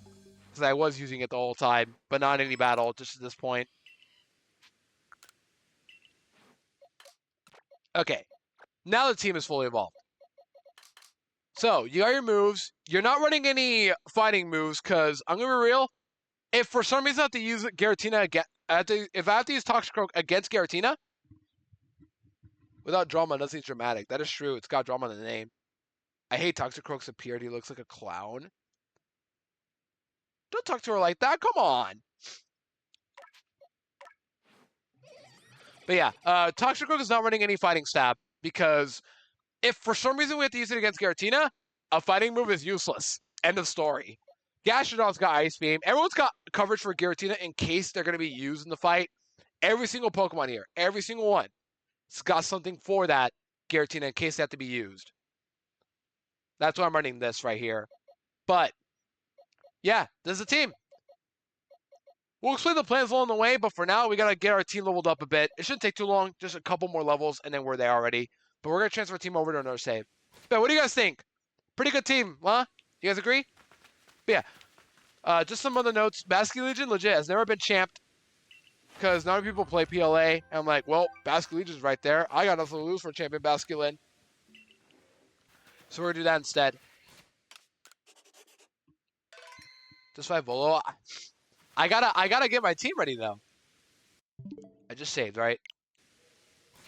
Because I was using it the whole time. But not in any battle, just at this point. Okay. Now the team is fully evolved. So, you got your moves. You're not running any fighting moves, because I'm going to be real. If for some reason I have to use Giratina again, if I have to use Toxicroak against Giratina, without drama, nothing's dramatic. That is true. It's got drama in the name. I hate Toxicroak's appearance. He looks like a clown. Don't talk to her like that. Come on. But yeah, Toxicroak is not running any fighting stab, because if for some reason we have to use it against Giratina, a fighting move is useless. End of story. Gastrodon's got Ice Beam. Everyone's got coverage for Giratina in case they're going to be used in the fight. Every single Pokemon here, every single one, it's got something for that Giratina in case they have to be used. That's why I'm running this right here. But, yeah, this is a team. We'll explain the plans along the way, but for now, we got to get our team leveled up a bit. It shouldn't take too long, just a couple more levels, and then we're there already. But we're going to transfer our team over to another save. But what do you guys think? Pretty good team, huh? You guys agree? But yeah, just some other notes. Vascular Legion legit has never been champed because not many people play PLA. And I'm like, well, Vascular Legion's right there. I got nothing to lose for champion Basculin. So we're going to do that instead. Just 5 Volo. I gotta get my team ready though. I just saved, right?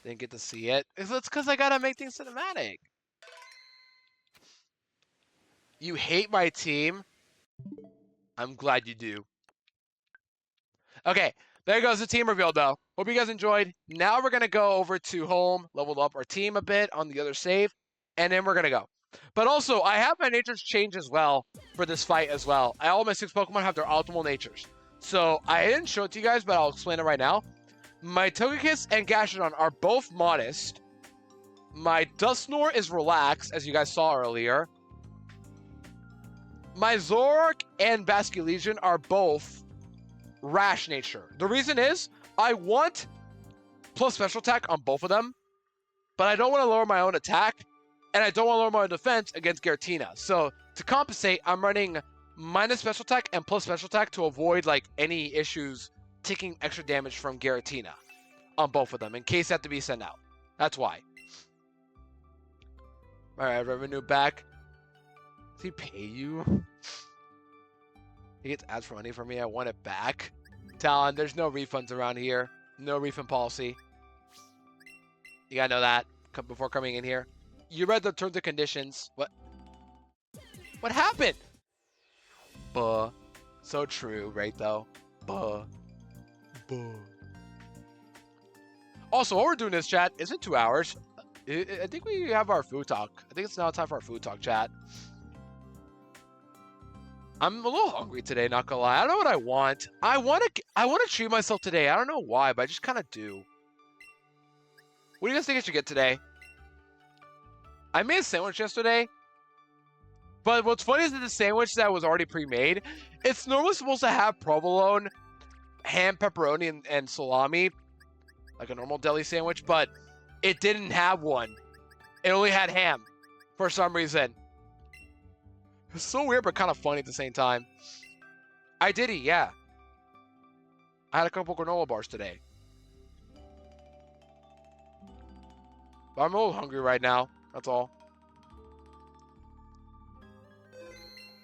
Didn't get to see it. It's because I gotta make things cinematic. You hate my team? I'm glad you do. Okay, there goes the team reveal, though. Hope you guys enjoyed. Now we're going to go over to home, level up our team a bit on the other save, and then we're going to go. But also, I have my natures change as well for this fight as well. All my 6 Pokemon have their optimal natures. So I didn't show it to you guys, but I'll explain it right now. My Togekiss and Gastrodon are both modest. My Dusknoir is relaxed, as you guys saw earlier. My Zoroark and Basculegion are both rash nature. The reason is, I want plus special attack on both of them, but I don't want to lower my own attack, and I don't want to lower my own defense against Giratina. So to compensate, I'm running minus special attack and plus special attack to avoid like any issues taking extra damage from Giratina on both of them in case they have to be sent out. That's why. All right, revenue back. Does he pay you? He gets ads for money from me. I want it back. Talon, there's no refunds around here. No refund policy. You gotta know that before coming in here. You read the terms and conditions. What? What happened? Buh. So true, right though? Buh. Buh. Also, while we're doing this, chat, is it 2 hours? I think we have our food talk. I think it's now time for our food talk, chat. I'm a little hungry today, not gonna lie. I don't know what I want. I want to treat myself today. I don't know why, but I just kind of do. What do you guys think I should get today? I made a sandwich yesterday, but what's funny is that the sandwich that was already pre-made, it's normally supposed to have provolone, ham, pepperoni, and salami, like a normal deli sandwich, but it didn't have one. It only had ham for some reason. It's so weird, but kind of funny at the same time. I did eat, yeah. I had a couple granola bars today. But I'm a little hungry right now. That's all.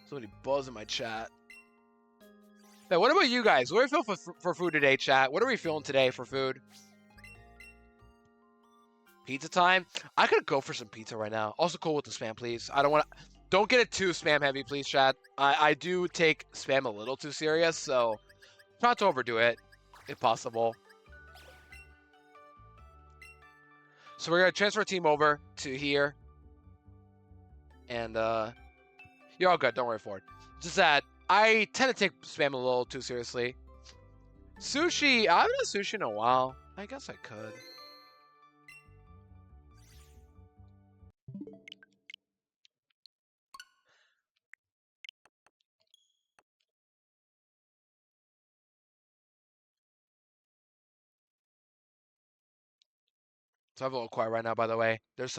So many buzz in my chat. Hey, what about you guys? What do we feel for food today, chat? What are we feeling today for food? Pizza time? I could go for some pizza right now. Also cool with the spam, please. I don't want to... Don't get it too spam heavy, please, chat. I do take spam a little too serious, so try not to overdo it, if possible. So we're going to transfer our team over to here. And, you're all good. Don't worry for it. Just that I tend to take spam a little too seriously. Sushi. I haven't had sushi in a while. I guess I could. So I'm a little quiet right now, by the way. There is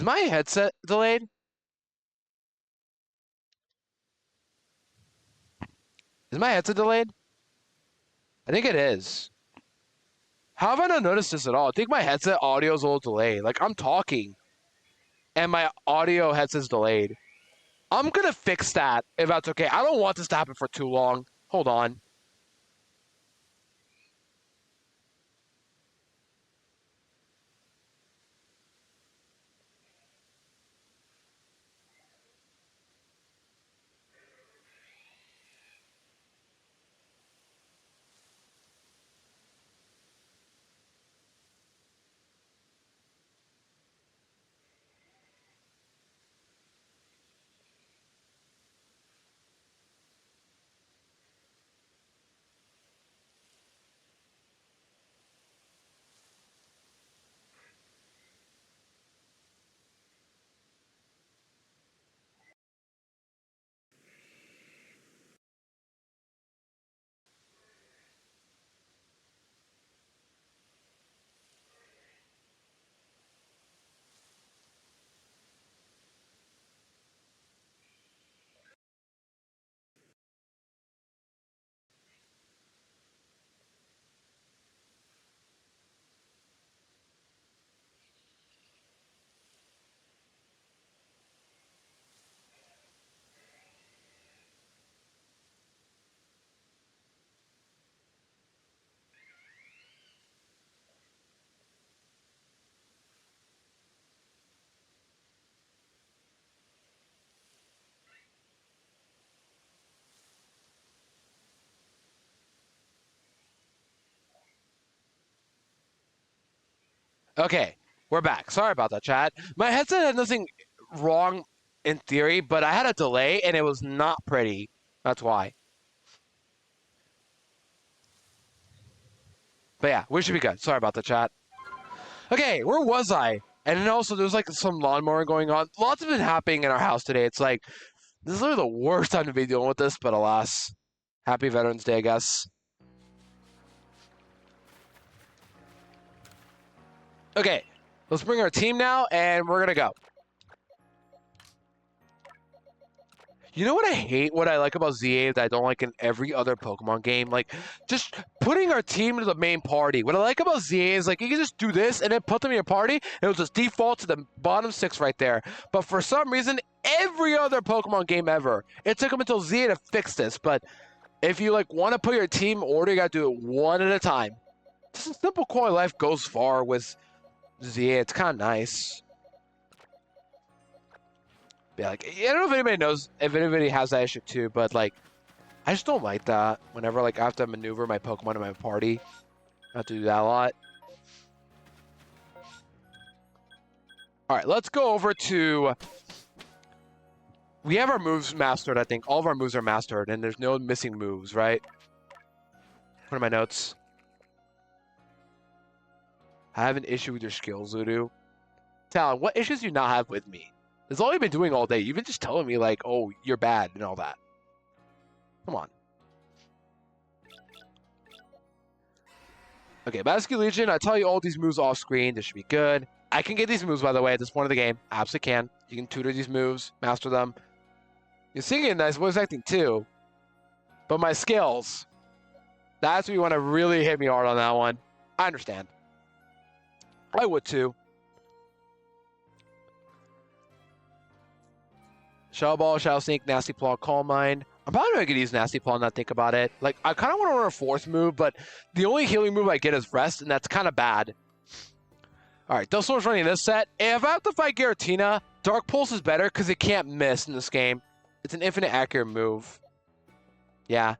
my headset delayed? Is my headset delayed? I think it is. How have I not noticed this at all? I think my headset audio is a little delayed. Like, I'm talking, and my audio headset's delayed. I'm gonna fix that, if that's okay. I don't want this to happen for too long. Hold on. Okay, we're back. Sorry about that, chat. My headset had nothing wrong in theory, but I had a delay and it was not pretty. That's why. But yeah, we should be good. Sorry about the chat. Okay, where was I? And then also there's like some lawnmower going on. Lots of it happening in our house today. It's like this is literally the worst time to be dealing with this, but alas. Happy Veterans Day, I guess. Okay, let's bring our team now, and we're gonna go. You know what I hate? What I like about ZA that I don't like in every other Pokemon game? Like, just putting our team into the main party. What I like about ZA is, like, you can just do this and then put them in your party, and it'll just default to the bottom 6 right there. But for some reason, every other Pokemon game ever, it took them until ZA to fix this. But if you, like, want to put your team in order, you gotta do it one at a time. Just a simple core life goes far with ZA. It's kind of nice. Yeah, like, I don't know if anybody knows, if anybody has that issue too, but like, I just don't like that. Whenever like I have to maneuver my Pokemon in my party, I have to do that a lot. All right, let's go over to. We have our moves mastered. I think all of our moves are mastered, and there's no missing moves, right? What are my notes? I have an issue with your skills, Ludo. Talon, what issues do you not have with me? That's all you've been doing all day. You've been just telling me, like, oh, you're bad and all that. Come on. Okay, Basque Legion, I tell you all these moves off screen. This should be good. I can get these moves, by the way, at this point of the game. Absolutely can. You can tutor these moves, master them. You're singing nice voice acting, too. But my skills, that's where you want to really hit me hard on that one. I understand. I would, too. Shadow Ball, Shadow Sneak, Nasty Claw, Calm Mind. I'm probably going to use Nasty Claw and not think about it. Like, I kind of want to run a fourth move, but the only healing move I get is Rest, and that's kind of bad. Alright, Dussel's running this set. If I have to fight Giratina, Dark Pulse is better because it can't miss in this game. It's an infinite accurate move. Yeah.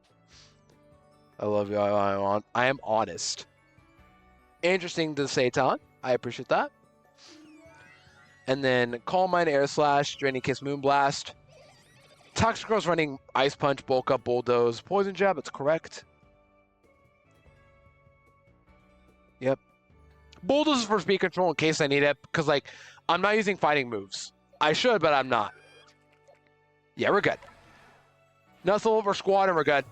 I love you. I am honest. Interesting to say, Talon. I appreciate that. And then Calm Mind, Air Slash, Draining Kiss, Moonblast. Toxic Girl's running Ice Punch, Bulk Up, Bulldoze, Poison Jab. That's correct. Yep. Bulldoze is for speed control in case I need it, because, like, I'm not using fighting moves. I should, but I'm not. Yeah, we're good. Nothing over squad, and we're good.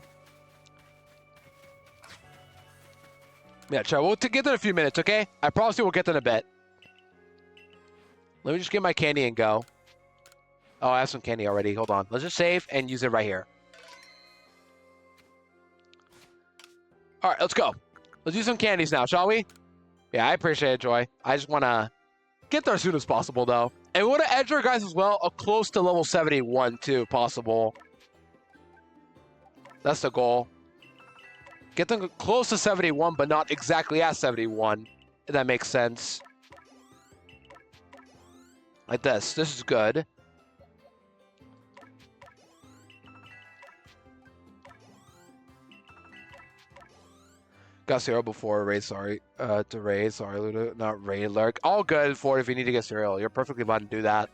Yeah, chat. We'll get there in a few minutes, okay? I promise you we'll get there in a bit. Let me just get my candy and go. Oh, I have some candy already. Hold on. Let's just save and use it right here. All right, let's go. Let's do some candies now, shall we? Yeah, I appreciate it, Joy. I just want to get there as soon as possible, though. And we want to edge our guys as well, close to level 71, too, possible. That's the goal. Get them close to 71, but not exactly at 71, if that makes sense. Like this. This is good. Got cereal before raid, sorry. To raid, sorry, Ludo. Not raid, lurk. All good for it if you need to get cereal. You're perfectly fine to do that.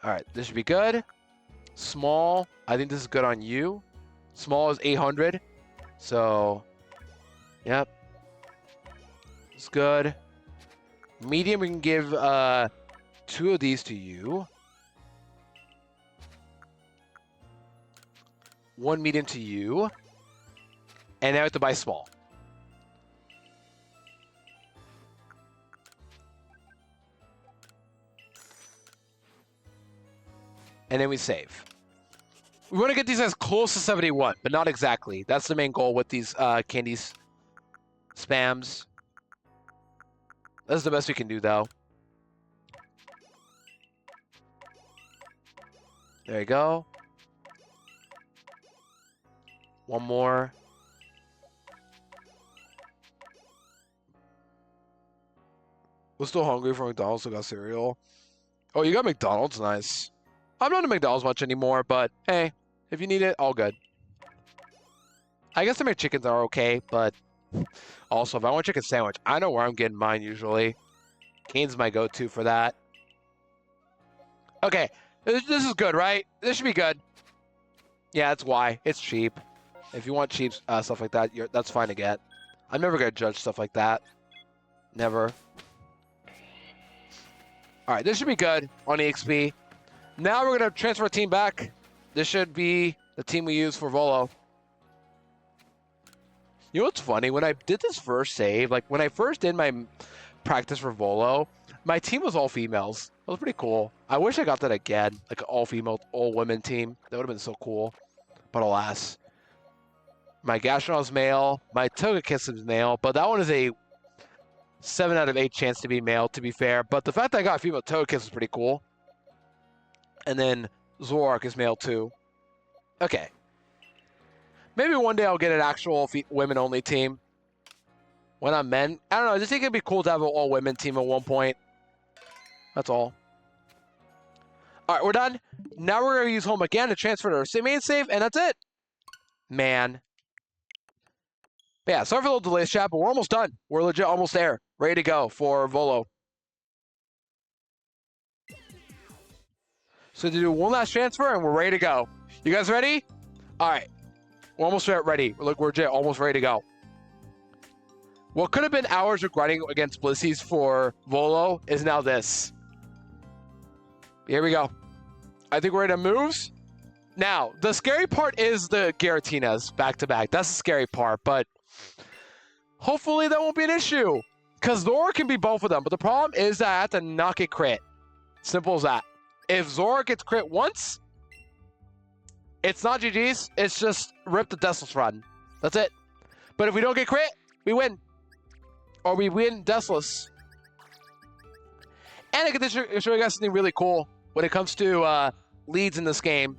Alright, this should be good. Small, I think this is good on you. Small is 800. So, yep. It's good. Medium, we can give 2 of these to you. 1 medium to you. And now I have to buy small. And then we save. We want to get these as close to 71, but not exactly. That's the main goal with these candies spams. That's the best we can do, though. There you go. One more. We're still hungry for McDonald's, so got cereal. Oh, you got McDonald's? Nice. I'm not at McDonald's much anymore, but hey, if you need it, all good. I guess the McChickens are okay, but also if I want chicken sandwich, I know where I'm getting mine usually. Cane's my go-to for that. Okay, this is good, right? This should be good. Yeah, that's why. It's cheap. If you want cheap stuff like that, that's fine to get. I'm never going to judge stuff like that. Never. All right, this should be good on EXP. Now we're going to transfer a team back. This should be the team we use for Volo. You know what's funny? When I did this first save, like when I first did my practice for Volo, my team was all females. That was pretty cool. I wish I got that again, like an all-female, all-women team. That would have been so cool. But alas. My Gastronauts male, my Togekiss is male, but that one is a 7 out of 8 chance to be male, to be fair. But the fact that I got a female Togekiss is pretty cool. And then Zoroark is male too. Okay. Maybe one day I'll get an actual women-only team. When I'm men. I don't know, I just think it'd be cool to have an all-women team at one point. That's all. Alright, we're done. Now we're going to use home again to transfer to our main save, and that's it. Man. But yeah, sorry for the little delays, chat, but we're almost done. We're legit almost there. Ready to go for Volo. So to do one last transfer, and we're ready to go. You guys ready? Alright. We're almost ready. Look, we're legit almost ready to go. What could have been hours of grinding against Blissey's for Volo is now this. Here we go. I think we're ready to moves. Now, the scary part is the Giratinas back-to-back. That's the scary part, but hopefully that won't be an issue. Because Zora can be both of them, but the problem is that I have to not get crit. Simple as that. If Zora gets crit once, it's not GG's. It's just rip the Deathless run. That's it. But if we don't get crit, we win. Or we win Deathless. And I get to show you guys something really cool when it comes to leads in this game.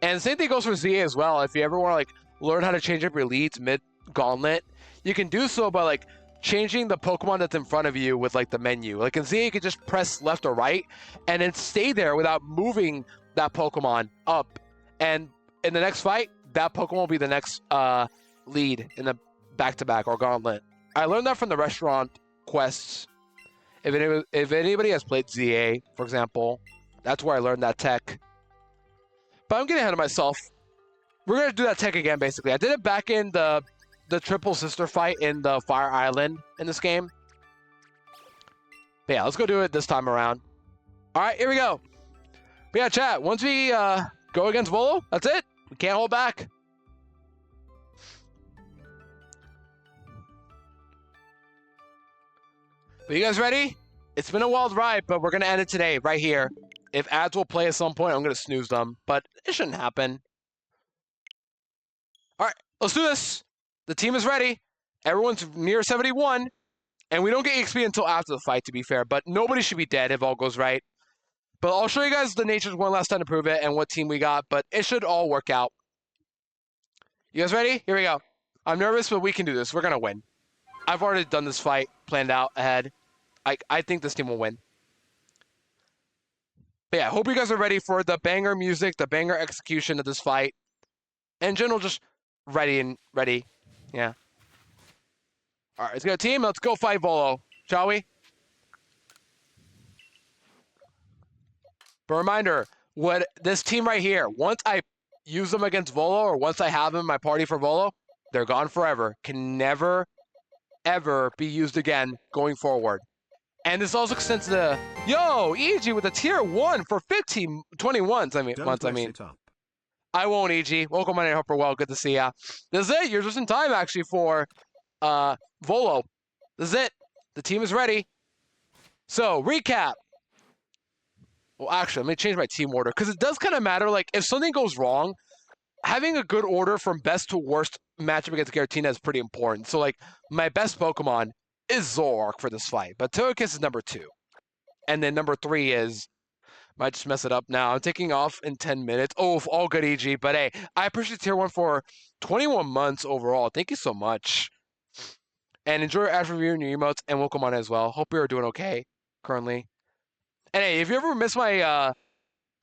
And the same thing goes for ZA as well. If you ever want to like learn how to change up your leads mid-gauntlet, you can do so by like changing the Pokemon that's in front of you with like the menu. Like in ZA, you can just press left or right and then stay there without moving that Pokemon up. And in the next fight, that Pokemon will be the next lead in the back-to-back or gauntlet. I learned that from the restaurant quests. If anybody has played ZA, for example, that's where I learned that tech. But I'm getting ahead of myself. We're going to do that tech again, basically. I did it back in the triple sister fight in the Fire Island in this game. But yeah, let's go do it this time around. All right, here we go. But yeah, chat, once we go against Volo, that's it. We can't hold back. Are you guys ready? It's been a wild ride, but we're going to end it today, right here. If ads will play at some point, I'm going to snooze them, but it shouldn't happen. All right, let's do this. The team is ready. Everyone's near 71, and we don't get XP until after the fight, to be fair, but nobody should be dead if all goes right. But I'll show you guys the natures one last time to prove it and what team we got, but it should all work out. You guys ready? Here we go. I'm nervous, but we can do this. We're going to win. I've already done this fight, planned out ahead. I think this team will win. But yeah, I hope you guys are ready for the banger music, the banger execution of this fight. In general, just ready. Yeah. All right, let's go team. Let's go fight Volo, shall we? But reminder, what this team right here, once I use them against Volo or once I have them in my party for Volo, they're gone forever. Can never, ever be used again going forward. And this also extends to the, yo, EG with a tier 1 for 21s. I mean. I won't, EG. Welcome, my name, Hopper. Well, good to see ya. This is it. You're just in time, actually, for Volo. This is it. The team is ready. So, recap. Well, actually, let me change my team order, because it does kind of matter. Like, if something goes wrong, having a good order from best to worst matchup against Giratina is pretty important. So, like, my best Pokemon is Zoroark for this fight, but Togekiss is number 2. And then number 3 is, might just mess it up now. I'm taking off in 10 minutes. Oh, all good, EG. But hey, I appreciate tier 1 for 21 months overall. Thank you so much. And enjoy your ad reviewing your emotes and welcome on as well. Hope you're doing okay currently. And hey, if you ever miss my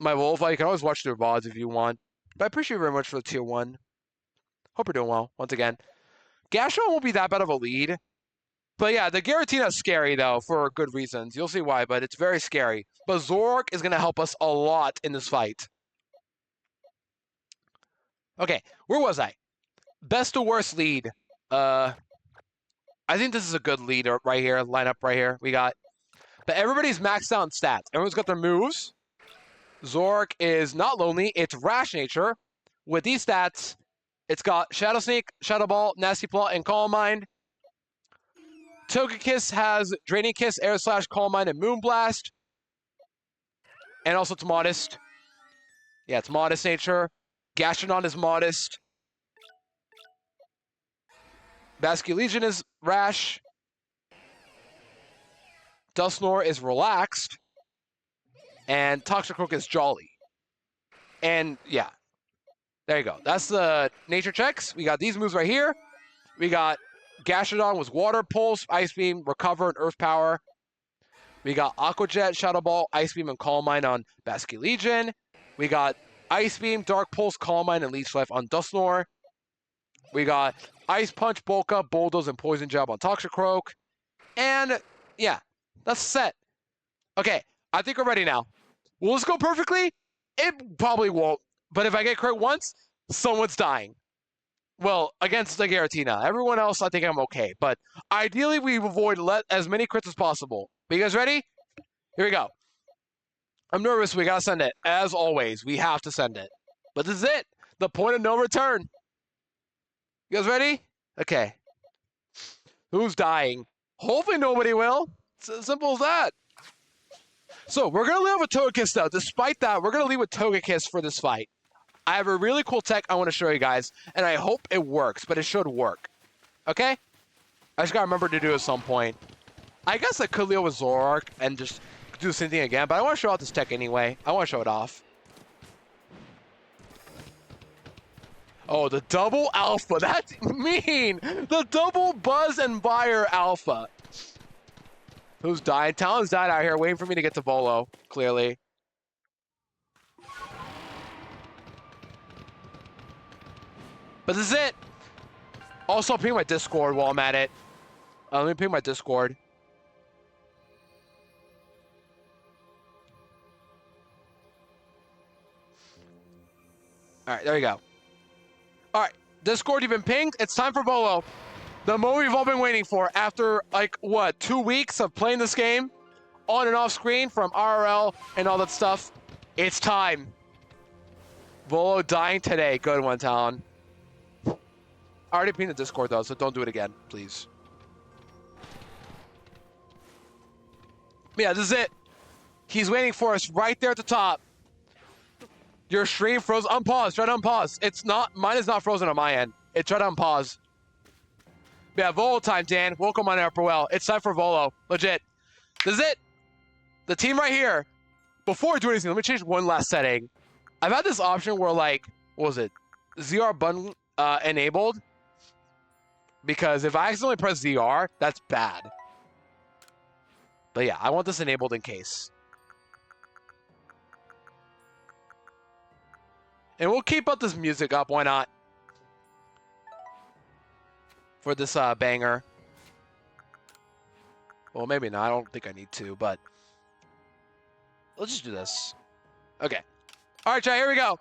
my Wolf, you can always watch their VODs if you want. But I appreciate you very much for the tier 1. Hope you're doing well, once again. Gastrodon won't be that bad of a lead. But yeah, the Giratina is scary, though, for good reasons. You'll see why, but it's very scary. But Zoroark is going to help us a lot in this fight. Okay, where was I? Best to worst lead. I think this is a good lead right here, lineup right here. We got... But everybody's maxed out in stats. Everyone's got their moves. Zoroark is not lonely. It's Rash Nature. With these stats, it's got Shadow Sneak, Shadow Ball, Nasty Plot, and Calm Mind. Togekiss has Draining Kiss, Air Slash, Calm Mind, and Moonblast. And also it's Modest. Yeah, it's Modest Nature. Gastrodon is Modest. Basculegion is Rash. Dusknoir is Relaxed. And Toxicroak is Jolly. And yeah, there you go. That's the nature checks. We got these moves right here. We got Gastrodon was Water, Pulse, Ice Beam, Recover, and Earth Power. We got Aqua Jet, Shadow Ball, Ice Beam, and Calm Mind on Basculegion. We got Ice Beam, Dark Pulse, Calm Mind, and Leech Life on Dusknoir. We got Ice Punch, Bulk Up, Bulldoze, and Poison Jab on Toxicroak. And yeah, that's set. Okay, I think we're ready now. Will this go perfectly? It probably won't. But if I get crit once, someone's dying. Well, against the Giratina. Everyone else, I think I'm okay. But ideally, we avoid as many crits as possible. Are you guys ready? Here we go. I'm nervous. We gotta send it. As always, we have to send it. But this is it. The point of no return. You guys ready? Okay. Who's dying? Hopefully nobody will. It's as simple as that. So, we're going to leave with Togekiss, though. Despite that, we're going to leave with Togekiss for this fight. I have a really cool tech I want to show you guys, and I hope it works, but it should work. Okay? I just got to remember to do it at some point. I guess I could leave with Zoroark and just do the same thing again, but I want to show out this tech anyway. I want to show it off. Oh, the double alpha. That's mean. The double Buzz and Fire alpha. Who's dying? Talon's died out here, waiting for me to get to Volo, clearly. But this is it. Also, I'll ping my Discord while I'm at it. Let me ping my Discord. All right, there you go. All right, Discord, you've been pinged. It's time for Volo. The moment we've all been waiting for after, like, what, 2 weeks of playing this game on and off screen from RRL and all that stuff. It's time. Volo dying today. Good one, Talon. I already pinged the Discord, though, so don't do it again, please. Yeah, this is it. He's waiting for us right there at the top. Your stream froze. Unpause. Try to unpause. It's not. Mine is not frozen on my end. Try to unpause. Yeah, Volo time, Dan. Welcome on Upper Well. It's time for Volo. Legit. This is it. The team right here. Before I do anything, let me change one last setting. I've had this option where, like, what was it? ZR button enabled. Because if I accidentally press ZR, that's bad. But yeah, I want this enabled in case. And we'll keep up this music up. Why not? For this banger. Well, maybe not. I don't think I need to, but let's just do this. Okay. All right, chat, here we go.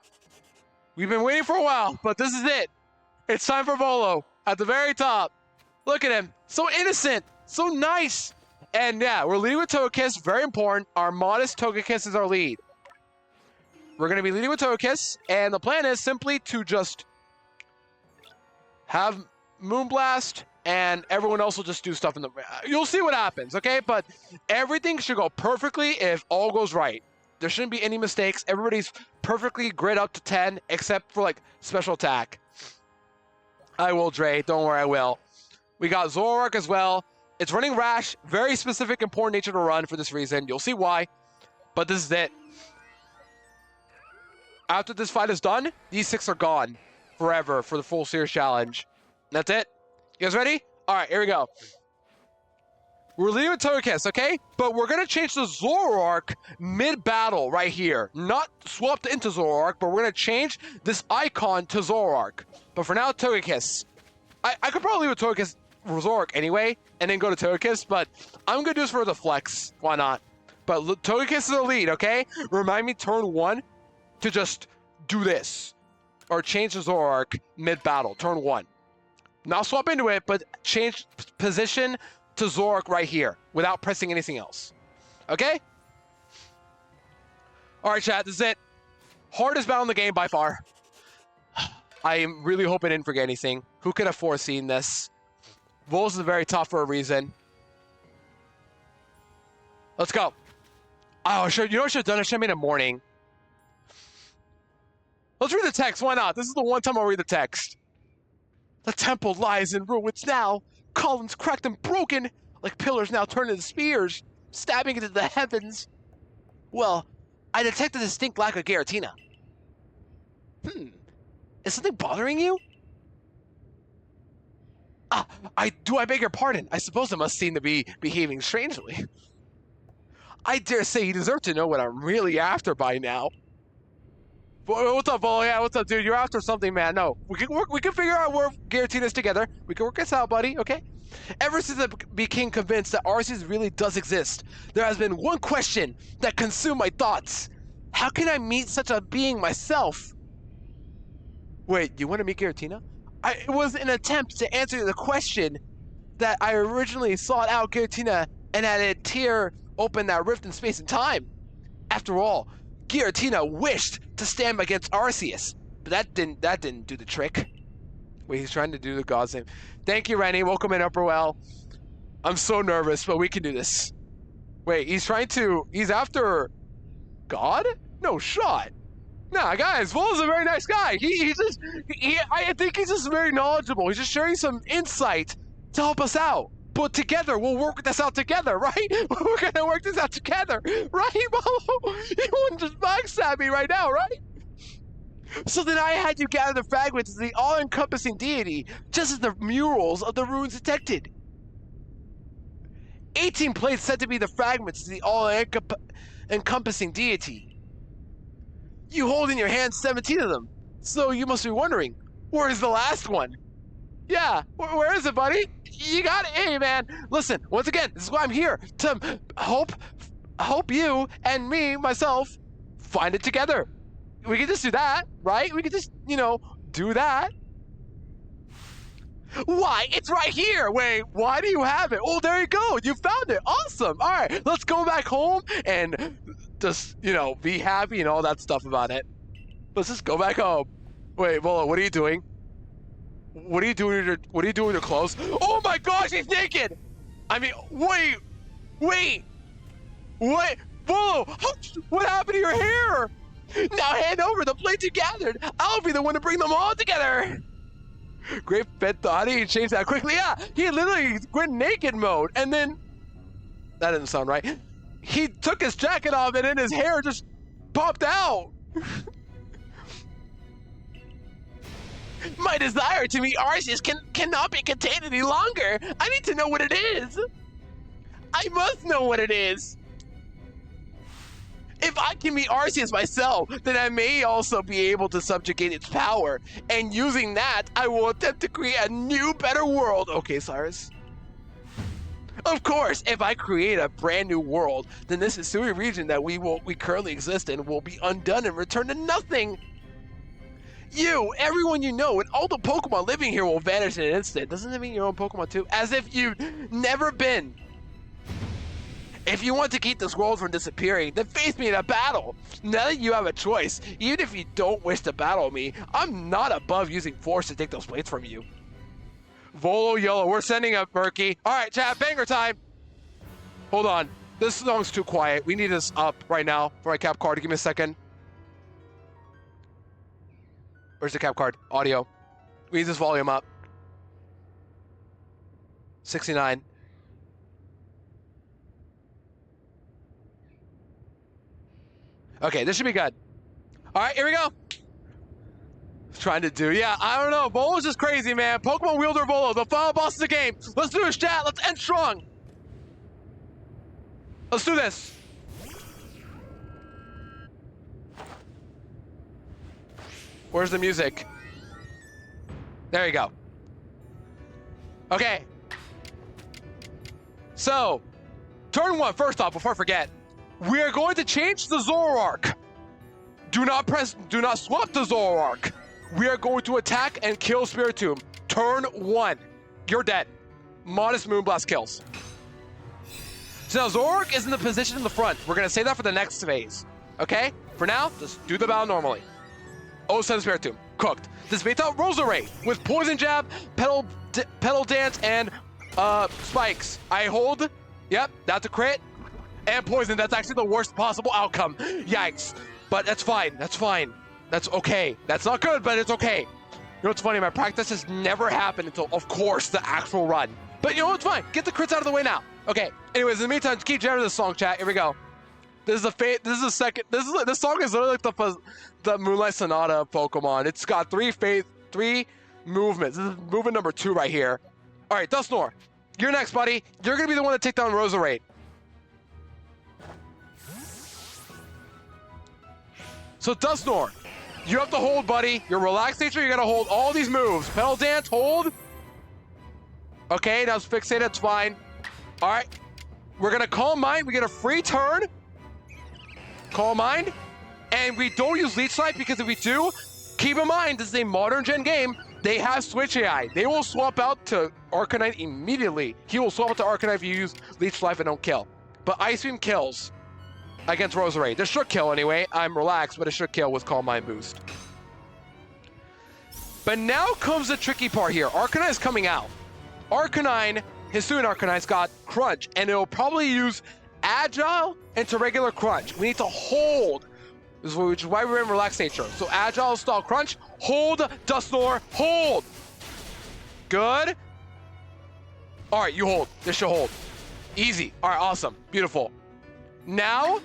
We've been waiting for a while, but this is it. It's time for Volo at the very top. Look at him. So innocent. So nice. And yeah, we're leading with Togekiss. Very important. Our Modest Togekiss is our lead. We're going to be leading with Togekiss, and the plan is simply to just have Moonblast, and everyone else will just do stuff in the... You'll see what happens, okay? But everything should go perfectly if all goes right. There shouldn't be any mistakes. Everybody's perfectly grid up to 10, except for, like, special attack. I will, Dre. Don't worry, I will. We got Zoroark as well. It's running Rash. Very specific, important nature to run for this reason. You'll see why. But this is it. After this fight is done, these 6 are gone forever for the full series challenge. That's it. You guys ready? All right, here we go. We're leaving Togekiss, okay? But we're gonna change to Zoroark mid-battle right here. Not swapped into Zoroark, but we're gonna change this icon to Zoroark. But for now, Togekiss. I could probably leave with Togekiss Zoroark anyway, and then go to Togekiss, but I'm gonna do this for the flex. Why not? But Togekiss is the lead, okay? Remind me turn 1 to just do this. Or change to Zoroark mid-battle, turn 1. Not swap into it, but change position to Zoroark right here without pressing anything else. Okay? Alright, chat, this is it. Hardest battle in the game by far. I am really hoping I didn't forget anything. Who could have foreseen this? Vols is very tough for a reason. Let's go. Oh, you know what I should have done? I should have made a morning. Let's read the text. Why not? This is the one time I'll read the text. The temple lies in ruins now. Columns cracked and broken, like pillars now turned into spears, stabbing into the heavens. Well, I detect a distinct lack of Giratina. Is something bothering you? I beg your pardon. I suppose I must seem to be behaving strangely. I dare say you deserve to know what I'm really after by now. What's up, Volo? Yeah, what's up, dude? You're after something, man. No, we can figure out where Giratina's together. We can work this out, buddy, okay? Ever since I became convinced that Arceus really does exist, there has been one question that consumed my thoughts. How can I meet such a being myself? Wait, you want to meet Giratina? It was an attempt to answer the question that I originally sought out Giratina and had it tear open that rift in space and time. After all, Giratina wished to stand against Arceus, but that didn't do the trick. Wait, he's trying to do the God's name. Thank you, Rennie. Welcome in, Upperwell. I'm so nervous, but we can do this. Wait, he's after God? No shot. Nah, guys, Volo's a very nice guy. I think he's just very knowledgeable. He's just sharing some insight to help us out. But together, we'll work this out together, right? We're gonna work this out together, right, Volo? You wouldn't just backstab me right now, right? So then I had you gather the fragments of the all-encompassing deity, just as the murals of the ruins detected. 18 plates said to be the fragments of the all-encompassing deity. You hold in your hand 17 of them, so you must be wondering, where's the last one? Yeah, where is it, buddy? You got it. Hey, man. Listen, once again, this is why I'm here, to help you and me, myself, find it together. We can just do that, right? We can just, do that. Why? It's right here. Wait, why do you have it? Oh, there you go. You found it. Awesome. All right, let's go back home and just, be happy and all that stuff about it. Let's just go back home. Wait, Volo, what are you doing? What are you doing with your clothes? Oh my gosh, he's naked! I mean, wait! Volo, what happened to your hair? Now hand over the plates you gathered. I'll be the one to bring them all together. Great Fed thought he changed that quickly. Yeah, he literally went naked mode, and then that didn't sound right. He took his jacket off, and then his hair just popped out. My desire to meet Arceus cannot be contained any longer. I need to know what it is. I must know what it is. If I can meet Arceus myself, then I may also be able to subjugate its power. And using that, I will attempt to create a new, better world. Okay, Cyrus. Of course, if I create a brand new world, then this Hisui region that we currently exist in will be undone and return to nothing. You, everyone you know, and all the Pokemon living here will vanish in an instant. Doesn't that mean your own Pokemon too? As if you've never been. If you want to keep this world from disappearing, then face me in a battle. Now that you have a choice, even if you don't wish to battle me, I'm not above using force to take those plates from you. Volo Yellow, we're sending up Murky. All right, chat, banger time. Hold on, this song's too quiet. We need this up right now for my cap card. Give me a second. Where's the cap card? Audio. We need this volume up. 69. Okay, this should be good. All right, here we go. Trying to do, yeah, I don't know. Volo's just crazy, man. Pokemon Wielder Volo, the final boss of the game. Let's do this, chat. Let's end strong. Let's do this. Where's the music? There you go. Okay. So, turn 1, first off, before I forget, we are going to change the Zoroark. Do not swap the Zoroark. We are going to attack and kill Spiritomb. Turn 1. You're dead. Modest Moonblast kills. So now Zoroark is in the position in the front. We're going to save that for the next phase. Okay? For now, just do the battle normally. 07 Spiritomb. Cooked. This baits out Roserade with Poison Jab, Petal Dance, and Spikes. I hold. Yep, that's a crit. And Poison. That's actually the worst possible outcome. Yikes. But that's fine. That's fine. That's okay. That's not good, but it's okay. You know what's funny? My practice has never happened until, of course, the actual run. But you know what's fine? Get the crits out of the way now. Okay. Anyways, in the meantime, keep jamming this song, chat. Here we go. This is the second. This song is literally like the Moonlight Sonata of Pokemon. It's got three movements. This is movement number 2 right here. All right, Dusknoir, you're next, buddy. You're gonna be the one to take down Roserade. So Dusknoir, you have to hold, buddy. Your relaxed nature, you gotta hold all these moves. Petal Dance, hold. Okay, now it's fixated, it's fine. All right, we're gonna Calm Mind. We get a free turn. Calm Mind, and we don't use Leech Life because if we do, keep in mind this is a modern gen game. They have Switch AI. They will swap out to Arcanine immediately. He will swap out to Arcanine if you use Leech Life and don't kill. But Ice Beam kills against Roserade. This should kill anyway. I'm relaxed, but it should kill with Calm Mind boost. But now comes the tricky part here. Arcanine is coming out. Arcanine, Hisuian Arcanine's got Crunch, and it'll probably use Agile into regular Crunch. We need to hold, which is why we're in Relaxed Nature. So Agile style Crunch, hold, Dusknoir, hold. Good. All right, you hold. This should hold. Easy. All right, awesome. Beautiful. Now,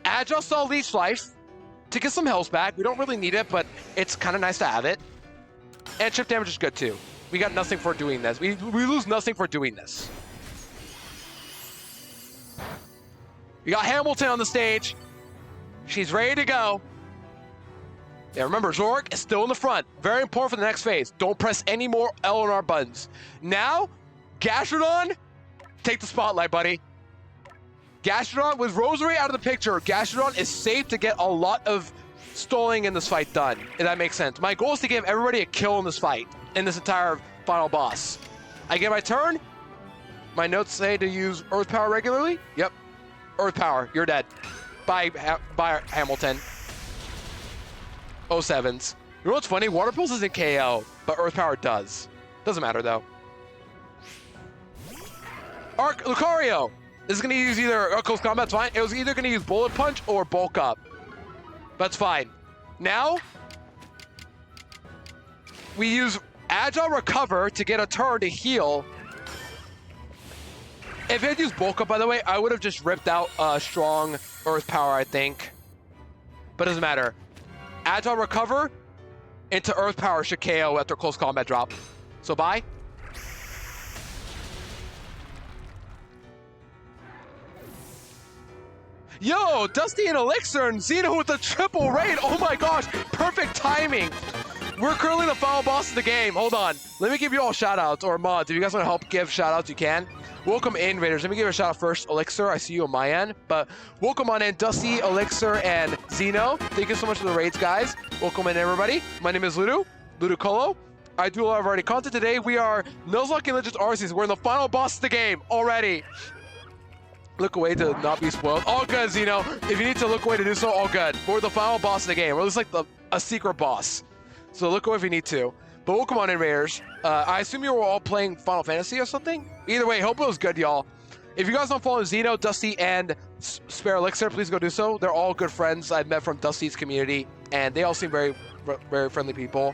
Agile style Leech Life to get some health back. We don't really need it, but it's kind of nice to have it. And chip damage is good too. We got nothing for doing this. We lose nothing for doing this. We got Hamilton on the stage. She's ready to go. Yeah, remember, Zoroark is still in the front. Very important for the next phase. Don't press any more L and R buttons. Now, Gastrodon, take the spotlight, buddy. Gastrodon, with Roserade out of the picture, Gastrodon is safe to get a lot of stalling in this fight done, if that makes sense. My goal is to give everybody a kill in this fight, in this entire final boss. I get my turn. My notes say to use Earth Power regularly. Yep. Earth Power, you're dead. Bye Hamilton. 07s. You know what's funny? Water Pulse isn't KO, but Earth Power does. Doesn't matter though. Lucario is going to use either Close Combat, that's fine. It was either going to use Bullet Punch or Bulk Up. That's fine. Now, we use Agile Recover to get a turn to heal. If it had used Bulk Up, by the way, I would have just ripped out strong Earth Power, I think. But it doesn't matter. Agile Recover into Earth Power should KO after Close Combat drop. So bye. Yo, Dusty and Elixir and Xeno with the triple raid. Oh my gosh, perfect timing. We're currently the final boss of the game. Hold on. Let me give you all shout outs or mods. If you guys want to help give shout outs, you can. Welcome in, Raiders. Let me give a shout out first. Elixir, I see you on my end. But welcome on in, Dusty, Elixir, and Xeno. Thank you so much for the raids, guys. Welcome in, everybody. My name is Ludicolo. I do a lot of variety content today. We are Nuzlocke and Legends Arceus. We're in the final boss of the game already. Look away to not be spoiled. All good, Xeno. If you need to look away to do so, all good. We're the final boss of the game. We're just like a secret boss. So look away if you need to. But welcome on in, Raiders. I assume you were all playing Final Fantasy or something? Either way, hope it was good, y'all. If you guys don't follow Xeno, Dusty, and Spare Elixir, please go do so. They're all good friends I've met from Dusty's community, and they all seem very, very friendly people.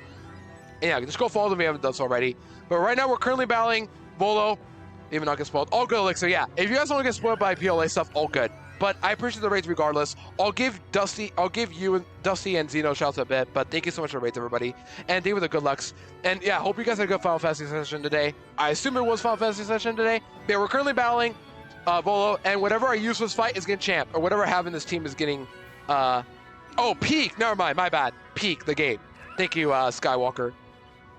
And yeah, just go follow them if you haven't done so already. But right now, we're currently battling Volo. Even not get spoiled. All good, Elixir, yeah. If you guys don't get spoiled by PLA stuff, all good. But I appreciate the raids regardless. I'll give you and Dusty and Xeno shouts a bit, but thank you so much for the raids, everybody. And thank you for the good lucks. And yeah, hope you guys had a good Final Fantasy session today. I assume it was Final Fantasy session today. Yeah, we're currently battling Volo, and whatever I use for this fight is getting champ, or whatever I have in this team is getting, oh, Peak, never mind, my bad. Peak, the game. Thank you, Skywalker.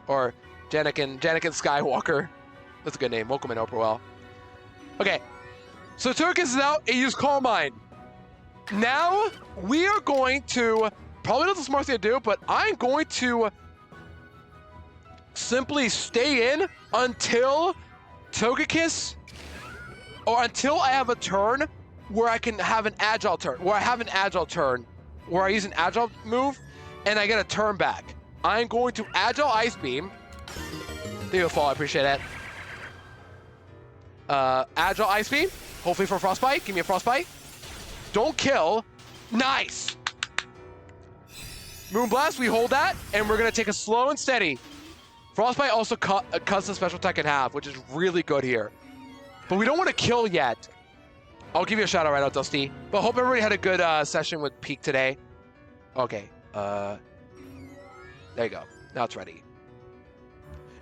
Or Janakin Skywalker. That's a good name, welcome in Oprah well. Okay, so Togekiss is out, it used Calm Mind. Now, we are going to, probably not the smart thing to do, but I'm going to simply stay in until Togekiss, or until I have a turn where I can have an agile turn, where I use an agile move and I get a turn back. I'm going to agile Ice Beam. Beautiful, I appreciate it. Agile Ice Beam, hopefully for Frostbite. Give me a Frostbite. Don't kill. Nice. Moonblast, we hold that, and we're gonna take a slow and steady. Frostbite also cuts the special attack in half, which is really good here. But we don't want to kill yet. I'll give you a shout out right now, Dusty. But hope everybody had a good session with Peak today. Okay. There you go. Now it's ready.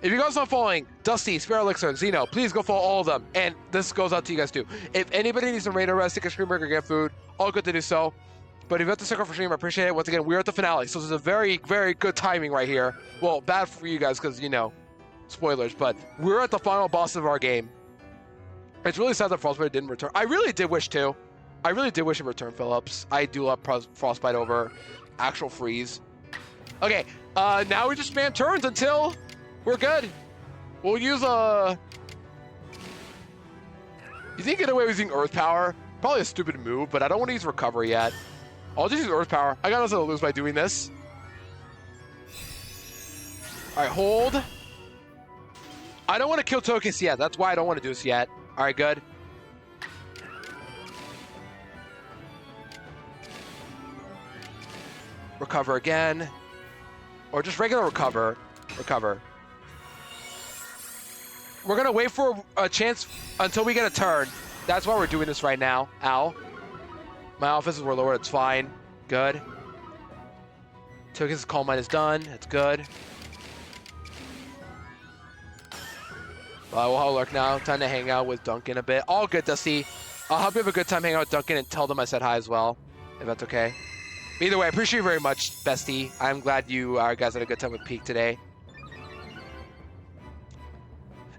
If you guys are following Dusty, Spirit Elixir, and Xeno, please go follow all of them. And this goes out to you guys too. If anybody needs some raid arrest, take a stream break, or get food, all good to do so. But if you have to stick around for stream, I appreciate it. Once again, we're at the finale, so this is a very, very good timing right here. Well, bad for you guys because, you know, spoilers, but we're at the final boss of our game. It's really sad that Frostbite didn't return. I really did wish to. I really did wish it returned, Phillips. I do love Frostbite over actual freeze. Okay, now we just spam turns until we're good. We'll use a... You think get away with using Earth Power? Probably a stupid move, but I don't want to use Recovery yet. I'll just use Earth Power. I got nothing to lose by doing this. Alright, hold. I don't want to kill Togekiss yet. That's why I don't want to do this yet. Alright, good. Recover again. Or just regular recover. Recover. We're going to wait for a chance until we get a turn. That's why we're doing this right now. Ow. My offenses were lower. It's fine. Good. Togekiss' Calm Mind is done. It's good. We'll have a lurk now. Time to hang out with Duncan a bit. All good, Dusty. I'll help you have a good time hanging out with Duncan and tell them I said hi as well, if that's okay. Either way, I appreciate you very much, bestie. I'm glad you guys had a good time with Peak today.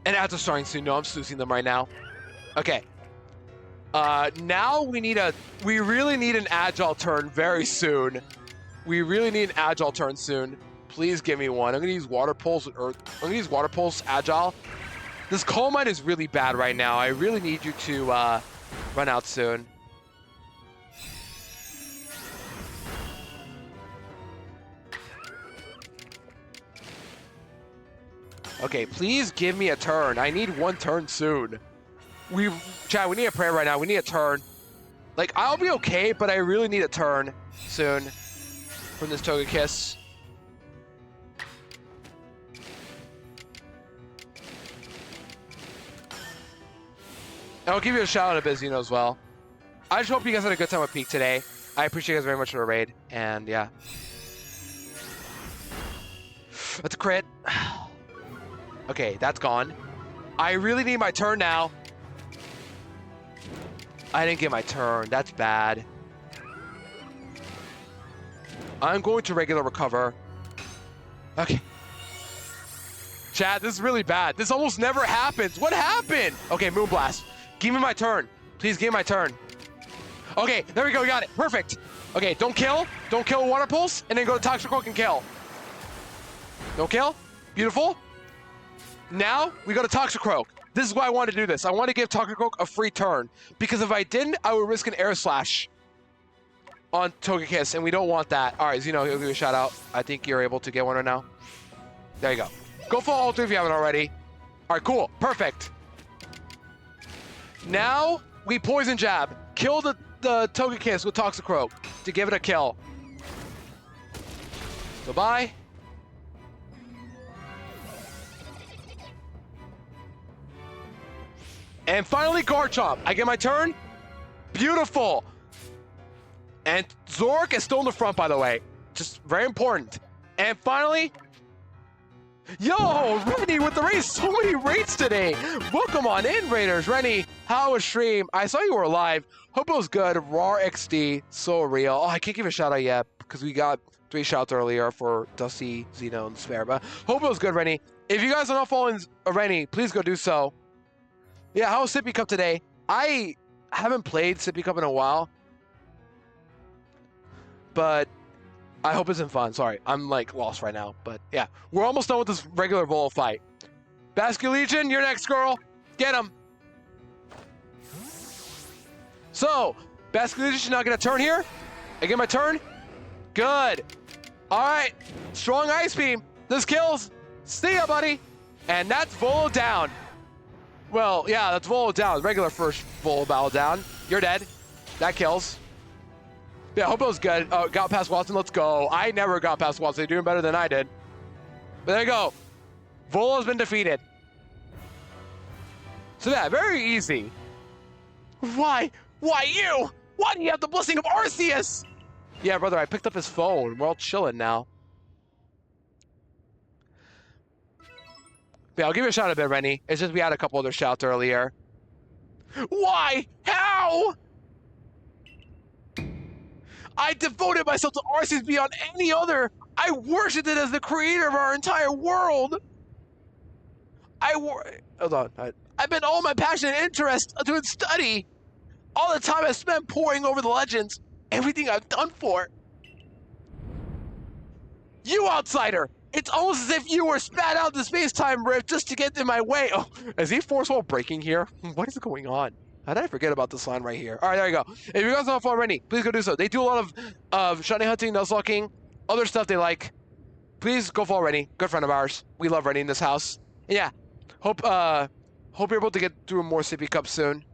And after starting soon, no, I'm snoozing them right now. Okay. Now we really need an agile turn very soon. We really need an agile turn soon. Please give me one. I'm gonna use Water Pulse with Earth. I'm gonna use Water Pulse Agile. This Calm Mind is really bad right now. I really need you to run out soon. Okay, please give me a turn. I need one turn soon. Chad, we need a prayer right now. We need a turn. Like, I'll be okay, but I really need a turn soon from this Togekiss. And I'll give you a shout out a bit, Xeno, as well. I just hope you guys had a good time with Peak today. I appreciate you guys very much for the raid, and yeah. That's a crit. Okay, that's gone. I really need my turn now. I didn't get my turn. That's bad. I'm going to regular recover. Okay. Chad, this is really bad. This almost never happens. What happened? Okay, Moonblast. Give me my turn. Please give me my turn. Okay, there we go. We got it. Perfect. Okay, don't kill. Don't kill Water Pulse. And then go to Toxicroak and kill. Don't kill. Beautiful. Now, we go to Toxicroak. This is why I wanted to do this. I want to give Toxicroak a free turn. Because if I didn't, I would risk an Air Slash on Togekiss, and we don't want that. All right, Xeno, he'll give you a shout out. I think you're able to get one right now. There you go. Go for all three if you haven't already. All right, cool. Perfect. Now, we Poison Jab. Kill the Togekiss with Toxicroak to give it a kill. Goodbye. And finally, Garchomp. I get my turn. Beautiful. And Zork is still in the front, by the way. Just very important. And finally, yo, Rennie with the race. So many raids today. Welcome on in, Raiders. Rennie, How was stream? I saw you were live. Hope it was good. Raw XD, so real. Oh, I can't give a shout out yet because we got 3 shouts earlier for Dusty, Zeno, and Spare. But hope it was good, Rennie. If you guys are not following Rennie, please go do so. Yeah, how was Sippy Cup today? I haven't played Sippy Cup in a while, but I hope it's fun. Sorry, I'm like lost right now. But yeah, we're almost done with this regular Volo fight. Basket Legion, you're next, girl. Get him. So, Basket Legion should not get a turn here. I get my turn. Good. All right. Strong Ice Beam. This kills. See ya, buddy. And that's Volo down. Well, yeah, that's Volo down. Regular first Volo battle down. You're dead. That kills. Yeah, hope it was good. Oh, got past Watson. Let's go. I never got past Watson. They're doing better than I did. But there you go. Volo's been defeated. So yeah, very easy. Why? Why you? Why do you have the blessing of Arceus? Yeah, brother, I picked up his phone. We're all chilling now. Yeah, I'll give you a shout out a bit, Rennie. It's just we had a couple other shouts earlier. Why? How? I devoted myself to Arceus beyond any other. I worshipped it as the creator of our entire world. Hold on. I've been all my passion and interest to study. All the time I spent poring over the legends. Everything I've done for it. You outsider! It's almost as if you were spat out the space-time rift just to get in my way. Oh, is he force wall breaking here? What is going on? How did I forget about this line right here? All right, there you go. If you guys don't follow Rennie, please go do so. They do a lot of shiny hunting, nuzlocking, other stuff they like. Please go follow Rennie. Good friend of ours. We love Rennie in this house. And yeah, hope you're able to get through more Sippy Cup soon.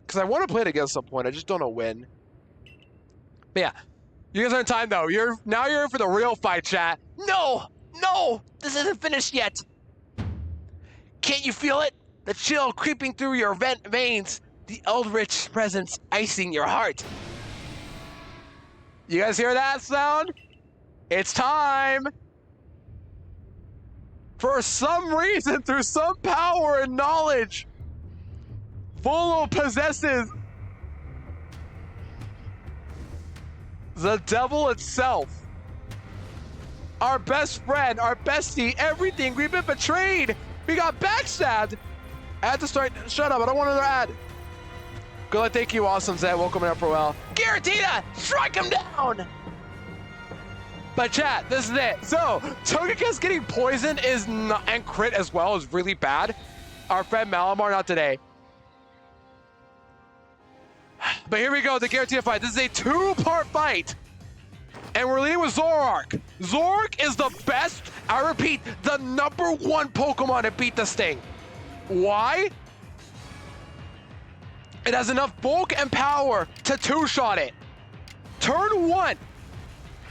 Because I want to play it again at some point. I just don't know when. But yeah, you guys are in time though. Now you're in for the real fight, chat. No, this isn't finished yet. Can't you feel it? The chill creeping through your veins. The eldritch presence icing your heart. You guys hear that sound? It's time. For some reason, through some power and knowledge, Volo possesses the devil itself. Our best friend, our bestie, everything. We've been betrayed. We got backstabbed. I had to start. Shut up. I don't want another ad. Good luck. Thank you. Awesome, Zed. Welcome in for well. Giratina, strike him down. But chat, this is it. So, Togekiss getting poisoned is not, and crit as well is really bad. Our friend Malamar, not today. But here we go, the Giratina fight. This is a 2-part fight. And we're leading with Zoroark. Zoroark is the best, I repeat, the #1 Pokemon to beat this thing. Why? It has enough bulk and power to 2-shot it. Turn 1.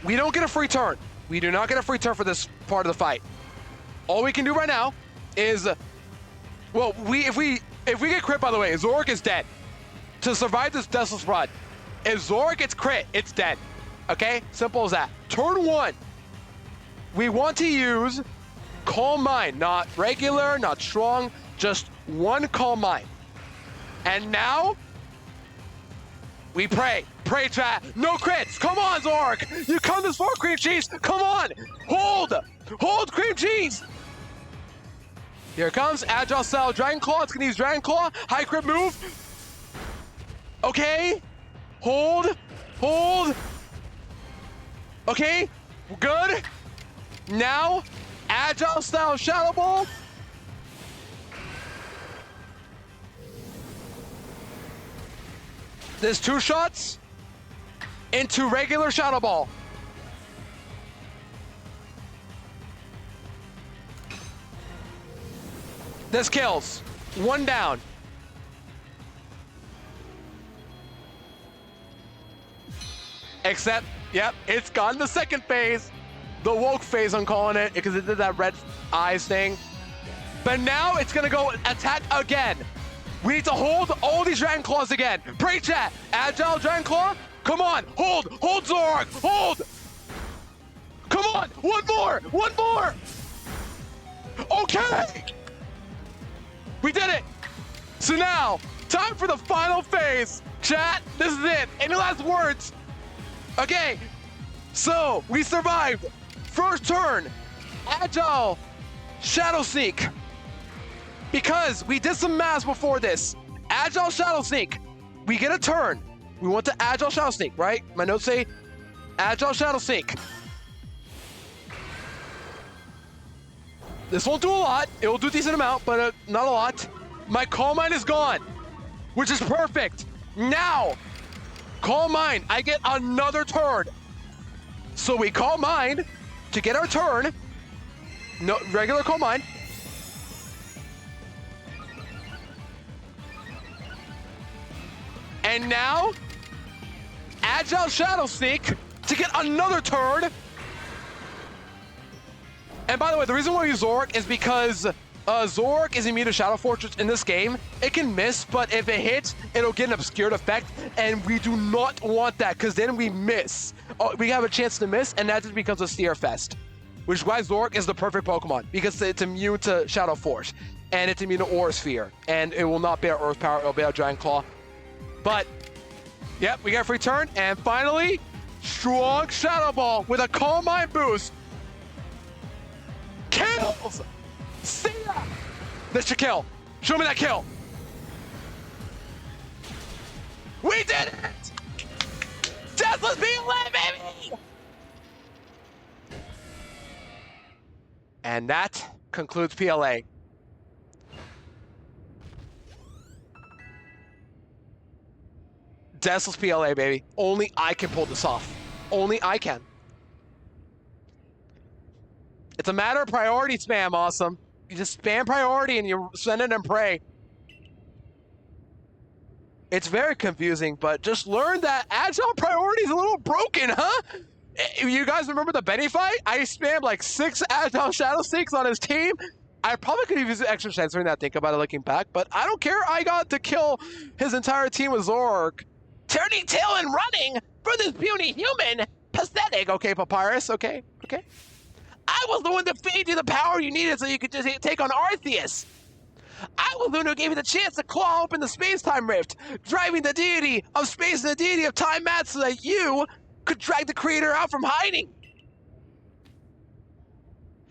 We don't get a free turn. We do not get a free turn for this part of the fight. All we can do right now is, well, if we get crit, by the way, Zoroark is dead. To survive this Deathless Run, if Zoroark gets crit, it's dead. Okay? Simple as that. Turn 1. We want to use Calm Mind. Not regular, not strong, just 1 Calm Mind. And now, we pray. Pray, chat. No crits. Come on, Zoroark. You come this far, Cream Cheese. Come on. Hold. Hold, Cream Cheese. Here it comes. Agile style Dragon Claw. It's going to use Dragon Claw. High crit move. Okay. Hold. Hold. Okay. Good. Now, Agile style Shadow Ball. There's 2 shots into regular Shadow Ball. This kills. 1 down. Except, yep, it's gone the second phase. The woke phase, I'm calling it, because it did that red eyes thing. But now it's gonna go attack again. We need to hold all these Dragon Claws again. Pray chat. Agile Dragon Claw. Come on. Hold. Hold, Zoroark. Hold. Come on. 1 more. 1 more. Okay. We did it. So now, Time for the final phase. Chat, this is it. Any last words? Okay, so we survived. First turn, Agile, Shadow Sneak. Because we did some math before this. Agile Shadow Sneak. We get a turn. We want to Agile Shadow Sneak, right? My notes say Agile Shadow Sneak. This won't do a lot. It will do a decent amount, but not a lot. My Calm Mind is gone, which is perfect. Now, Calm Mind, I get another turn. So we Calm Mind to get our turn. No, regular Calm Mind. And now, Agile Shadow Sneak to get another turn. And by the way, the reason why we use Zork is because Zork is immune to Shadow Fortress in this game. It can miss, but if it hits, it'll get an obscured effect, and we do not want that, because then we miss. We have a chance to miss, and that just becomes a Steer Fest, which is why Zork is the perfect Pokemon, because it's immune to Shadow Force, and it's immune to Aura Sphere, and it will not bear Earth Power, it'll bear Dragon Claw. But, yep, we got a free turn, and finally, strong Shadow Ball with a Calm Mind boost. Kills! See ya! That's your kill. Show me that kill. We did it! Deathless PLA, baby! And that concludes PLA. Deathless PLA, baby. Only I can pull this off. Only I can. It's a matter of priority spam, awesome. You just spam priority and you send it and pray. It's very confusing, but just learn that Agile priority is a little broken, huh? You guys remember the Benny fight? I spammed like 6 Agile Shadow Sneaks on his team. I probably could have used extra chance during that, think about it looking back, but I don't care. I got to kill his entire team with Zork. Turning tail and running for this puny human. Pathetic. Okay, Papyrus. Okay. I was the one that feed you the power you needed so you could just take on Arceus. I was the one who gave you the chance to claw open the space-time rift, driving the deity of space and the deity of time mad so that you could drag the creator out from hiding.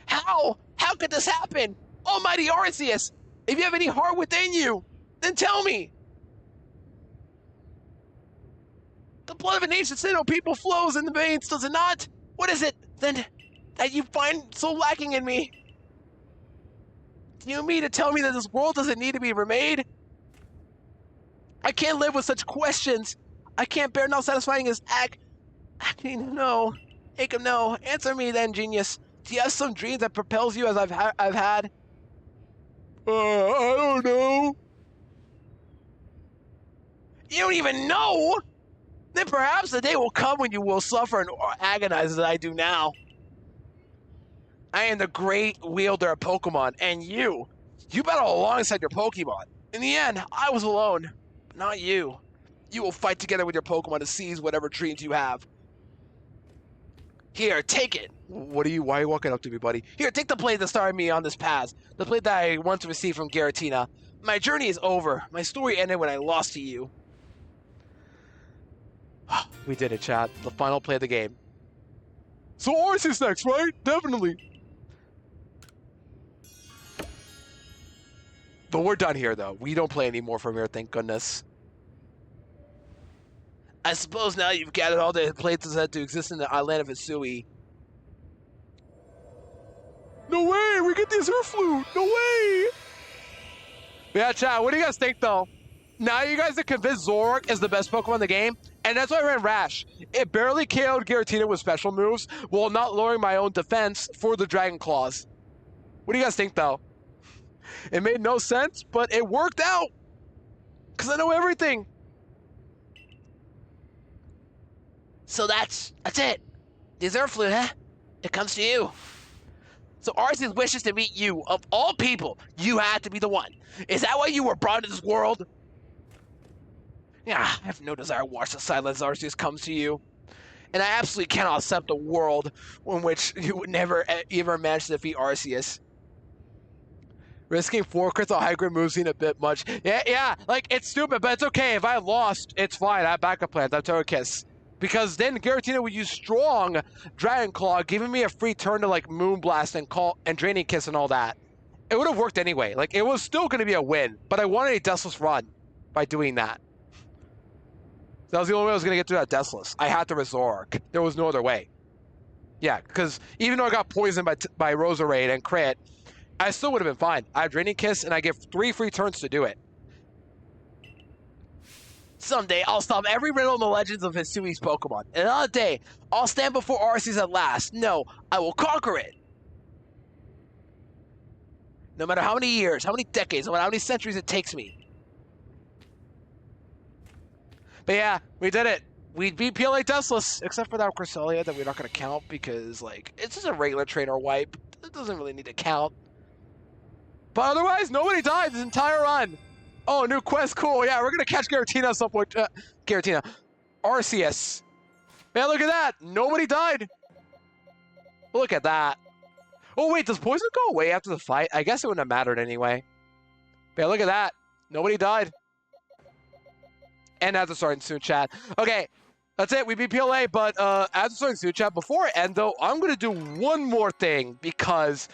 How? How could this happen? Almighty Arceus, if you have any heart within you, then tell me. The blood of an ancient Sinnoh people flows in the veins, does it not? What is it, then, that you find so lacking in me? Do you mean to tell me that this world doesn't need to be remade? I can't live with such questions. I can't bear not satisfying his act. No. Akam, no. Answer me then, genius. Do you have some dreams that propels you as I've had? I don't know. You don't even know? Then perhaps the day will come when you will suffer and agonize as I do now. I am the great wielder of Pokemon, and you battle alongside your Pokemon. In the end, I was alone, not you. You will fight together with your Pokemon to seize whatever dreams you have. Here, take it. Why are you walking up to me, buddy? Here, take the blade that started me on this path. The blade that I once received from Giratina. My journey is over. My story ended when I lost to you. We did it, chat. The final play of the game. So Arceus next, right? Definitely. But we're done here, though. We don't play anymore from here, thank goodness. I suppose now you've gathered all the places that do exist in the island of Hisui. No way! We get the Azure Flute! No way! Yeah, chat, what do you guys think, though? Now you guys are convinced Zork is the best Pokemon in the game, and that's why I ran Rash. It barely KO'd Giratina with special moves, while not lowering my own defense for the Dragon Claws. What do you guys think, though? It made no sense, but it worked out! Because I know everything! So that's it. The Azure Flute, huh? It comes to you. So Arceus wishes to meet you. Of all people, you had to be the one. Is that why you were brought into this world? Yeah, I have no desire to watch the silence Arceus comes to you. And I absolutely cannot accept a world in which you would never ever manage to defeat Arceus. Risking 4 crits on high grade moves seemed a bit much. Yeah, like, it's stupid, but it's okay. If I lost, it's fine. I have backup plans. I have Turtle Kiss. Because then Giratina would use strong Dragon Claw, giving me a free turn to, like, Moonblast and Draining Kiss and all that. It would have worked anyway. Like, it was still going to be a win, but I wanted a Deathless run by doing that. That was the only way I was going to get through that Deathless. I had to Resorg. There was no other way. Yeah, because even though I got poisoned by Roserade and crit, I still would have been fine. I have Draining Kiss, and I get 3 free turns to do it. Someday, I'll solve every riddle in the legends of Hisui's Pokemon. And another day, I'll stand before Arceus at last. No, I will conquer it. No matter how many years, how many decades, no matter how many centuries it takes me. But yeah, we did it. We beat PLA Deathless, except for that Cresselia that we're not going to count because, like, it's just a regular trainer wipe. It doesn't really need to count. But otherwise, nobody died this entire run. Oh, new quest, cool. Yeah, we're going to catch Giratina at some point. Giratina. Arceus. Man, look at that. Nobody died. Look at that. Oh, wait, does poison go away after the fight? I guess it wouldn't have mattered anyway. Man, look at that. Nobody died. And as a starting soon, chat. Okay, that's it. We beat PLA, but as a starting soon, chat, before I end, though, I'm going to do one more thing because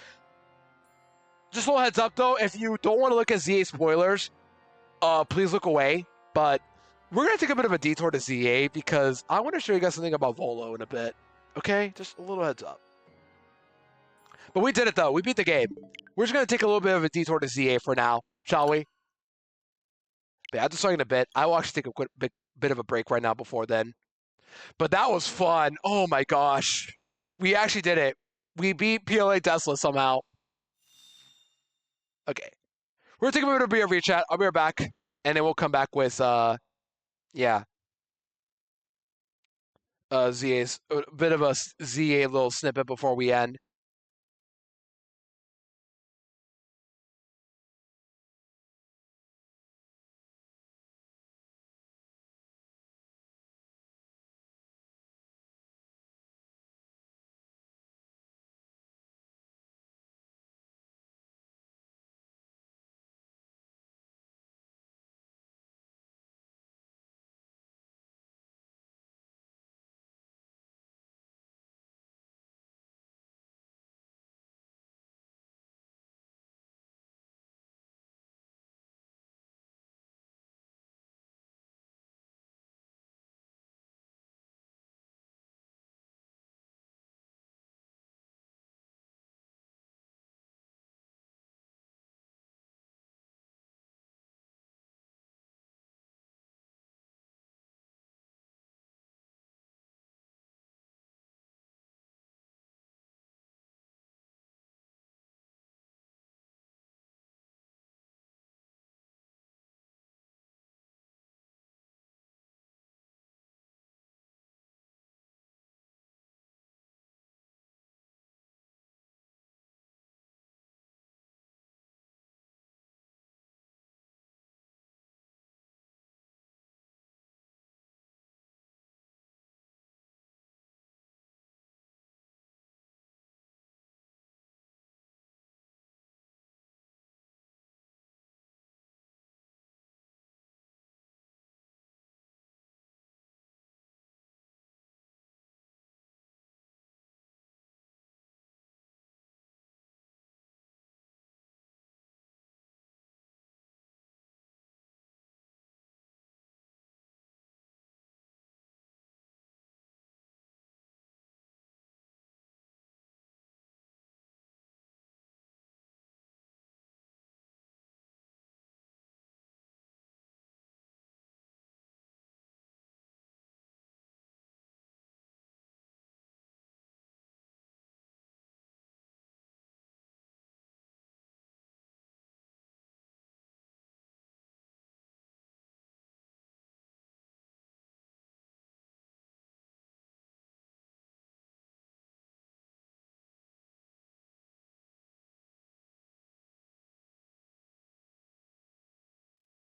just a little heads up, though, if you don't want to look at ZA spoilers, please look away. But we're going to take a bit of a detour to ZA because I want to show you guys something about Volo in a bit. Okay? Just a little heads up. But we did it, though. We beat the game. We're just going to take a little bit of a detour to ZA for now, shall we? But after starting a bit, I will actually take a bit of a break right now before then. But that was fun. Oh my gosh. We actually did it. We beat PLA Tesla somehow. Okay. We're going to take a bit of a brief chat. I'll be right back. And then we'll come back with, ZA's, a bit of a ZA little snippet before we end.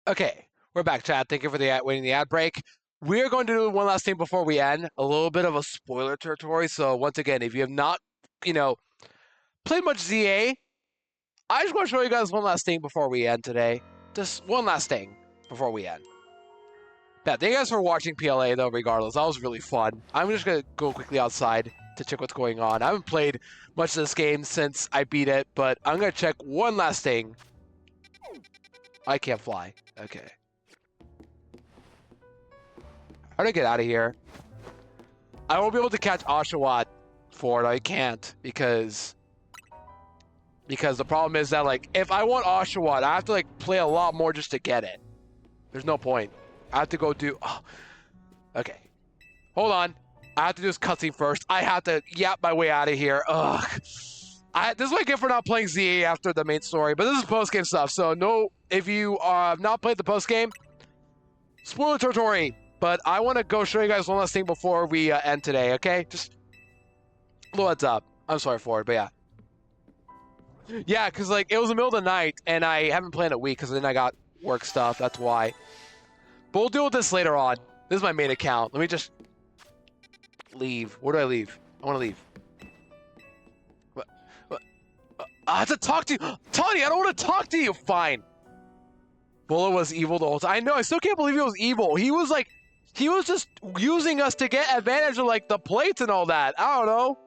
Okay, we're back, chat. Thank you for waiting the ad break. We're going to do one last thing before we end. A little bit of a spoiler territory. So once again, if you have not, played much ZA, I just want to show you guys one last thing before we end today. Just one last thing before we end. Yeah, thank you guys for watching PLA, though, regardless. That was really fun. I'm just going to go quickly outside to check what's going on. I haven't played much of this game since I beat it, but I'm going to check one last thing. I can't fly. Okay. How do I get out of here? I won't be able to catch Oshawott for it. I can't because the problem is that, like, if I want Oshawott, I have to, like, play a lot more just to get it. There's no point. I have to go do... Oh. Okay. Hold on. I have to do this cutscene first. I have to yap my way out of here. Ugh. This is what I get for not playing ZA after the main story, but this is post-game stuff, so no... If you have not played the post-game, spoiler territory. But I want to go show you guys one last thing before we end today, okay? Just a little heads up. I'm sorry for it, but yeah. Yeah, because, like, it was the middle of the night, and I haven't played in a week because then I got work stuff. That's why. But we'll deal with this later on. This is my main account. Let me just leave. Where do I leave? I want to leave. What? I have to talk to you. Tony, I don't want to talk to you. Fine. Bullet was evil the whole time. I know. I still can't believe he was evil. He was like, he was just using us to get advantage of, like, the plates and all that. I don't know.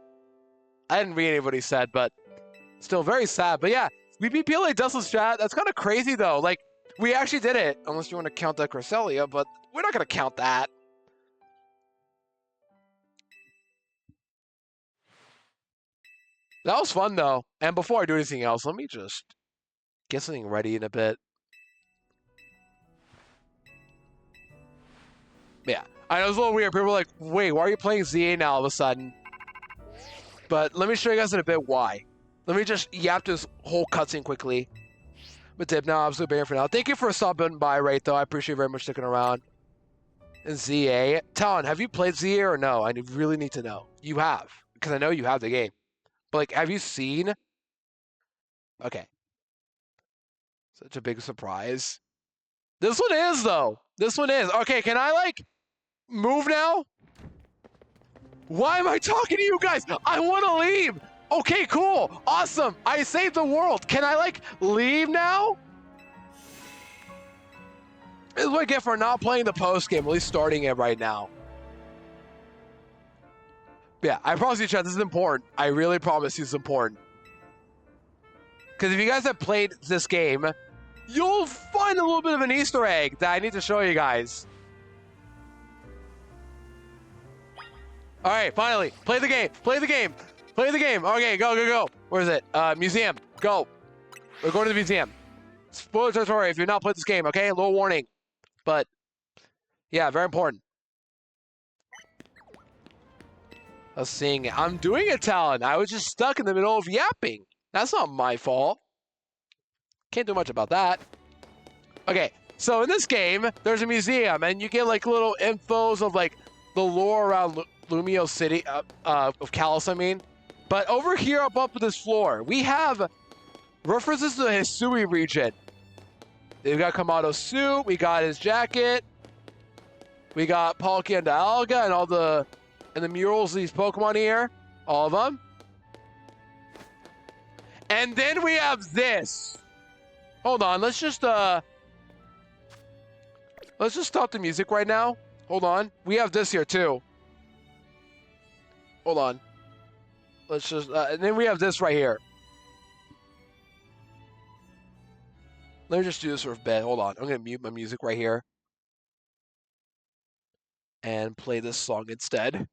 I didn't read what he said, but still very sad. But yeah, we beat PLA Dustless chat. That's kind of crazy, though. Like, we actually did it. Unless you want to count that Cresselia, but we're not going to count that. That was fun, though. And before I do anything else, let me just get something ready in a bit. Yeah. I know it's a little weird. People are like, wait, why are you playing ZA now all of a sudden? But let me show you guys in a bit why. Let me just yap this whole cutscene quickly. But Dib, now absolute banger for now. Thank you for a sub and buy rate, though. I appreciate very much sticking around. And ZA. Talon, have you played ZA or no? I really need to know. You have. Because I know you have the game. But, like, have you seen? Okay. Such a big surprise. This one is, though. This one is. Okay, can I, like, move now? Why am I talking to you guys? I want to leave. Okay, cool. Awesome. I saved the world. Can I, like, leave now? This is what I get for not playing the post game, at least starting it right now. Yeah, I promise you, chat, this is important. I really promise you it's important. Because if you guys have played this game, you'll find a little bit of an Easter egg that I need to show you guys. All right, finally. Play the game. Play the game. Play the game. Okay, go, go, go. Where is it? Museum. Go. We're going to the museum. Spoiler territory if you've not played this game, okay? A little warning. But, yeah, very important. I was seeing it. I'm doing it, Talon. I was just stuck in the middle of yapping. That's not my fault. Can't do much about that. Okay, so in this game, there's a museum, and you get, like, little infos of, like, the lore around Lumio City, of Kalos, I mean. But over here up this floor, we have references to the Hisui region. We got Kamado's suit, we got his jacket, we got Palkia and Dialga and all the murals of these Pokemon here, all of them. And then we have this. Hold on, let's just stop the music right now. Hold on, we have this here too. Hold on. Let's just, and then we have this right here. Let me just do this for a bit. Hold on. I'm going to mute my music right here. And play this song instead.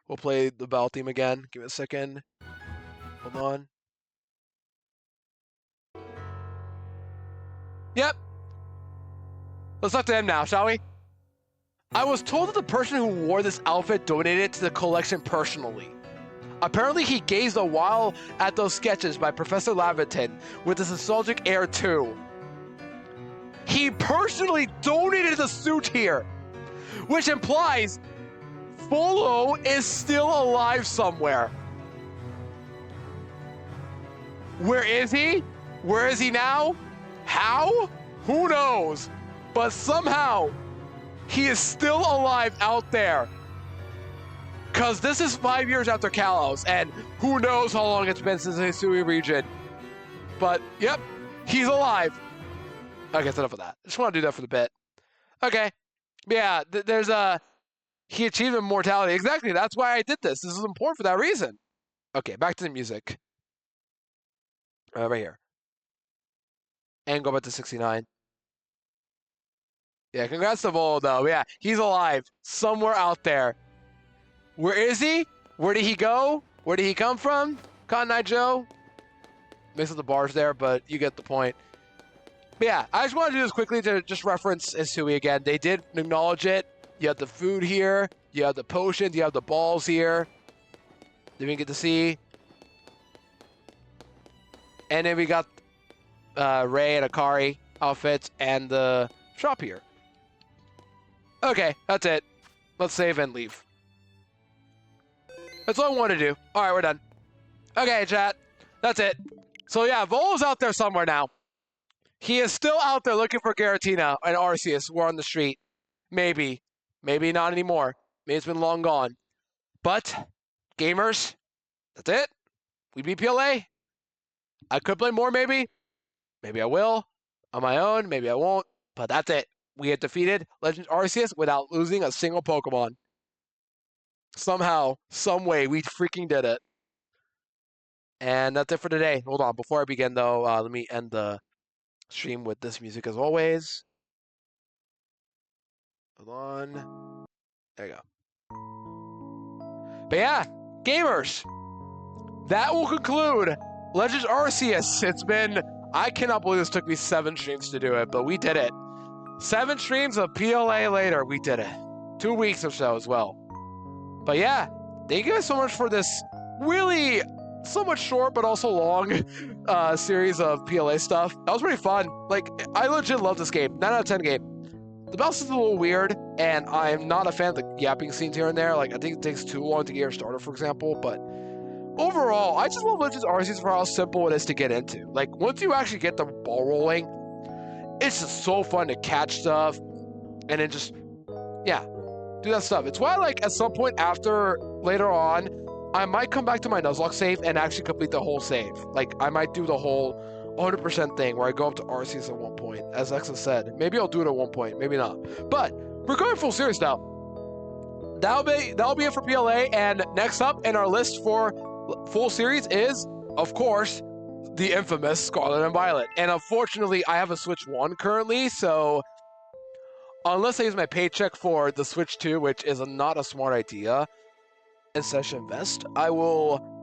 We'll play the battle theme again. Give it a second. Hold on. Yep. Let's talk to him now, shall we? I was told that the person who wore this outfit donated it to the collection personally. Apparently he gazed a while at those sketches by Professor Laventon with his nostalgic air too. He personally donated the suit here, which implies Folo is still alive somewhere. Where is he? Where is he now? How? Who knows? But somehow, he is still alive out there. Because this is 5 years after Kalos, and who knows how long it's been since the Hisui region. But, yep, he's alive. Okay, that's enough of that. Just want to do that for the bit. Okay. Yeah, there's a... He achieved immortality. Exactly, that's why I did this. This is important for that reason. Okay, back to the music. Right here. And go back to 69. Yeah, congrats to Vol, though. Yeah, he's alive. Somewhere out there. Where is he? Where did he go? Where did he come from? Cotton Eye Joe? Mix up the bars there, but you get the point. But yeah, I just want to do this quickly to just reference Hisui again. They did acknowledge it. You have the food here. You have the potions. You have the balls here. Didn't get to see. And then we got Ray and Akari outfits and the shop here. Okay, that's it. Let's save and leave. That's all I want to do. All right, we're done. Okay, chat. That's it. So yeah, Vol's out there somewhere now. He is still out there looking for Garatina and Arceus. We're on the street. Maybe. Maybe not anymore. Maybe it's been long gone. But, gamers, that's it. We beat PLA. I could play more, maybe. Maybe I will. On my own. Maybe I won't. But that's it. We have defeated Legend Arceus without losing a single Pokemon. Somehow, some way, we freaking did it. And that's it for today. Hold on. Before I begin, though, let me end the stream with this music as always. Hold on. There you go. But yeah, gamers, that will conclude Legends Arceus. It's been, I cannot believe this took me 7 streams to do it, but we did it. 7 streams of PLA later, we did it. 2 weeks or so as well. But yeah, thank you guys so much for this really somewhat short but also long series of PLA stuff. That was pretty fun. Like, I legit love this game. 9 out of 10 game. The boss is a little weird, and I'm not a fan of the yapping scenes here and there. Like, I think it takes too long to get your starter, for example. But overall, I just love Legends Arceus for how simple it is to get into. Like, once you actually get the ball rolling, it's just so fun to catch stuff, and then just, yeah, do that stuff. It's why, like, at some point after, later on, I might come back to my Nuzlocke save and actually complete the whole save. Like, I might do the whole 100% thing where I go up to Arceus at one point, as Exa said. Maybe I'll do it at one point, maybe not. But we're going full series now. That'll be it for PLA. And next up in our list for full series is, of course, the infamous Scarlet and Violet. And unfortunately, I have a Switch 1 currently, so unless I use my paycheck for the Switch 2, which is not a smart idea, and Session Invest, I will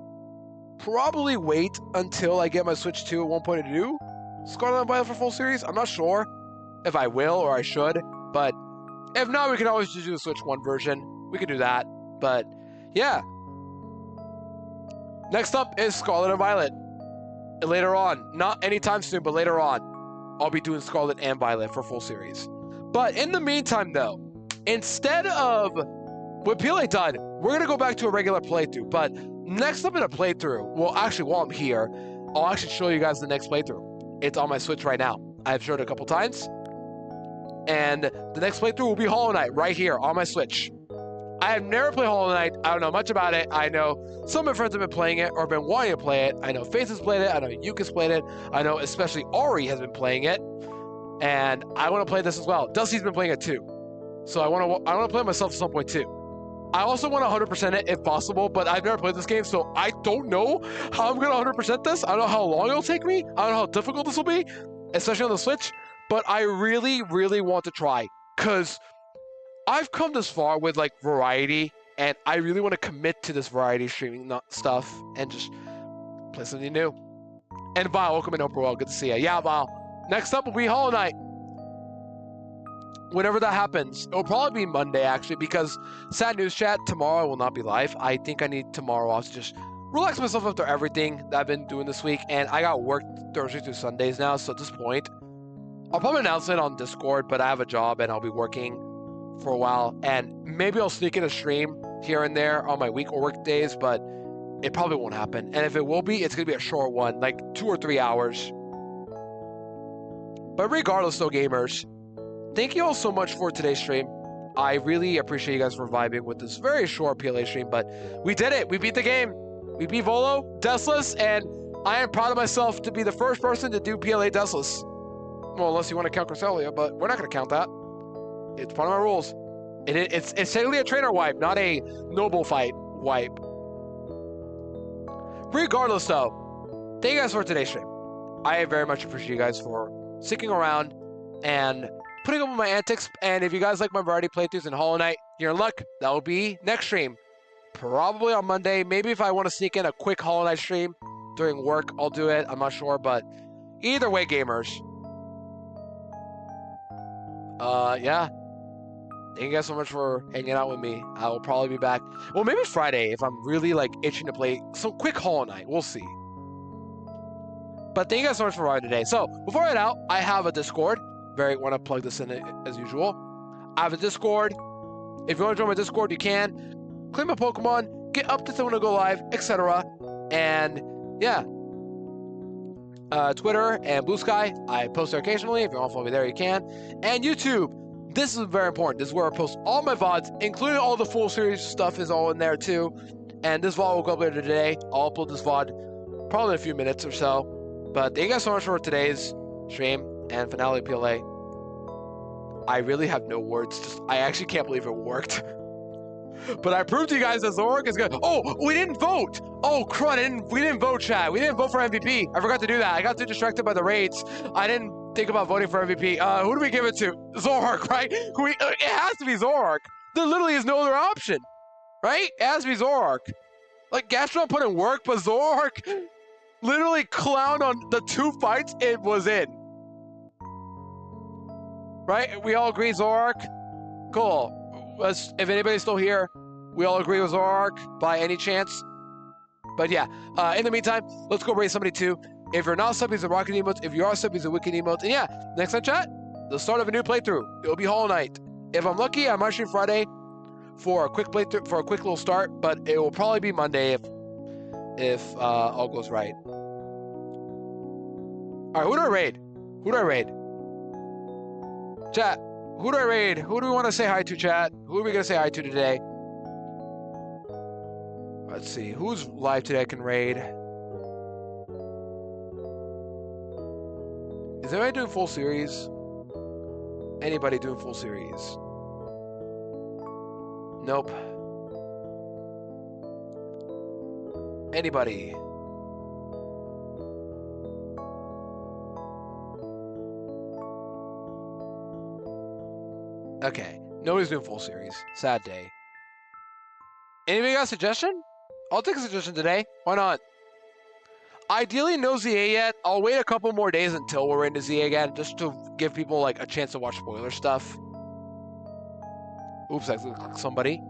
probably wait until I get my Switch 2 at one point to do Scarlet and Violet for full series. I'm not sure if I will or I should, but if not, we can always just do the Switch 1 version. We can do that, but yeah. Next up is Scarlet and Violet. Later on, not anytime soon, but later on, I'll be doing Scarlet and Violet for full series. But in the meantime, though, instead of what PLA done, we're going to go back to a regular playthrough, but next up in a playthrough, well, actually, while I'm here, I'll actually show you guys the next playthrough. It's on my Switch right now. I've showed it a couple times. And the next playthrough will be Hollow Knight right here on my Switch. I have never played Hollow Knight. I don't know much about it. I know some of my friends have been playing it or been wanting to play it. I know Faith has played it. I know Yuka's played it. I know especially Ari has been playing it. And I want to play this as well. Dusty's been playing it too. So I want to play it myself at some point too. I also want to 100% it if possible, but I've never played this game, so I don't know how I'm going to 100% this. I don't know how long it'll take me. I don't know how difficult this will be, especially on the Switch. But I really, really want to try, because I've come this far with, like, variety, and I really want to commit to this variety streaming stuff and just play something new. And Val, welcome in, Oprah. Well, good to see you. Yeah, Val. Next up will be Hollow Knight. Whenever that happens, it'll probably be Monday, actually, because sad news chat, tomorrow I will not be live. I think I need tomorrow off to just relax myself after everything that I've been doing this week, and I got work Thursday through Sundays now, so at this point, I'll probably announce it on Discord, but I have a job and I'll be working for a while, and maybe I'll sneak in a stream here and there on my week or work days, but it probably won't happen. And if it will be, it's going to be a short one, like 2 or 3 hours. But regardless though, gamers, thank you all so much for today's stream. I really appreciate you guys for vibing with this very short PLA stream, but we did it. We beat the game. We beat Volo, Deathless, and I am proud of myself to be the first person to do PLA Deathless. Well, unless you want to count Cresselia, but we're not going to count that. It's part of my rules. It's technically a trainer wipe, not a noble fight wipe. Regardless, though, thank you guys for today's stream. I very much appreciate you guys for sticking around and putting up with my antics. And if you guys like my variety playthroughs in Hollow Knight, you're in luck. That will be next stream. Probably on Monday. Maybe if I want to sneak in a quick Hollow Knight stream during work, I'll do it. I'm not sure, but either way, gamers. Yeah. Thank you guys so much for hanging out with me. I will probably be back. Well, maybe Friday if I'm really like itching to play some quick Hollow Knight. We'll see. But thank you guys so much for watching today. So before I head out, I have a Discord. Very want to plug this in as usual. I have a Discord. If you want to join my Discord, you can. Claim a Pokemon, get updates when I go live, etc. And yeah. Twitter and Blue Sky, I post there occasionally. If you want to follow me there, you can. And YouTube. This is very important. This is where I post all my VODs, including all the full series stuff is all in there too. And this VOD will go up later today. I'll upload this VOD probably in a few minutes or so. But thank you guys so much for today's stream and finale PLA. I really have no words. I actually can't believe it worked. But I proved to you guys that Zoroark is good. Oh, we didn't vote. Oh, crud. We didn't vote, chat. We didn't vote for MVP. I forgot to do that. I got too distracted by the raids. I didn't think about voting for MVP. Who do we give it to? Zoroark, right? It has to be Zoroark. There literally is no other option, right? It has to be Zoroark. Like, Gastron put in work, but Zoroark literally clowned on the 2 fights it was in. Right? We all agree Zoroark? Cool. If anybody's still here, we all agree with Zoroark by any chance. But yeah, in the meantime, let's go raise somebody too. If you're not subbing, use the rocket emotes. If you are subbing, use the wicked emotes. And yeah, next time, chat, the start of a new playthrough. It'll be Hollow Knight. If I'm lucky, I might stream Friday for a quick playthrough, for a quick little start. But it will probably be Monday if all goes right. All right, who do I raid? Who do I raid? Chat. Who do I raid? Who do we want to say hi to, chat? Who are we going to say hi to today? Let's see. Who's live today I can raid? Is anybody doing full series? Anybody doing full series? Nope. Anybody? Okay, nobody's doing full series. Sad day. Anybody got a suggestion? I'll take a suggestion today. Why not? Ideally, no ZA yet. I'll wait a couple more days until we're into ZA again, just to give people like a chance to watch spoiler stuff. Oops, I clicked somebody.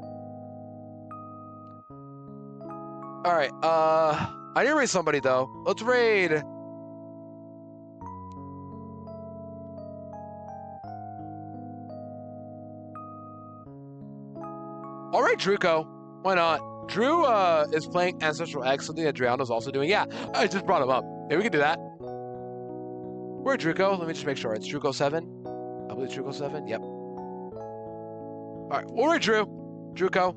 All right, I need to raid somebody though. Let's raid. All right, Druko. Why not? Drew is playing Ancestral X, something that Drowned is also doing. Yeah, I just brought him up. Yeah, we can do that. Where's Druko? Let me just make sure. It's Druko7. I believe it's Druko7. Yep. All right, all right, Drew. Druko.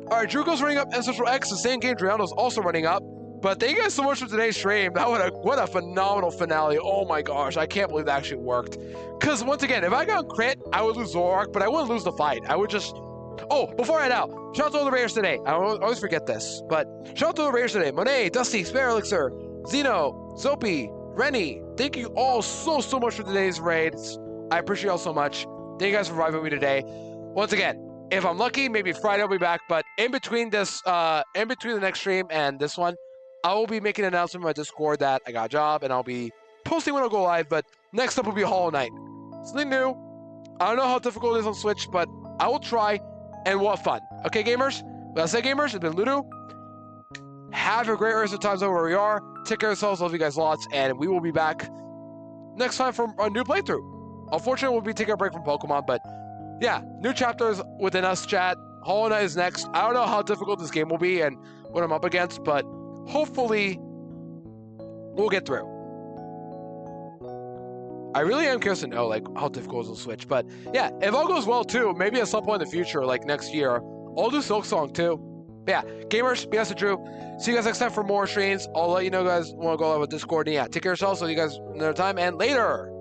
All right, Druko's running up Ancestral X. The same game Drowned is also running up. But thank you guys so much for today's stream. What a phenomenal finale. Oh my gosh, I can't believe that actually worked. Because once again, if I got crit, I would lose Zoroark, but I wouldn't lose the fight. I would just... Oh, before I head out, shout out to all the Raiders today. I always forget this, but shout out to the Raiders today. Monet, Dusty, Spare Elixir, Zeno, Zopi, Rennie. Thank you all so much for today's raids. I appreciate y'all so much. Thank you guys for vibing with me today. Once again, if I'm lucky, maybe Friday I'll be back, but in between the next stream and this one, I will be making an announcement on my Discord that I got a job, and I'll be posting when I go live, but next up will be Hollow Knight. Something new. I don't know how difficult it is on Switch, but I will try. And we'll have fun. Okay, gamers? Well, that's it, gamers. It's been Ludo. Have a great rest of times over where we are. Take care of yourselves. Love you guys lots. And we will be back next time for a new playthrough. Unfortunately, we'll be taking a break from Pokemon. But yeah, new chapters within us, chat. Hollow Knight is next. I don't know how difficult this game will be and what I'm up against. But hopefully, we'll get through. I really am curious to know like how difficult is the Switch. But yeah, if all goes well too, maybe at some point in the future, like next year, I'll do Silk Song too. But yeah, gamers, BS and Drew. See you guys next time for more streams. I'll let you know guys want to go live with Discord. And yeah, take care of yourselves. So you guys another time and later.